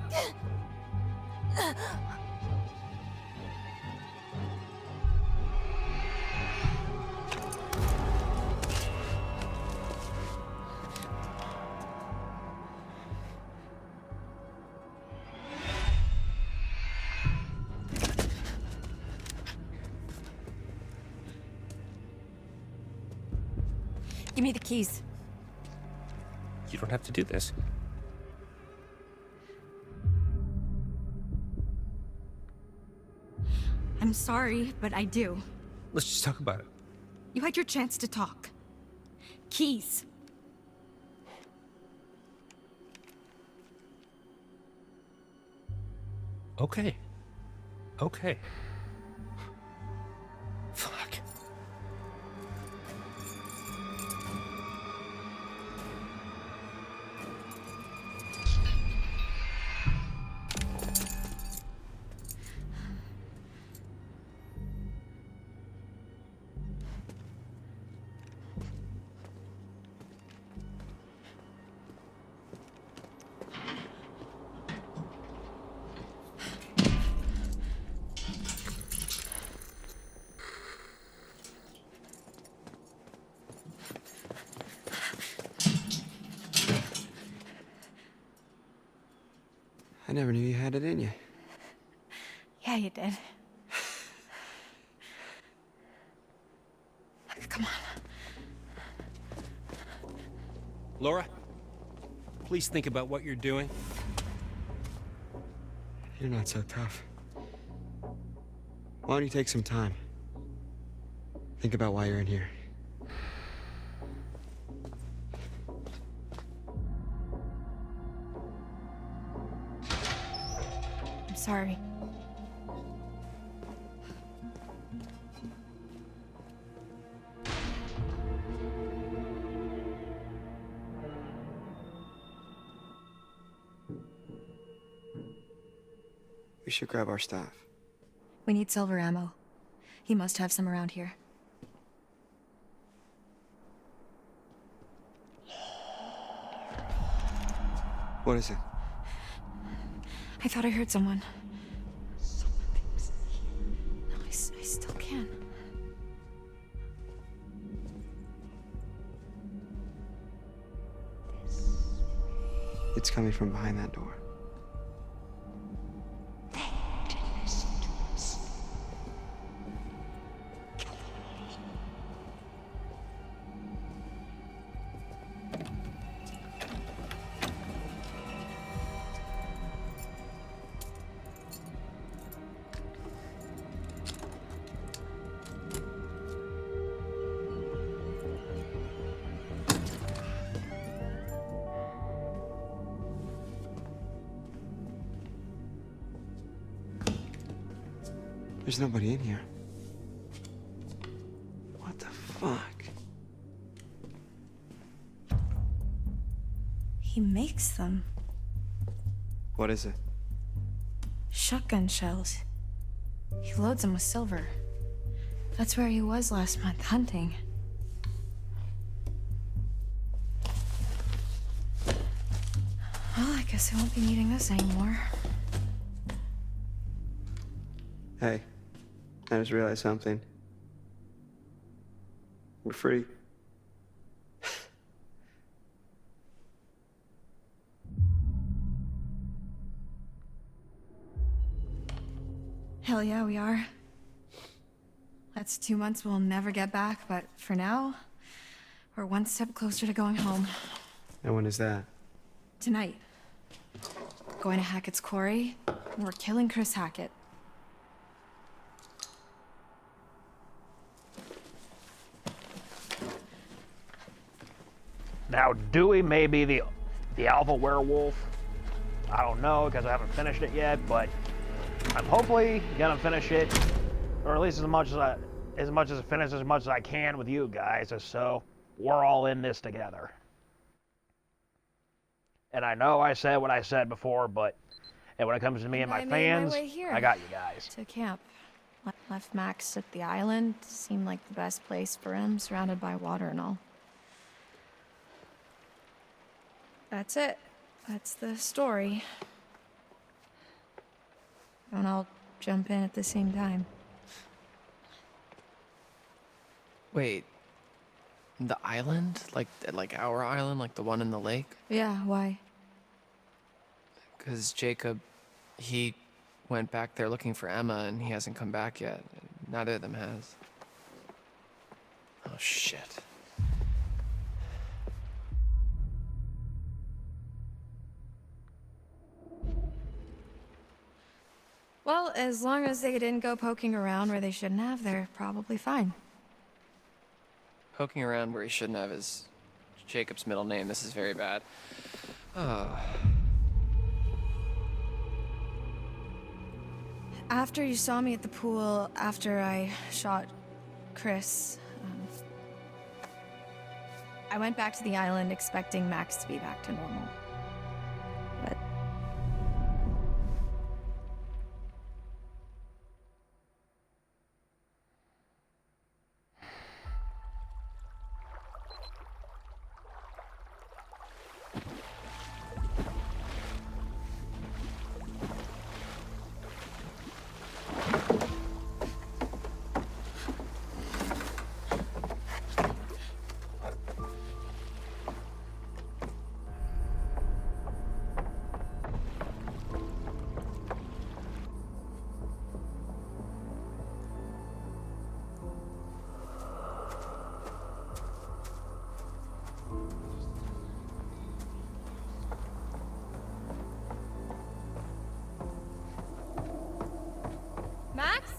Give me the keys. You don't have to do this. I'm sorry, but I do. Let's just talk about it. You had your chance to talk. Keys. Okay. Okay. Fuck. I never knew you had it in you. Yeah, you did. Come on. Laura, please think about what you're doing. You're not so tough. Why don't you take some time? Think about why you're in here. I'm sorry. We should grab our stuff. We need silver ammo. He must have some around here. What is it? I thought I heard someone. No, I still can. It's coming from behind that door. There's nobody in here. What the fuck? He makes them. What is it? Shotgun shells. He loads them with silver. That's where he was last month, hunting. Well, I guess I won't be needing this anymore. Hey, I just realized something. We're free. Hell yeah, we are. That's 2 months we'll never get back, but for now, we're one step closer to going home. And when is that? Tonight. Going to Hackett's quarry, and we're killing Chris Hackett. Now, Dewey may be the alpha werewolf. I don't know, because I haven't finished it yet, but I'm hopefully gonna finish it, or at least as much as I can with you guys, so we're all in this together. And I know I said what I said before, but when it comes to me and my fans, I got you guys. To camp. Left Max at the island. Seemed like the best place for him, surrounded by water and all. That's it. That's the story. And I'll jump in at the same time. Wait, the island? Like our island, like the one in the lake? Yeah, why? Because Jacob, he went back there looking for Emma and he hasn't come back yet. Neither of them has. Oh, shit. Well, as long as they didn't go poking around where they shouldn't have, they're probably fine. Poking around where he shouldn't have is Jacob's middle name. This is very bad. Oh. After you saw me at the pool, after I shot Chris, I went back to the island expecting Max to be back to normal. But Max?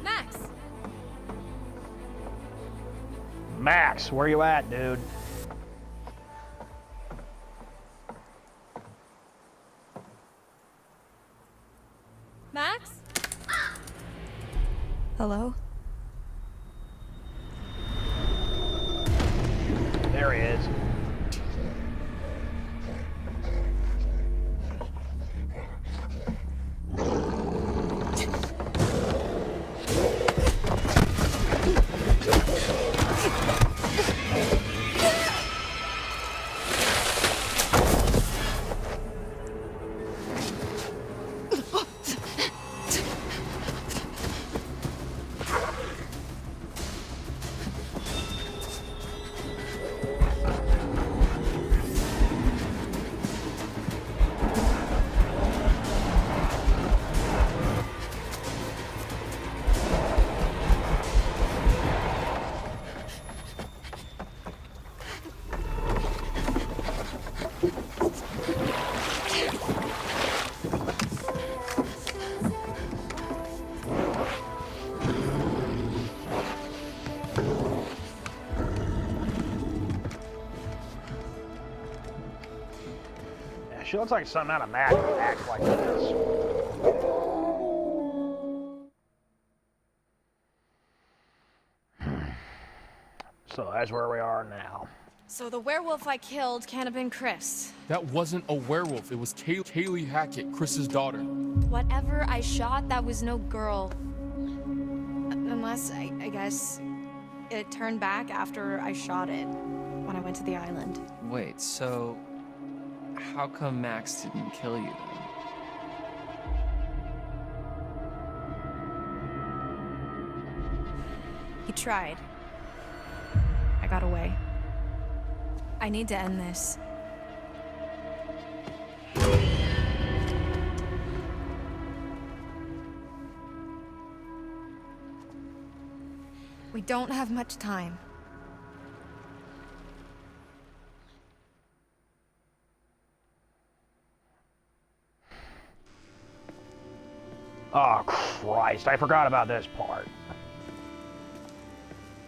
Max! Max, where you at, dude? Max? hello? There he is. She looks like something out of Mad Max like this. So that's where we are now. So the werewolf I killed can't have been Chris. That wasn't a werewolf. It was Kaylee Hackett, Chris's daughter. Whatever I shot, that was no girl. Unless, I guess, it turned back after I shot it when I went to the island. Wait, so how come Max didn't kill you then? He tried. I got away. I need to end this. We don't have much time. Oh, Christ, I forgot about this part.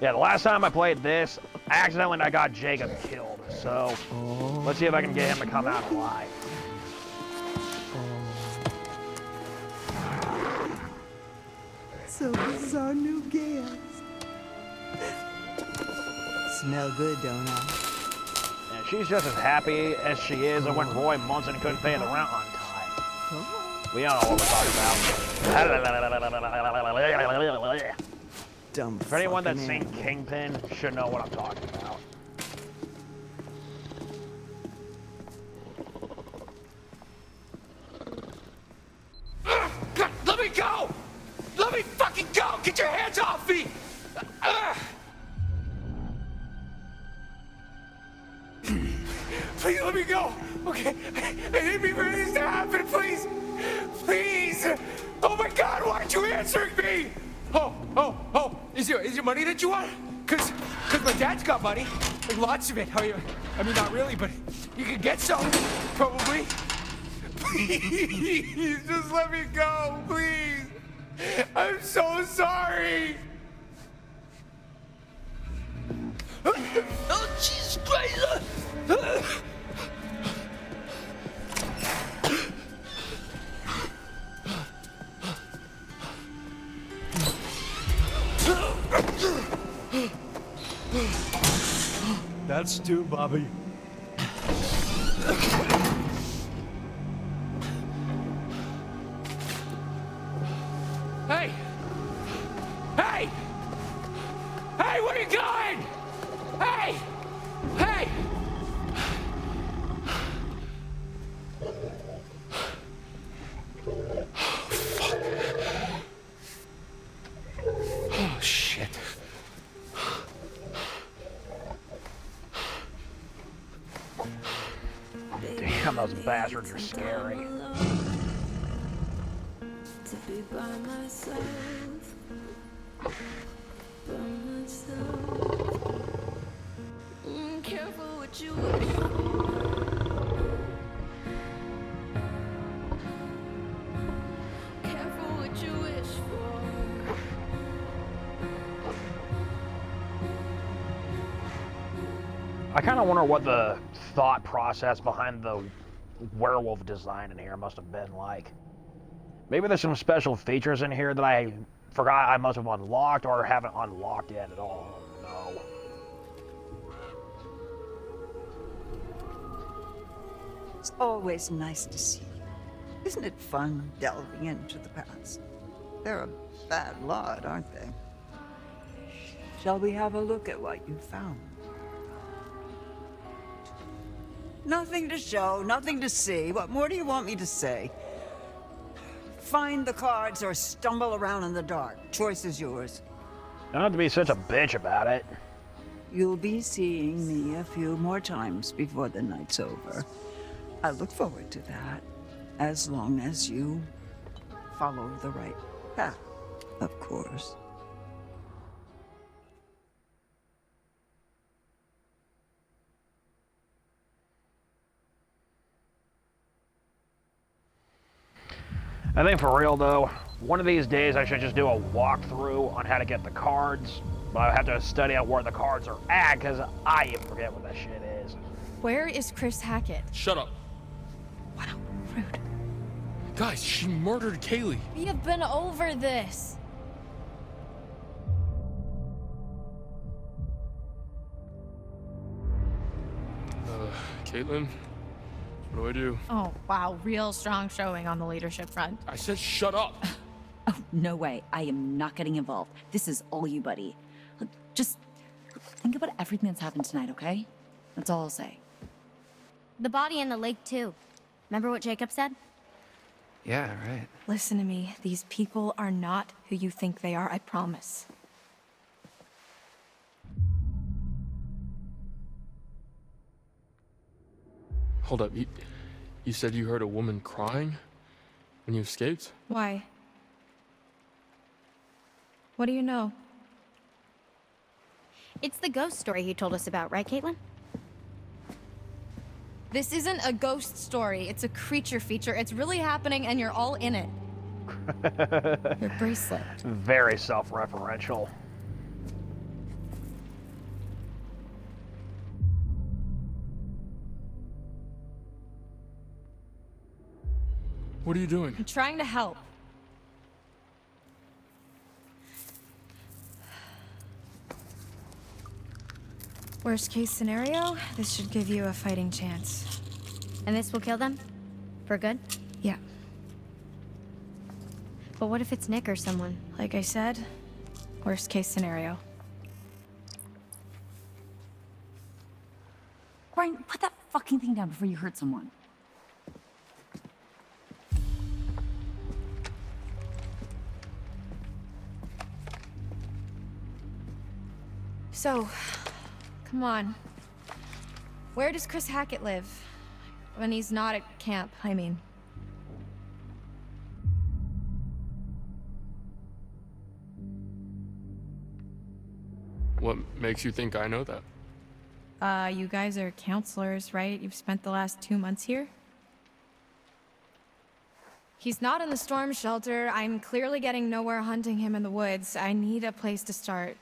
Yeah, the last time I played this, accidentally I got Jacob killed, so let's see if I can get him to come out alive. So this is our new guest. Smell good, don't I? And she's just as happy as she is when Roy Munson couldn't pay the rent on time. We all know what we're talking about. Dumb For anyone that's fucking seen Kingpin should know what I'm talking about. Let me go! Let me fucking go! Get your hands off me! Please let me go! Okay? I didn't mean for this to happen, please! Please! Oh my God, why aren't you answering me? Oh, is there money that you want? Cause my dad's got money. Like lots of it. I mean, not really, but you can get some, probably. Please, just let me go, please. I'm so sorry. Oh, Jesus Christ! That's two, Bobby. Hey! Hey! Hey, where are you going? Hey! Hey! Oh, shit. Damn, those bastards are scary. To be by myself, by myself. Careful what you wish for. Careful what you wish for. I kind of wonder what the thought process behind the werewolf design in here must have been like. Maybe there's some special features in here that I forgot I must have unlocked or haven't unlocked yet at all. No. It's always nice to see you. Isn't it fun delving into the past? They're a bad lot, aren't they? Shall we have a look at what you found? Nothing to show, nothing to see. What more do you want me to say? Find the cards or stumble around in the dark. Choice is yours. Don't have to be such a bitch about it. You'll be seeing me a few more times before the night's over. I look forward to that, as long as you follow the right path, of course. I think for real though, one of these days I should just do a walkthrough on how to get the cards, but I have to study out where the cards are at because I even forget what that shit is. Where is Chris Hackett? Shut up. Wow, rude. Guys, she murdered Kaylee. We have been over this. Caitlin, what do I do? Oh, wow, real strong showing on the leadership front. I said shut up. Oh, no way. I am not getting involved. This is all you, buddy. Look, just think about everything that's happened tonight, okay? That's all I'll say. The body in the lake, too. Remember what Jacob said? Yeah, right. Listen to me. These people are not who you think they are, I promise. Hold up. You said you heard a woman crying when you escaped? Why? What do you know? It's the ghost story he told us about, right, Caitlin? This isn't a ghost story. It's a creature feature. It's really happening and you're all in it. Your bracelet. Very self-referential. What are you doing? I'm trying to help. Worst case scenario, this should give you a fighting chance. And this will kill them? For good? Yeah. But what if it's Nick or someone? Like I said, worst case scenario. Brian, put that fucking thing down before you hurt someone. So, come on. Where does Chris Hackett live? When he's not at camp, I mean. What makes you think I know that? You guys are counselors, right? You've spent the last 2 months here? He's not in the storm shelter. I'm clearly getting nowhere hunting him in the woods. I need a place to start.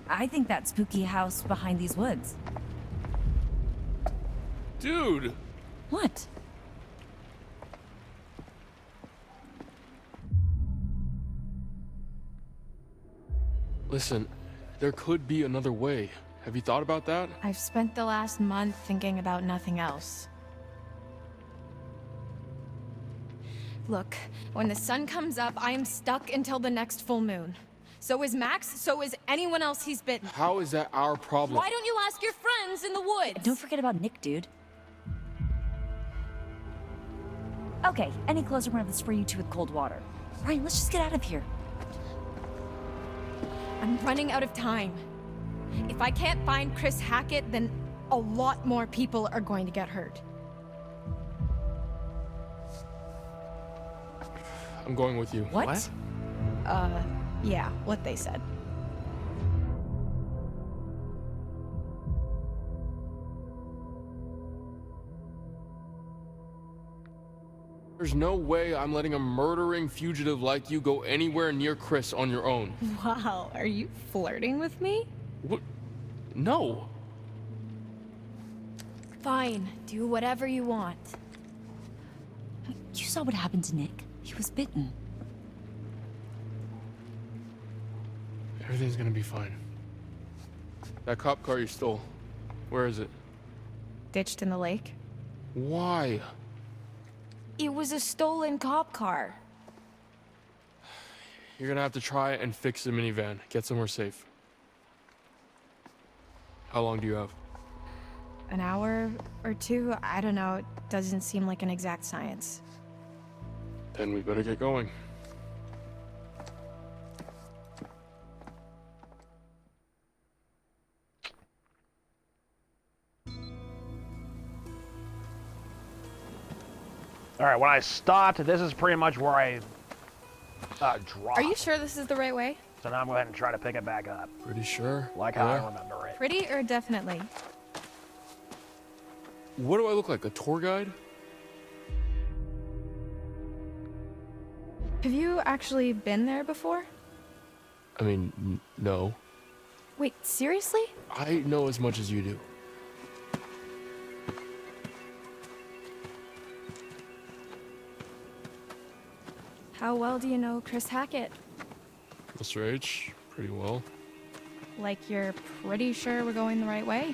I think that spooky house behind these woods. Dude! What? Listen, there could be another way. Have you thought about that? I've spent the last month thinking about nothing else. Look, when the sun comes up, I am stuck until the next full moon. So is Max, so is anyone else he's bitten. How is that our problem? Why don't you ask your friends in the woods? Don't forget about Nick, dude. Okay, any closer one of this for you two with cold water. Ryan, let's just get out of here. I'm running out of time. If I can't find Chris Hackett, then a lot more people are going to get hurt. I'm going with you. What? Yeah, what they said. There's no way I'm letting a murdering fugitive like you go anywhere near Chris on your own. Wow, are you flirting with me? What? No. Fine, do whatever you want. You saw what happened to Nick. He was bitten. Everything's gonna be fine. That cop car you stole, where is it? ditched in the lake. Why? It was a stolen cop car. You're gonna have to try and fix the minivan. Get somewhere safe. How long do you have? An hour or two? I don't know. It doesn't seem like an exact science. Then we better get going. All right, when I stopped, this is pretty much where I dropped. Are you sure this is the right way? So now I'm going to go ahead and try to pick it back up. Pretty sure. Like how I remember it. Pretty or definitely? What do I look like? A tour guide? Have you actually been there before? I mean, no. Wait, seriously? I know as much as you do. How well do you know Chris Hackett? Mr. H, pretty well. Like you're pretty sure we're going the right way?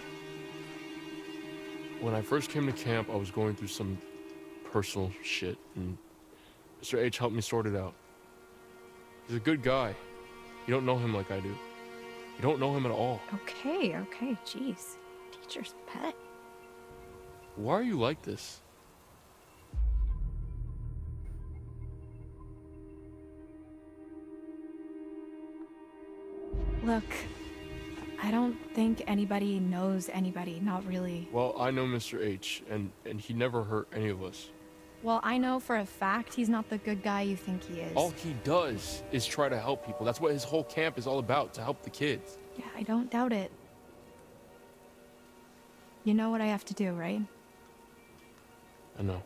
When I first came to camp, I was going through some personal shit, and Mr. H helped me sort it out. He's a good guy. You don't know him like I do. You don't know him at all. Okay, jeez. Teacher's pet. Why are you like this? Look, I don't think anybody knows anybody, not really. Well, I know Mr. H, and he never hurt any of us. Well, I know for a fact he's not the good guy you think he is. All he does is try to help people. That's what his whole camp is all about, to help the kids. Yeah, I don't doubt it. You know what I have to do, right? I know.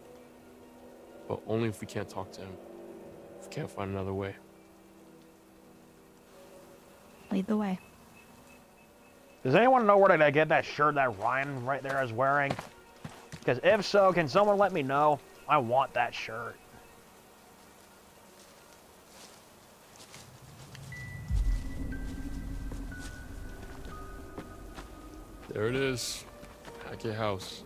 But only if we can't talk to him. If we can't find another way. Lead the way. Does anyone know where to get that shirt that Ryan right there is wearing? Because if so, can someone let me know? I want that shirt. There it is. Hackett House.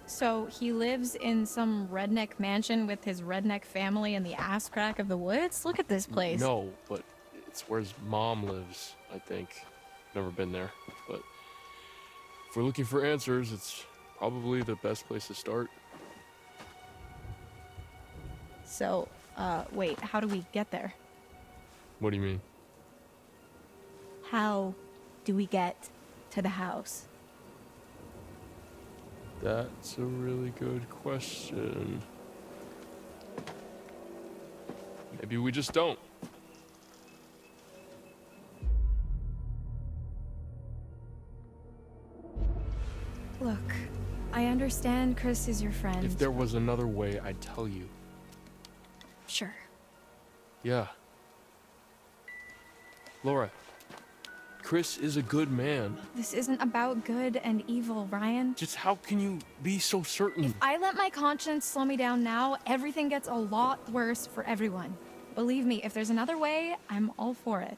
So he lives in some redneck mansion with his redneck family in the ass crack of the woods? Look at this place. No, but it's where his mom lives, I think. Never been there, but if we're looking for answers, it's probably the best place to start. So, wait, how do we get there? What do you mean? How do we get to the house? That's a really good question. Maybe we just don't. Look, I understand Chris is your friend. If there was another way, I'd tell you. Sure. Yeah. Laura, Chris is a good man. This isn't about good and evil, Ryan. Just how can you be so certain? If I let my conscience slow me down now, everything gets a lot worse for everyone. Believe me, if there's another way, I'm all for it.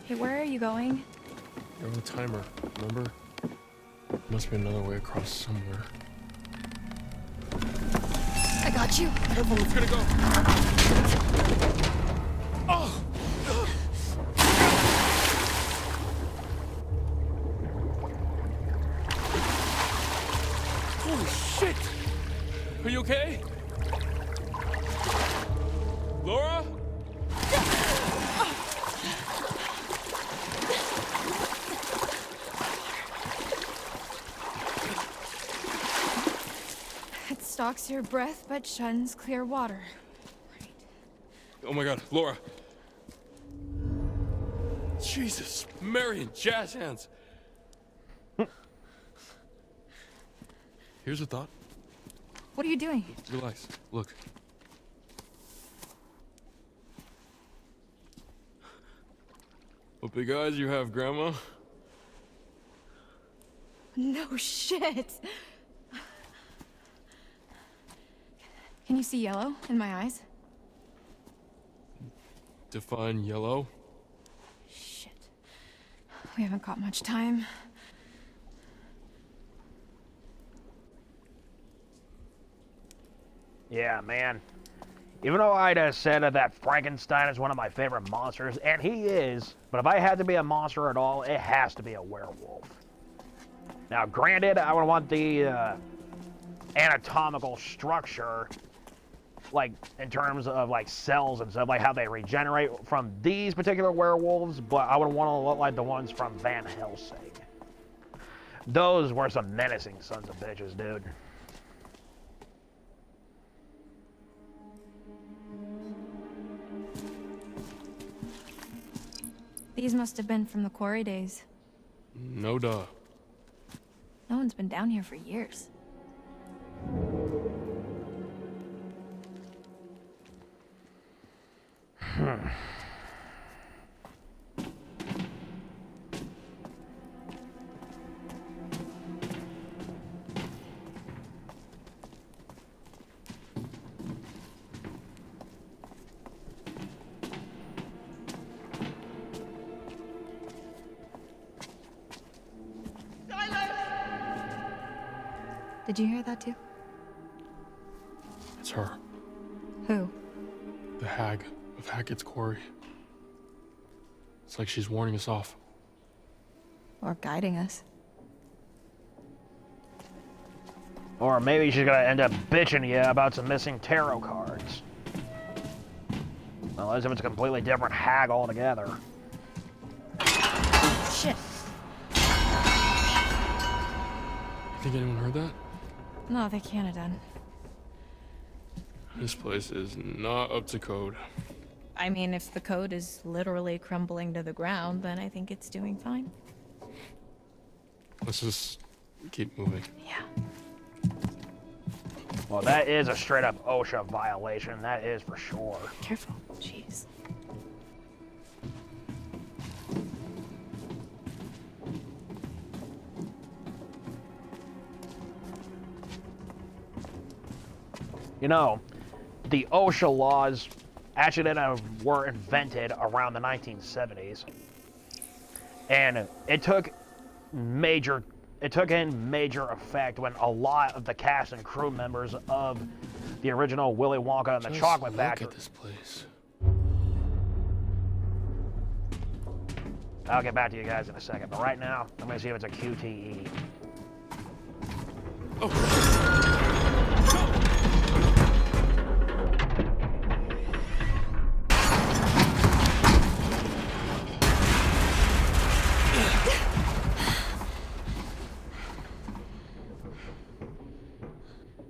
Hey, where are you going? You're on the timer, remember? Must be another way across somewhere. I got you. Careful, it's gonna go. Oh! Holy shit! Are you okay? Laura? It stalks your breath but shuns clear water. Oh my god, Laura. Jesus, Marion, jazz hands. Here's a thought. What are you doing? Relax. Look. What big eyes you have, Grandma. No shit. Can you see yellow in my eyes? Define yellow. Shit. We haven't got much time. Yeah, man. Even though I'd said that Frankenstein is one of my favorite monsters, and he is, but if I had to be a monster at all, it has to be a werewolf. Now, granted, I would want the anatomical structure, like, in terms of, like, cells and stuff, like how they regenerate from these particular werewolves, but I would want to look like the ones from Van Helsing. Those were some menacing sons of bitches, dude. These must have been from the quarry days. No duh. No one's been down here for years. Did you hear that too? It's her. Who? The hag of Hackett's Quarry. It's like she's warning us off. Or guiding us. Or maybe she's gonna end up bitching you about some missing tarot cards. Unless if it's a completely different hag altogether. Shit. You think anyone heard that? No, they can't have done. This place is not up to code. I mean, if the code is literally crumbling to the ground, then I think it's doing fine. Let's just keep moving. Yeah. Well, that is a straight up OSHA violation, that is for sure. Careful. Jeez. You know, the OSHA laws actually were invented around the 1970s. And it took in major effect when a lot of the cast and crew members of the original Willy Wonka and the Chocolate Factory. Look at this place. I'll get back to you guys in a second, but right now, I'm gonna see if it's a QTE.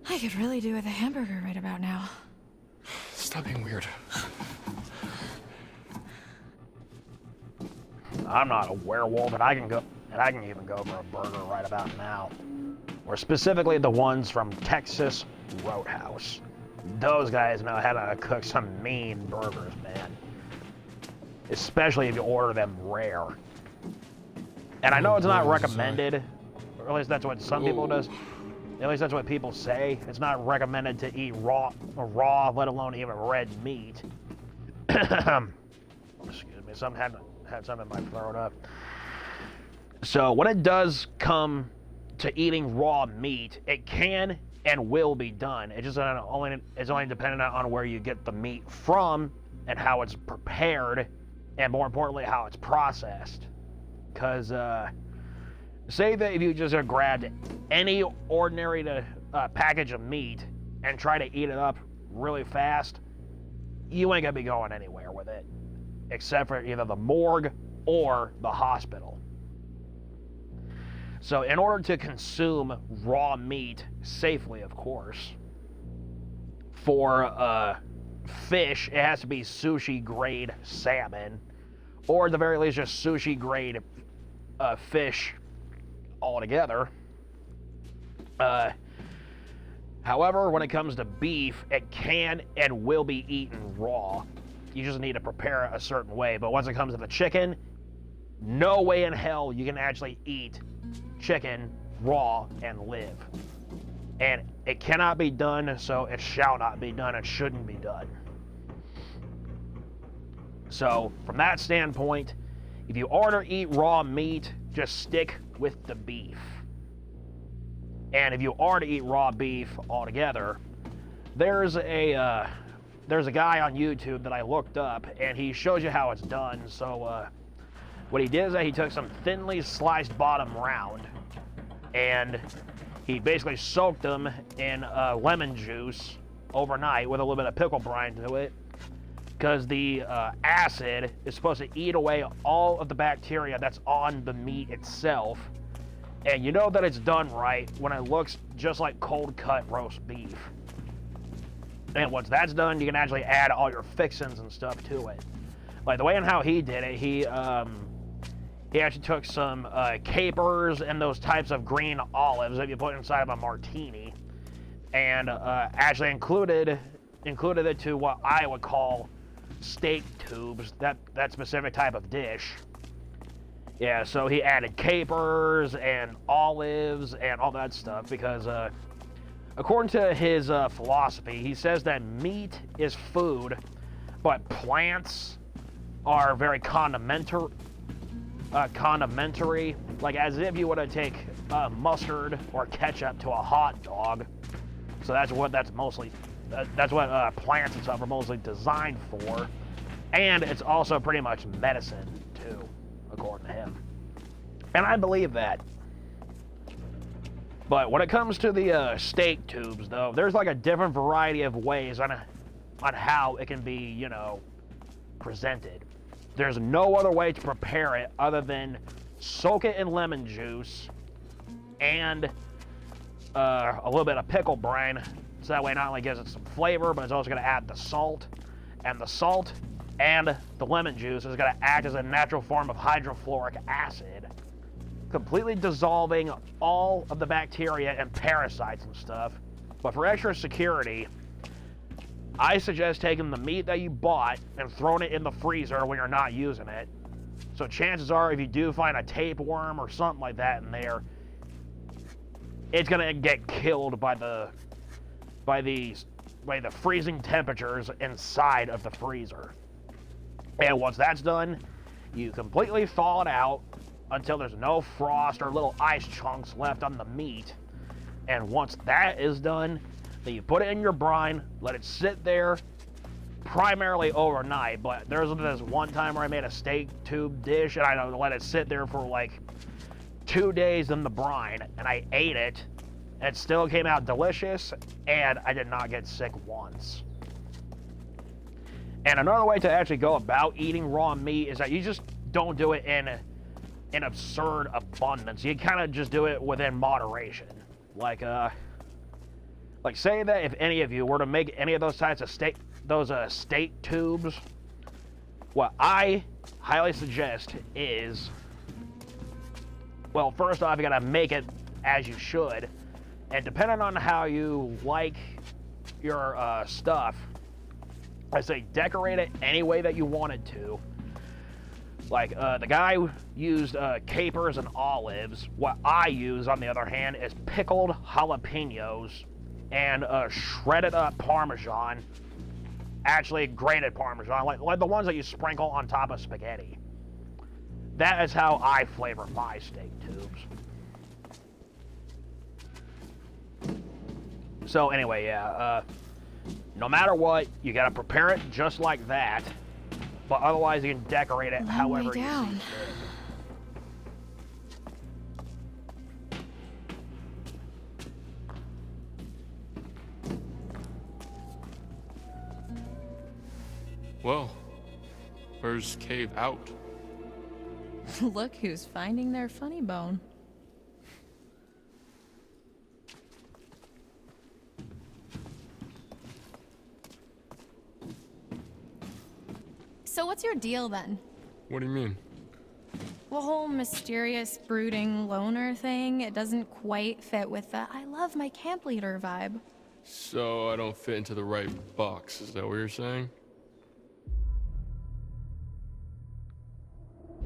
I could really do with a hamburger right about now. Stop being weird. I'm not a werewolf, and I can even go for a burger right about now. Or specifically the ones from Texas Roadhouse. Those guys know how to cook some mean burgers, man. Especially if you order them rare. And I know it's not recommended, or at least that's what some people do. At least that's what people say. It's not recommended to eat raw, let alone even red meat. Excuse me, something had something in my throat up. So when it does come to eating raw meat, it can and will be done. It's only dependent on where you get the meat from and how it's prepared, and more importantly, how it's processed. Because say that if you just grabbed any ordinary package of meat and try to eat it up really fast, you ain't gonna be going anywhere with it, except for either the morgue or the hospital. So in order to consume raw meat safely, of course, for fish, it has to be sushi grade salmon, or at the very least just sushi grade fish altogether. However, when it comes to beef, it can and will be eaten raw. You just need to prepare it a certain way. But once it comes to the chicken, no way in hell you can actually eat chicken raw and live. And it cannot be done, so it shall not be done. It shouldn't be done. So from that standpoint, if you order eat raw meat, just stick with the beef. And if you are to eat raw beef altogether, there's a guy on YouTube that I looked up, and he shows you how it's done. So what he did is that he took some thinly sliced bottom round, and he basically soaked them in lemon juice overnight with a little bit of pickle brine to it, because the acid is supposed to eat away all of the bacteria that's on the meat itself. And you know that it's done right when it looks just like cold cut roast beef. And once that's done, you can actually add all your fixins and stuff to it. Like the way and how he did it, he actually took some capers and those types of green olives that you put inside of a martini, and actually included it to what I would call steak tubes, that specific type of dish. Yeah, so he added capers and olives and all that stuff because, according to his philosophy, he says that meat is food, but plants are very condimentary, like as if you were to take mustard or ketchup to a hot dog. So that's what plants and stuff are mostly designed for, and it's also pretty much medicine too, according to him. And I believe that. But when it comes to the steak tubes, though, there's like a different variety of ways on how it can be, you know, presented. There's no other way to prepare it other than soak it in lemon juice and a little bit of pickle brine, so that way not only gives it some flavor, but it's also going to add the salt. And the salt and the lemon juice is going to act as a natural form of hydrofluoric acid, completely dissolving all of the bacteria and parasites and stuff. But for extra security, I suggest taking the meat that you bought and throwing it in the freezer when you're not using it. So chances are, if you do find a tapeworm or something like that in there, it's gonna get killed by the freezing temperatures inside of the freezer. And once that's done, you completely thaw it out until there's no frost or little ice chunks left on the meat. And once that is done, then you put it in your brine, let it sit there primarily overnight. But there's this one time where I made a steak tube dish and I let it sit there for like 2 days in the brine, and I ate it. It still came out delicious, and I did not get sick once. And another way to actually go about eating raw meat is that you just don't do it in absurd abundance. You kind of just do it within moderation. Like say that if any of you were to make any of those types of steak tubes, what I highly suggest is, well, first off, you gotta make it as you should, and depending on how you like your stuff, I say decorate it any way that you wanted to. Like, the guy used capers and olives. What I use, on the other hand, is pickled jalapenos and shredded up Parmesan. Actually, grated Parmesan, like the ones that you sprinkle on top of spaghetti. That is how I flavor my steak tubes. So anyway, yeah, no matter what, you gotta prepare it just like that. But otherwise, you can decorate it however you see fit. Well, where's Cave out? Look who's finding their funny bone. So what's your deal then? What do you mean? The whole mysterious, brooding loner thing, it doesn't quite fit with the I love my camp leader vibe. So I don't fit into the right box, is that what you're saying?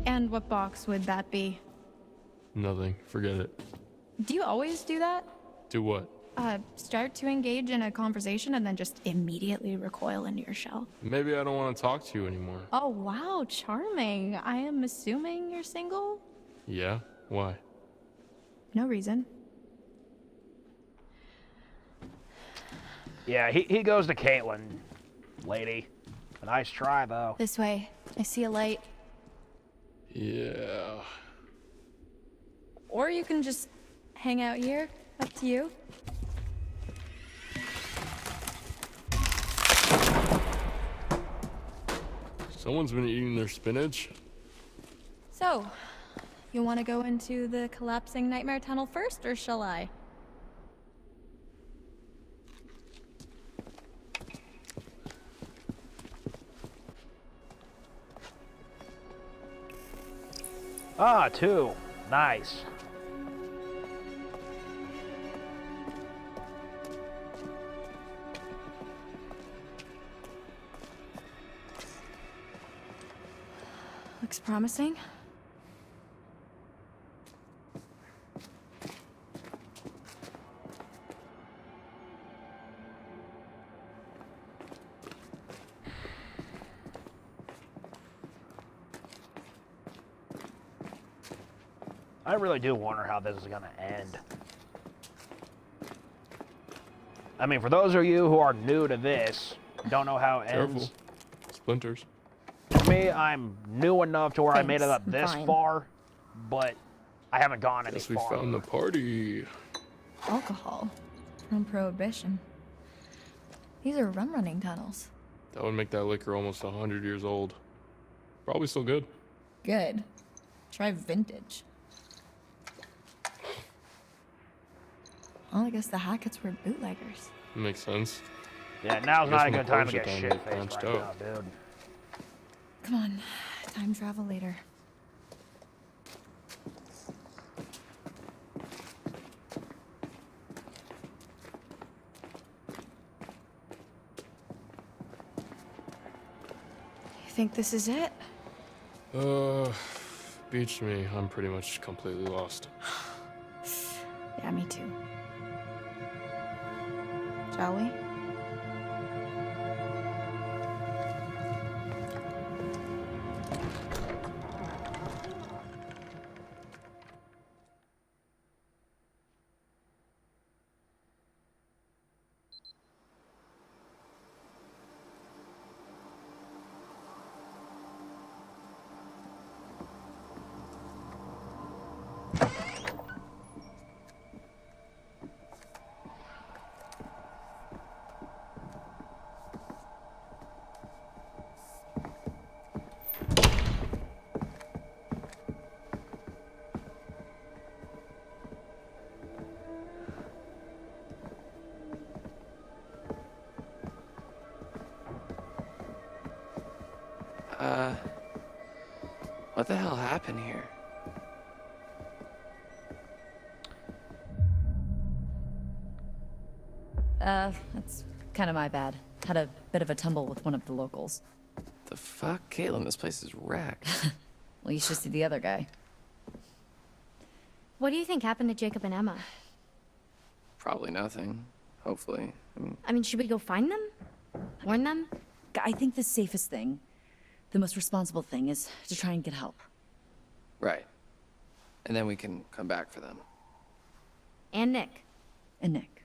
And what box would that be? Nothing. Forget it. Do you always do that? Do what? start to engage in a conversation and then just immediately recoil into your shell. Maybe I don't want to talk to you anymore. Oh, wow, charming. I am assuming you're single? Yeah? Why? No reason. Yeah, he goes to Caitlin, lady. A nice try, though. This way. I see a light. Yeah. Or you can just hang out here. Up to you. Someone's been eating their spinach. So, you want to go into the collapsing nightmare tunnel first, or shall I? Ah, 2. Nice. Looks promising. I really do wonder how this is going to end. I mean, for those of you who are new to this, don't know how it ends. Splinters. For me, I'm new enough to where I made it up Thanks, this fine. far, but I haven't gone any Guess we farther. found the party. Alcohol. From Prohibition. These are rum running tunnels. That would make that liquor almost 100 years old. Probably still good. Good. Try vintage. Well, I guess the Hacketts were bootleggers. Makes sense. Yeah, now's I not a guess good time to when get the shit clothes are faced branched right out. now, dude. Come on. Time travel later. You think this is it? Beach me. I'm pretty much completely lost. Yeah, me too. Shall we? What the hell happened here? That's kind of my bad. Had a bit of a tumble with one of the locals. The fuck? Caitlin, this place is wrecked. Well, you should see the other guy. What do you think happened to Jacob and Emma? Probably nothing. Hopefully. I mean, should we go find them? Warn them? I think the safest thing, the most responsible thing, is to try and get help. Right. And then we can come back for them. And Nick. And Nick.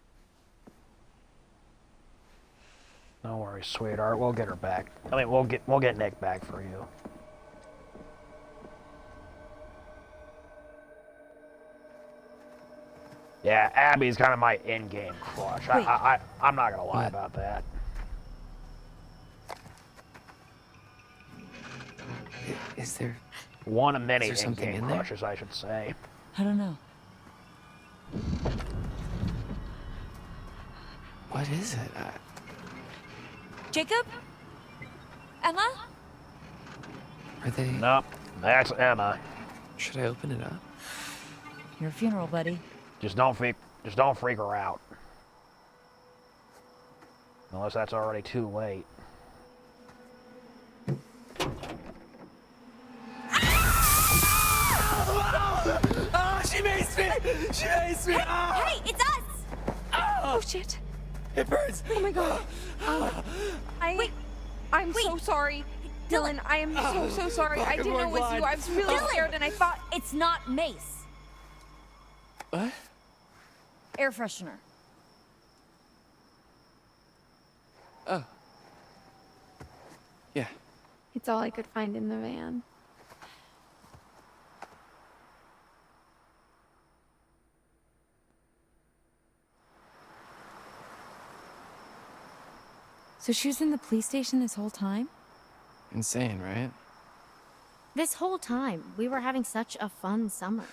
No worries, sweetheart. We'll get her back. I mean, we'll get Nick back for you. Yeah, Abby's kind of my in-game crush. I'm not gonna lie about that. Is there one of many is there something in-game in there? crushes, I should say. I don't know. What is it? Jacob? Emma? Are they? Nope, that's Emma. Should I open it up? Your funeral, buddy. Just don't freak her out. Unless that's already too late. Oh, she maced me! She maced me! Hey, it's us! Oh shit. It burns. Oh my god. I'm so sorry. Dylan, I am so sorry. I didn't know it was you. I was really scared and I thought It's not mace. What? Air freshener. Oh. Yeah. It's all I could find in the van. So she was in the police station this whole time? Insane, right? This whole time, we were having such a fun summer.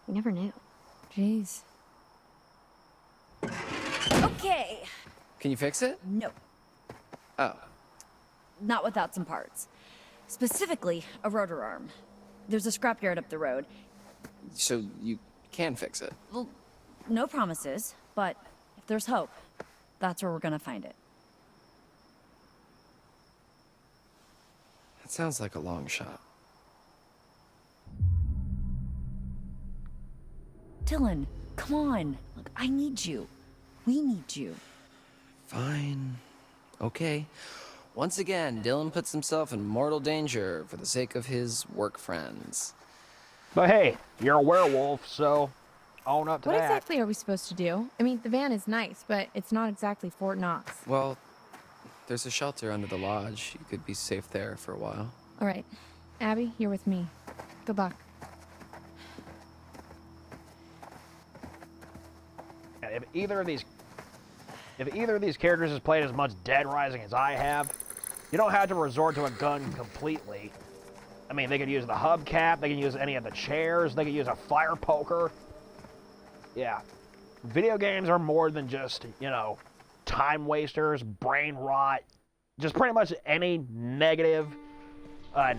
We never knew. Jeez. Okay. Can you fix it? No, Oh. not without some parts. Specifically, a rotor arm. There's a scrapyard up the road. So you can fix it. Well, no promises, but if there's hope, that's where we're gonna find it. That sounds like a long shot. Dylan, come on. Look, I need you. We need you. Fine. Okay. Once again, Dylan puts himself in mortal danger for the sake of his work friends. But hey, you're a werewolf, so own up to What that. exactly are we supposed to do? I mean, the van is nice, but it's not exactly Fort Knox. Well, there's a shelter under the lodge. You could be safe there for a while. All right. Abby, you're with me. Good luck. And if either of these characters has played as much Dead Rising as I have, you don't have to resort to a gun completely. I mean, they could use the hubcap, they can use any of the chairs, they could use a fire poker. Yeah. Video games are more than just, you know, time wasters, brain rot, just pretty much any negative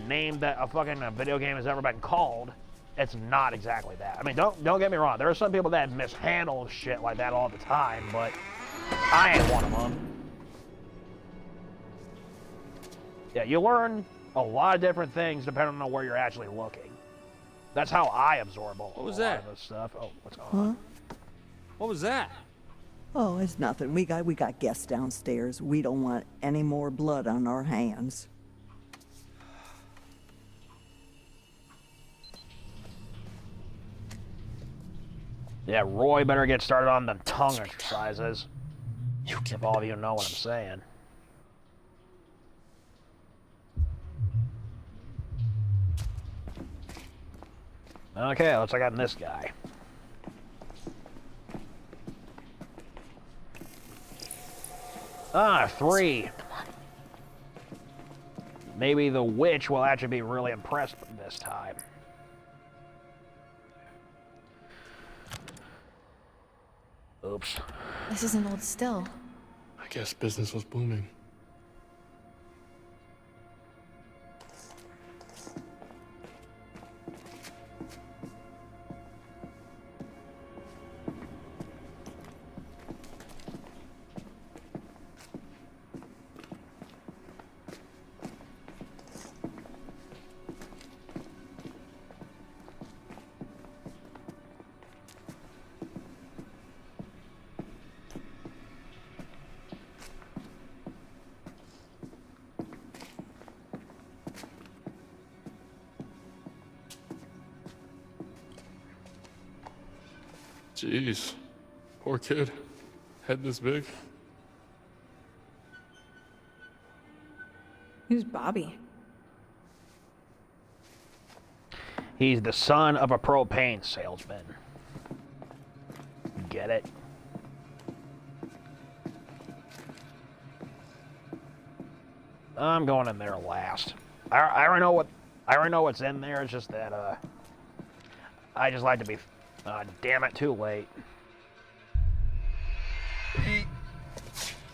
name that a fucking video game has ever been called. It's not exactly that. I mean, don't get me wrong. There are some people that mishandle shit like that all the time, but I ain't one of them. Yeah, you learn a lot of different things depending on where you're actually looking. That's how I absorb a lot of this stuff. Oh, what's going on? What was that? Oh, it's nothing. We got guests downstairs. We don't want any more blood on our hands. Yeah, Roy better get started on the tongue exercises. If all of you know what I'm saying. Okay, let's check out this guy. Ah, 3. Maybe the witch will actually be really impressed this time. Oops. This is an old still. I guess business was booming. Jeez. Poor kid. Head this big. Who's Bobby? He's the son of a propane salesman. Get it? I'm going in there last. I already know what's in there. It's just that I just like to be. Damn it! Too late.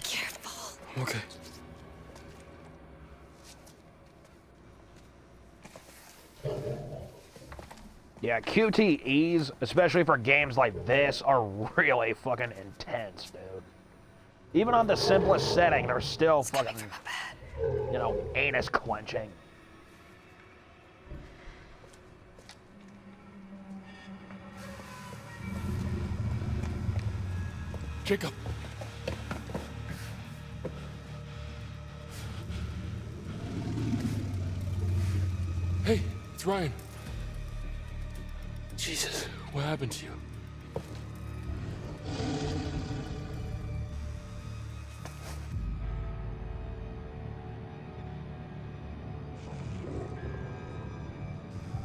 Careful. Okay. Yeah, QTEs, especially for games like this, are really fucking intense, dude. Even on the simplest setting, they're still fucking, you know, anus clenching. Jacob. Hey, it's Ryan. Jesus, what happened to you?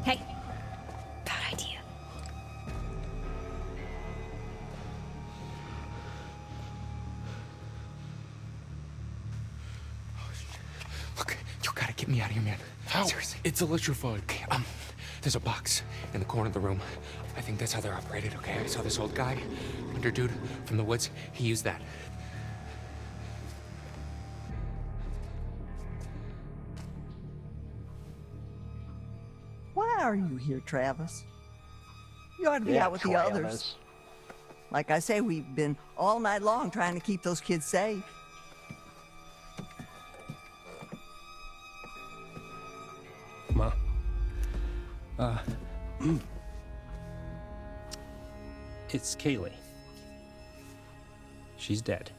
Hey. Bad idea. Look, you gotta get me out of here, man. How? Seriously. It's electrified. Okay, there's a box in the corner of the room. I think that's how they're operated, okay? I saw this old guy, winter dude from the woods. He used that. Why are you here, Travis? You ought to be Yeah, out with the Travis. others. Like I say, we've been all night long trying to keep those kids safe. Ma. It's Kaylee. She's dead.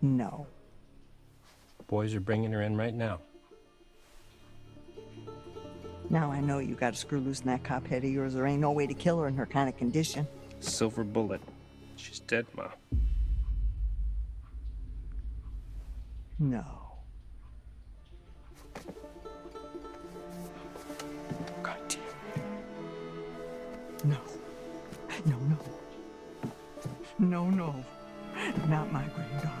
No. Boys are bringing her in right now. Now I know you got to screw loose in that cop head of yours. There ain't no way to kill her in her kind of condition. Silver bullet. She's dead, Ma. No. God damn. No. No, no. No, no. Not my granddaughter.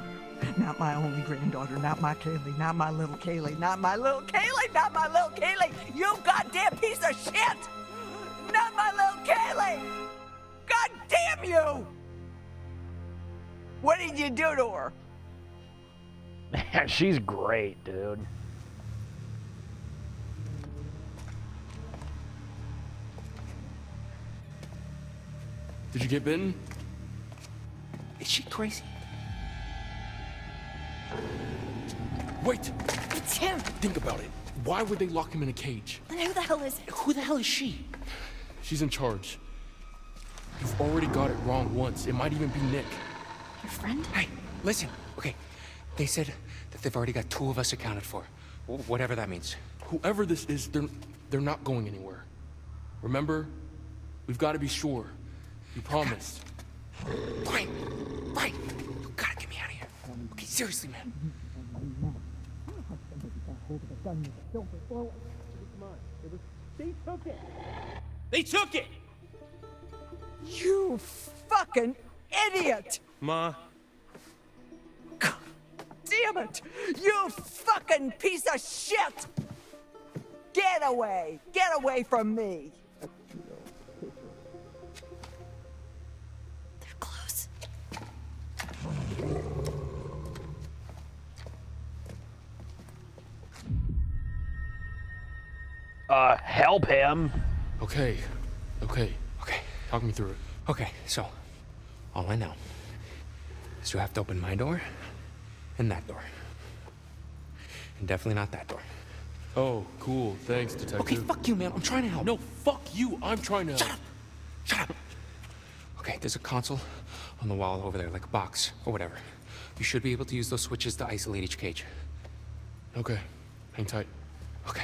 Not my only granddaughter. Not my Kaylee. Not my little Kaylee. Not my little Kaylee. Not my little Kaylee. You goddamn piece of shit! Not my little Kaylee! God damn you! What did you do to her? Man, she's great, dude. Did you get bitten? Is she crazy? Wait! It's him! Think about it. Why would they lock him in a cage? Then who the hell is it? Who the hell is she? She's in charge. You've already got it wrong once. It might even be Nick. Your friend? Hey, listen. Okay, they said that they've already got 2 of us accounted for. Whatever that means. Whoever this is, they're not going anywhere. Remember? We've got to be sure. You promised. Right. You gotta get me out of here. Okay, seriously, man. They took it! You fucking idiot! Ma. Damn it! You fucking piece of shit! Get away! Get away from me! They're close. Help him. Okay. Talk me through it. Okay, so all I know is you have to open my door and that door. And definitely not that door. Oh, cool. Thanks, detective. Okay, fuck you, man. I'm trying to help. No, fuck you. I'm trying to help. Shut up! Okay, there's a console on the wall over there, like a box or whatever. You should be able to use those switches to isolate each cage. Okay. Hang tight. Okay.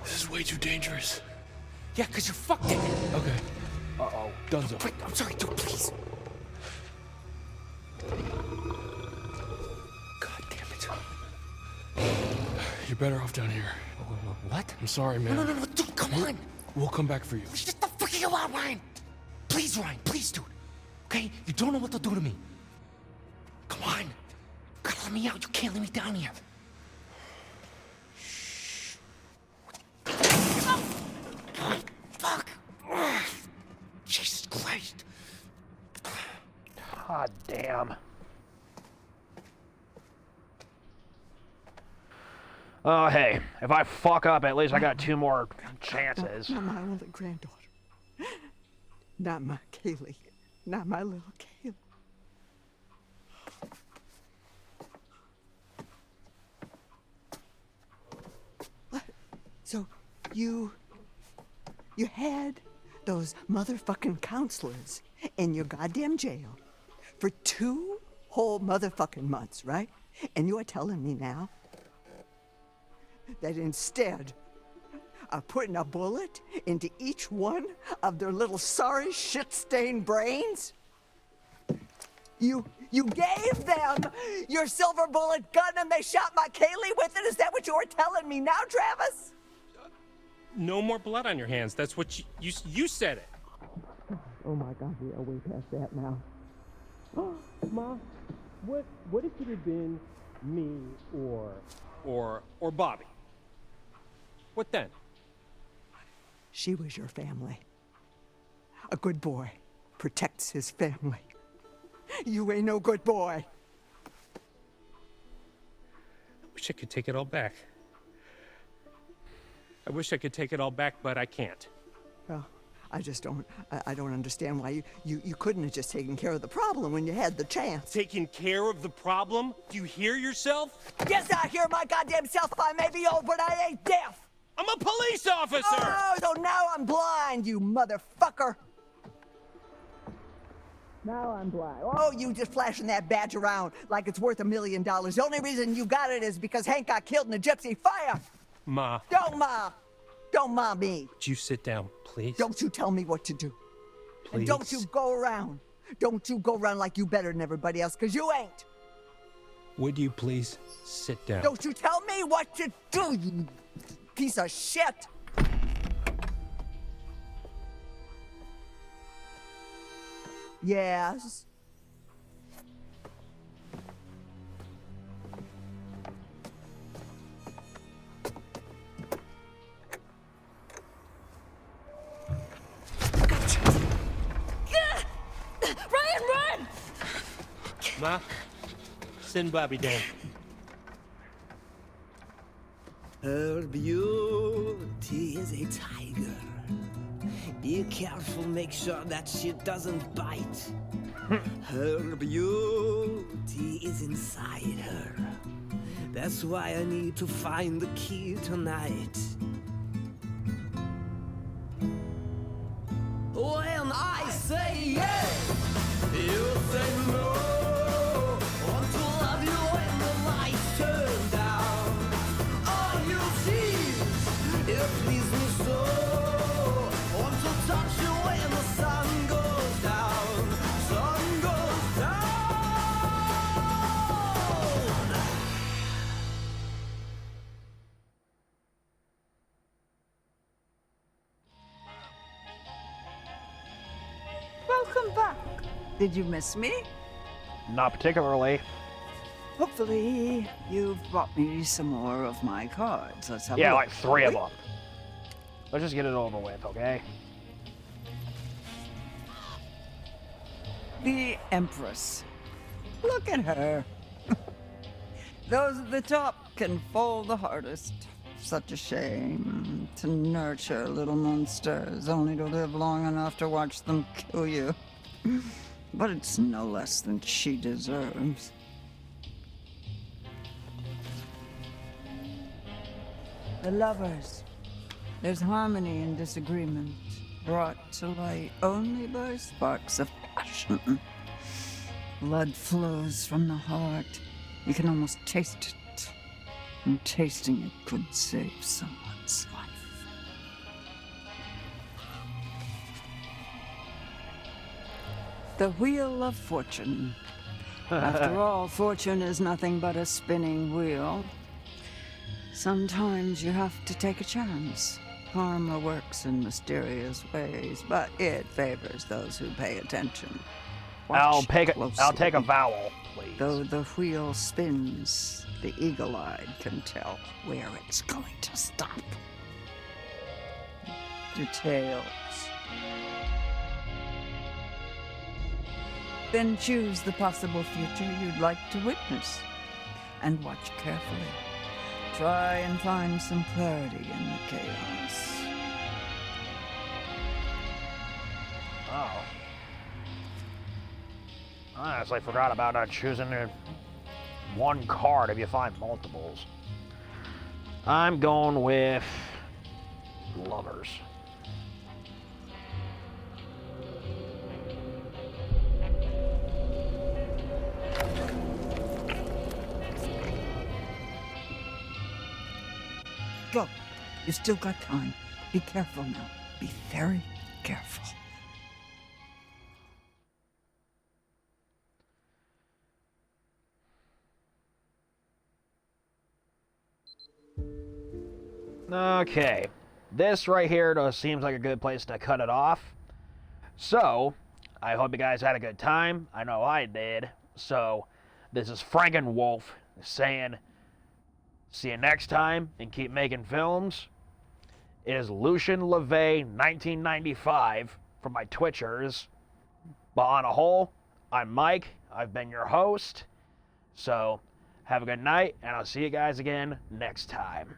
This is way too dangerous. Yeah, because you fucked it. Okay. Uh-oh. Dunzo. Wait, I'm sorry, dude, please. God damn it. You're better off down here. What? I'm sorry, man. No, dude, come on. We'll come back for you. Just the freaking you out, Ryan. Please, Ryan, please, dude. Okay? You don't know what to do to me. Come on. You gotta let me out. You can't leave me down here. Fuck. Jesus Christ. God damn. Oh, hey, if I fuck up, at least I got 2 more chances. Not my only granddaughter. Not my Kaylee. Not my little Kaylee. What? So, you had those motherfucking counselors in your goddamn jail for 2 whole motherfucking months, right? And you are telling me now that instead of putting a bullet into each one of their little sorry shit-stained brains, you gave them your silver bullet gun and they shot my Kaylee with it? Is that what you're telling me now, Travis? No more blood on your hands. That's what you said it. Oh my God, we are way past that now. Ma, what if it had been me or Bobby? What then? She was your family. A good boy protects his family. You ain't no good boy. I wish I could take it all back. I wish I could take it all back, but I can't. Well, I just don't understand why you couldn't have just taken care of the problem when you had the chance. Taking care of the problem? Do you hear yourself? Yes, I hear my goddamn self. I may be old, but I ain't deaf. I'm a police officer! Oh, so now I'm blind, you motherfucker. Now I'm blind. Oh, you just flashing that badge around like it's worth $1 million. The only reason you got it is because Hank got killed in a gypsy fire. Ma. Don't ma me. Would you sit down, please? Don't you tell me what to do. Please. And don't you go around. Don't you go around like you better than everybody else, because you ain't. Would you please sit down? Don't you tell me what to do, you piece of shit. Yes. Ryan, run! Ma, send Bobby down. Her beauty is a tiger. Be careful, make sure that shit doesn't bite. Her beauty is inside her. That's why I need to find the key tonight. When I say yes, you say no. Want to love you when the lights turn down. All you see, you please me so. Want to touch you when the sun goes down. Sun goes down. Welcome back. Did you miss me? Not particularly. Hopefully, you've bought me some more of my cards. Let's have a Yeah, look, like 3 shall of we? them. Let's just get it over with, okay? The Empress. Look at her. Those at the top can fall the hardest. Such a shame to nurture little monsters, only to live long enough to watch them kill you. But it's no less than she deserves. The lovers. There's harmony in disagreement, brought to light only by sparks of passion. Blood flows from the heart. You can almost taste it. And tasting it could save someone's life. The Wheel of Fortune. After all, fortune is nothing but a spinning wheel. Sometimes you have to take a chance. Karma works in mysterious ways, but it favors those who pay attention. I'll Watch take a closely. vowel, please. Though the wheel spins, the eagle-eyed can tell where it's going to stop. Details. Then choose the possible future you'd like to witness, and watch carefully. Try and find some clarity in the chaos. Oh. I honestly forgot about choosing one card if you find multiples. I'm going with lovers. Go. You've still got time. Be careful now. Be very careful. Okay. This right here seems like a good place to cut it off. So, I hope you guys had a good time. I know I did. So, this is Frankenwolf saying, see you next time and keep making films. It is Lucian LeVay 1995 for my Twitchers. But on a whole, I'm Mike. I've been your host. So, have a good night, and I'll see you guys again next time.